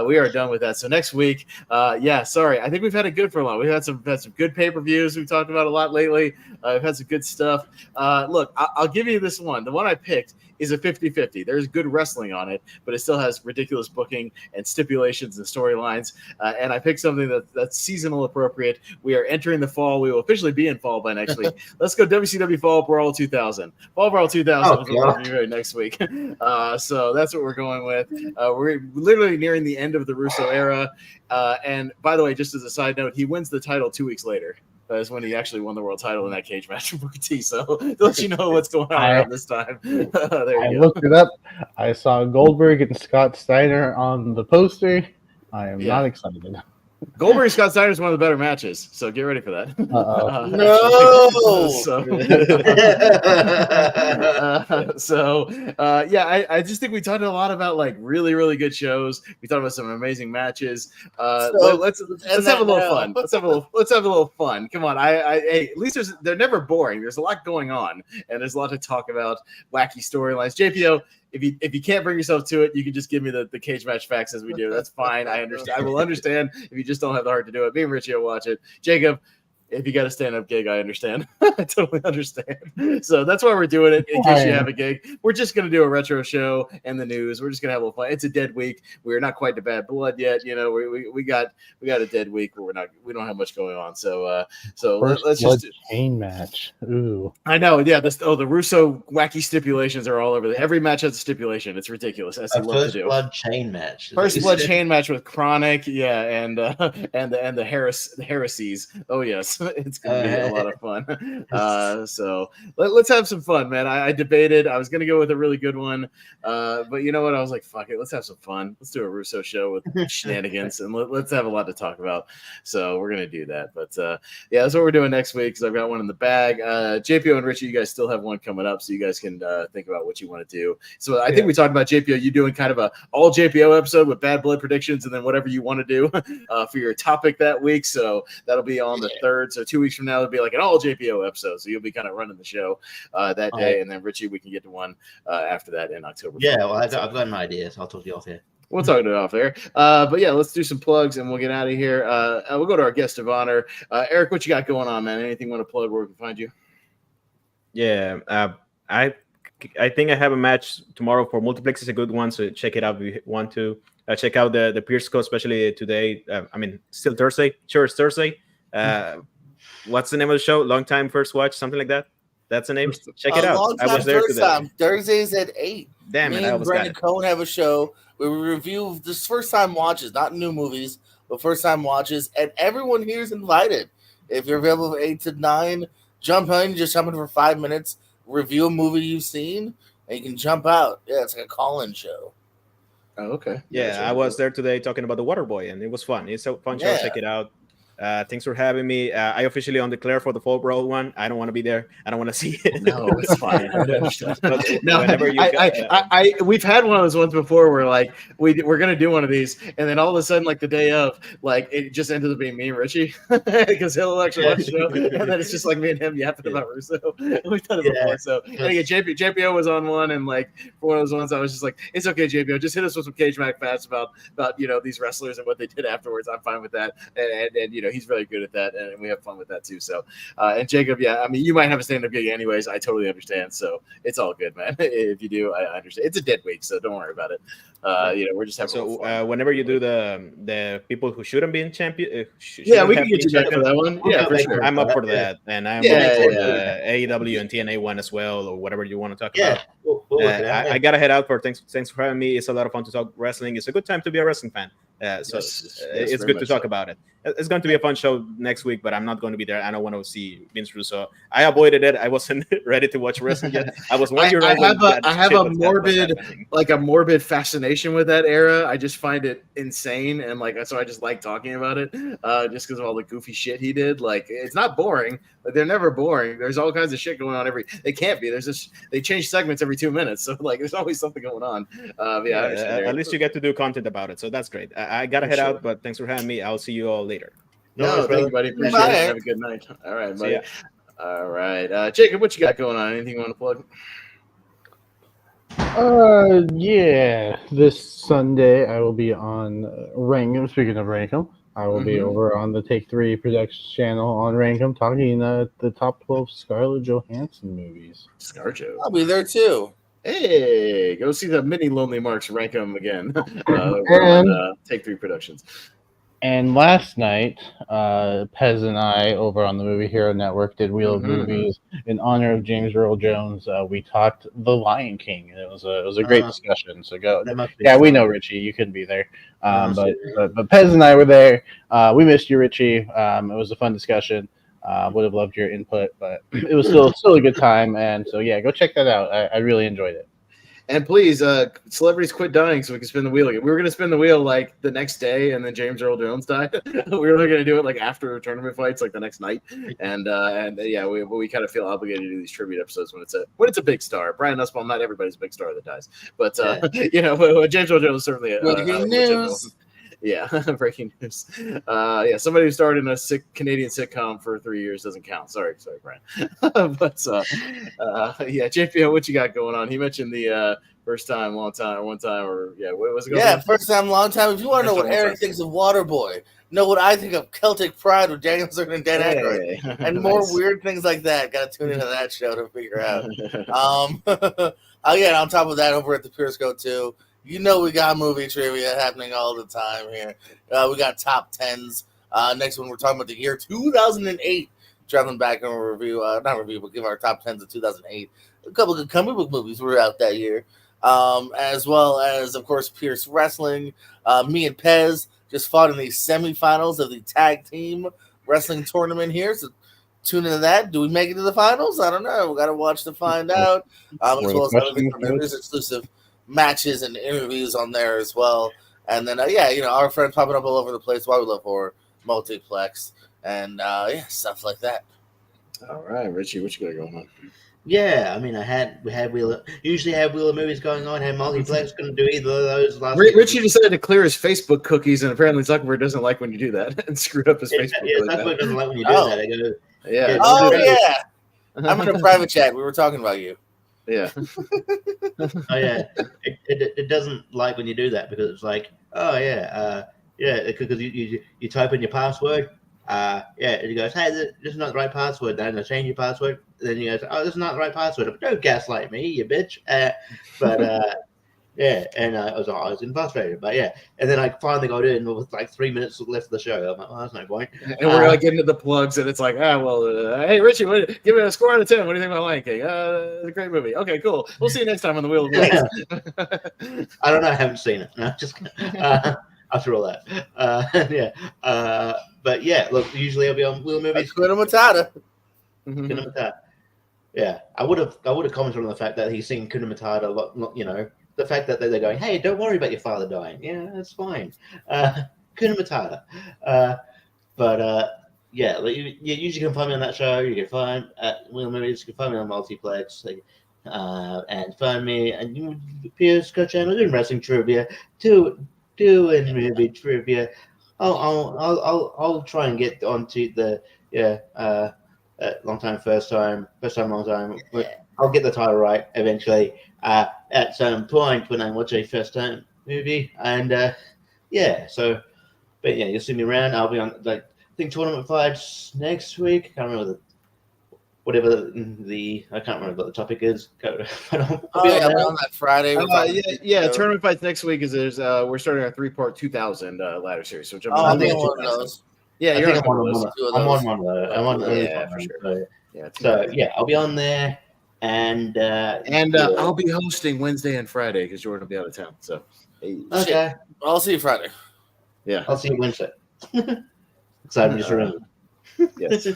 we are done with that. So next week, sorry, I think we've had it good for a while. We've had some good pay-per-views. We've talked about a lot lately. We've had some good stuff. Look, I'll give you this one. The one I picked is a 50-50. There's good wrestling on it, but it still has ridiculous booking and stipulations and storylines. And I picked something that's seasonal appropriate. We are entering the fall. We will officially be in fall by next week. Let's go WCW Fall Brawl 2000. Fall Brawl 2000 is what we're reviewing next week. So that's what we're going with. We're literally nearing the end of the Russo era. And by the way, just as a side note, he wins the title 2 weeks later. Is when he actually won the world title in that cage match with Booker T. So to let you know what's going on around this time. I looked it up. I saw Goldberg and Scott Steiner on the poster. I am not excited. Goldberg and Scott Steiner is one of the better matches, so get ready for that. I just think we talked a lot about like really, really good shows. We talked about some amazing matches. Let's have a little fun. Let's have a little fun. Come on, hey, at least they're never boring. There's a lot going on, and there's a lot to talk about. Wacky storylines. JPO. If you can't bring yourself to it, you can just give me the cage match facts as we do. That's fine. I understand. I will understand if you just don't have the heart to do it. Me and Richie will watch it. Jacob, if you got a stand-up gig, I understand. I totally understand. So that's why we're doing it, in case you have a gig. We're just going to do a retro show and the news. We're just going to have a little fun. It's a dead week. We're not quite to bad blood yet. We got a dead week where we don't have much going on. So let's just chain match. Ooh. I know. Yeah. The Russo wacky stipulations are all over. Every match has a stipulation. It's ridiculous. As they love to do. First blood chain match. First blood chain match with Chronic. Yeah. And the heresies. Oh yes. It's going to be a lot of fun. So let's have some fun, man. I debated. I was going to go with a really good one. But you know what? I was like, fuck it. Let's have some fun. Let's do a Russo show with shenanigans and let's have a lot to talk about. So we're going to do that. But that's what we're doing next week because I've got one in the bag. JPO and Richie, you guys still have one coming up. So you guys can think about what you want to do. So I think we talked about JPO, you doing kind of a all JPO episode with bad blood predictions and then whatever you want to do for your topic that week. So that'll be on the 3rd. So 2 weeks from now, it'll be like an all JPO episode. So you'll be kind of running the show that day. And then Richie, we can get to one after that in October. Yeah, well, I've got an idea. So I'll talk to you off here. We'll talk it off there. But yeah, let's do some plugs and we'll get out of here. We'll go to our guest of honor. Eric, what you got going on, man? Anything you want to plug where we can find you? Yeah, I think I have a match tomorrow for Multiplex. It's a good one, so check it out if you want to. Check out the Pierce Code, especially today. Still Thursday. Sure, it's Thursday. What's the name of the show? Long Time First Watch, something like that. That's the name. Check it out. I was there today. Thursdays at 8. Damn it! Me and Brandon Cohn have a show where we review this first-time watches, not new movies, but first-time watches, and everyone here is invited. If you're available from 8 to 9, jump in. Just jump in for 5 minutes. Review a movie you've seen, and you can jump out. Yeah, it's like a call-in show. Oh, okay. Yeah, I was there today talking about the Waterboy, and it was fun. It's a fun show. Check it out. Thanks for having me. I officially undeclare for the Fall Brawl one. I don't want to be there. I don't want to see it. No, it's fine. We've had one of those ones before where like we're gonna do one of these, and then all of a sudden, like the day of, like it just ended up being me and Richie because he'll actually watch the show, and then it's just like me and him yapping about Russo. We've done it before, so and again, JPO was on one, and like for one of those ones, I was just like, it's okay, JPO, just hit us with some cage match facts about these wrestlers and what they did afterwards. I'm fine with that, and he's really good at that, and we have fun with that too. So, and Jacob, you might have a stand-up gig anyways. I totally understand. So it's all good, man. If you do, I understand. It's a dead week, so don't worry about it. We're just having. So whenever you do the people who shouldn't be in champion, we can get you back for that one. Yeah, for sure. I'm up for that, and I'm up for the AEW and TNA one as well, or whatever you want to talk about. I gotta head out for thanks for having me. It's a lot of fun to talk wrestling. It's a good time to be a wrestling fan. So Yes, it's very good to much talk so. about it. It's going to be a fun show next week, but I'm not going to be there. I don't want to see Vince Russo. I avoided it. I wasn't ready to watch wrestling yet. I was 1 year old. I have a morbid fascination with that era. I just find it insane, and so I just like talking about it, just because of all the goofy shit he did. Like, it's not boring. Like, they're never boring. There's all kinds of shit going on they can't be. They change segments every 2 minutes, so there's always something going on. At least you get to do content about it, so that's great. I gotta head out, but thanks for having me. I'll see you all later. No, thank you, buddy. Appreciate it. Have a good night. All right, buddy. All right, Jacob, what you got going on? Anything you want to plug? Yeah. This Sunday I will be on Rankum. Speaking of Rankum, I will be over on the Take 3 Productions channel on Rankum talking the top 12 Scarlett Johansson movies. ScarJo. I'll be there too. Hey, go see the mini Lonely Marks Rankum again. On Take 3 Productions. And last night, Pez and I, over on the Movie Hero Network, did Wheel of Movies in honor of James Earl Jones. We talked The Lion King, and it was a great discussion. So go. Yeah, we know, Richie, you couldn't be there, but Pez and I were there. We missed you, Richie. It was a fun discussion. Would have loved your input, but it was still a good time. And so yeah, go check that out. I really enjoyed it. And please, celebrities quit dying so we can spin the wheel again. We were going to spin the wheel the next day, and then James Earl Jones died. We were going to do it after tournament fights, the next night. And yeah, we kind of feel obligated to do these tribute episodes when it's a big star. Brian Nussbaum, not everybody's a big star that dies, but James Earl Jones is certainly breaking news. Yeah, breaking news. Yeah, somebody who starred in a Canadian sitcom for 3 years doesn't count. Sorry, Brian. But yeah, JPO, what you got going on? He mentioned the first time, long time, one time, or what was it? Yeah, first time, long time. If you want to know what Eric thinks of Waterboy, know what I think of Celtic Pride with Daniel Stern and Dan Aykroyd, and more weird things like that. Got to tune into that show to figure out. On top of that, over at the Periscope too. We got movie trivia happening all the time here. We got top 10s. Next one, we're talking about the year 2008. Traveling back and but give our top 10s of 2008. A couple of comic book movies were out that year. As well as, of course, Pierce Wrestling. Me and Pez just fought in the semifinals of the tag team wrestling tournament here. So tune into that. Do we make it to the finals? I don't know. We got to watch to find out. As well as other things. There's exclusive matches and interviews on there as well, and then our friends popping up all over the place. Why we love horror, multiplex, and stuff like that. All right, Richie, what you got going on? Yeah, I mean, usually have Wheel of Movies going on. Had multiplex, couldn't do either of those last Richie decided to clear his Facebook cookies, and apparently Zuckerberg doesn't like when you do that, and screwed up his Facebook. Yeah, Zuckerberg doesn't like when you do that. I go, yeah. I'm in a private chat. We were talking about you. Yeah. Oh yeah, it doesn't like when you do that because it's like, oh yeah, because you type in your password, and it goes, hey, this is not the right password. Then I change your password. Then you go, oh, this is not the right password. Don't gaslight me, you bitch. Yeah, and I was frustrated, but yeah, and then I finally got in with 3 minutes left of the show. I'm like, well, that's no point. And we're getting to the plugs, and it's like, hey, Richie, give me a score out of 10. What do you think about Lion King? It's a great movie. Okay, cool. We'll see you next time on the Wheel of Movies. I don't know. I haven't seen it. No, just after all that. But yeah, look, usually I'll be on Wheel of Movies. Hakuna Matata. Hakuna Matata. Yeah, I would have commented on the fact that he's seen Hakuna Matata a lot. The fact that they're going, hey, don't worry about your father dying. Yeah, that's fine. Hakuna Matata. You usually can find me on that show. You can find at Wheel Movies. You can find me on Multiplex. And find me and Pierce channel doing wrestling trivia, doing movie trivia. I'll try and get onto the long time, long time. I'll get the title right eventually. At some point when I watch a first time movie, and you'll see me around. I'll be on I think tournament fights next week. I can't remember I can't remember what the topic is. I'll be on that Friday. Tournament fights next week is we're starting our 3-part 2000 ladder series. So I think I'm one of those. Yeah, you're on one of those. I'm on one of those. I'm on for sure. So I'll be on there. And I'll be hosting Wednesday and Friday because Jordan will be out of town. So okay, I'll see you Friday. Yeah. I'll see you Wednesday. Excited to remember. Yes.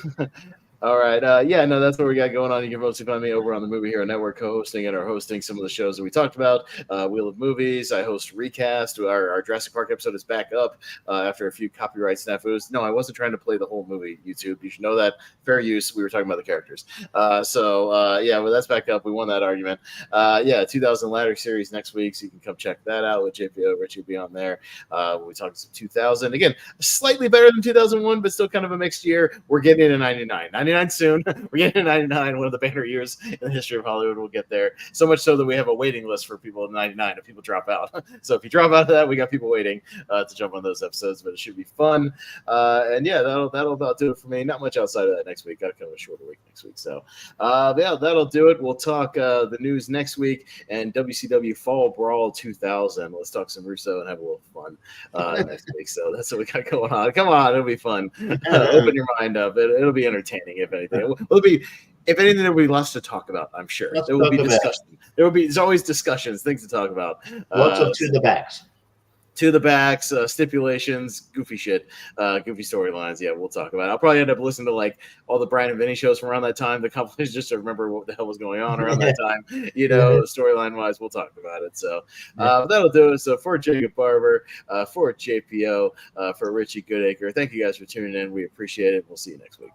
All right. Yeah, no, that's what we got going on. You can mostly find me over on the Movie Hero Network, co-hosting and or hosting some of the shows that we talked about. Wheel of Movies. I host Recast. Our Jurassic Park episode is back up after a few copyright snafus. No, I wasn't trying to play the whole movie, YouTube. You should know that. Fair use. We were talking about the characters. Yeah, well, that's back up. We won that argument. Yeah, 2000 Ladder Series next week, so you can come check that out with JPO. Richie will be on there. We talked some 2000. Again, slightly better than 2001, but still kind of a mixed year. We're getting into 99. 99 soon. We're getting to 99, one of the banner years in the history of Hollywood. We'll get there. So much so that we have a waiting list for people in 99 if people drop out. So if you drop out of that, we got people waiting to jump on those episodes, but it should be fun. And yeah, that'll about do it for me. Not much outside of that next week. Got kind of a shorter week next week. So yeah, that'll do it. We'll talk the news next week and WCW Fall Brawl 2000. Let's talk some Russo and have a little fun next week. So that's what we got going on. Come on, it'll be fun. Open your mind up. It'll be entertaining. If anything, it'll be. If anything, there will be lots to talk about. I'm sure there will be discussion. There's always discussions, things to talk about. Lots of to the backs, stipulations, goofy shit, goofy storylines. Yeah, we'll talk about it. I'll probably end up listening to like all the Brian and Vinny shows from around that time, the compilation, just to remember what the hell was going on around that time. Storyline wise, we'll talk about it. So that'll do it. So for Jacob Barber, for JPO, for Richie Goodacre, thank you guys for tuning in. We appreciate it. We'll see you next week.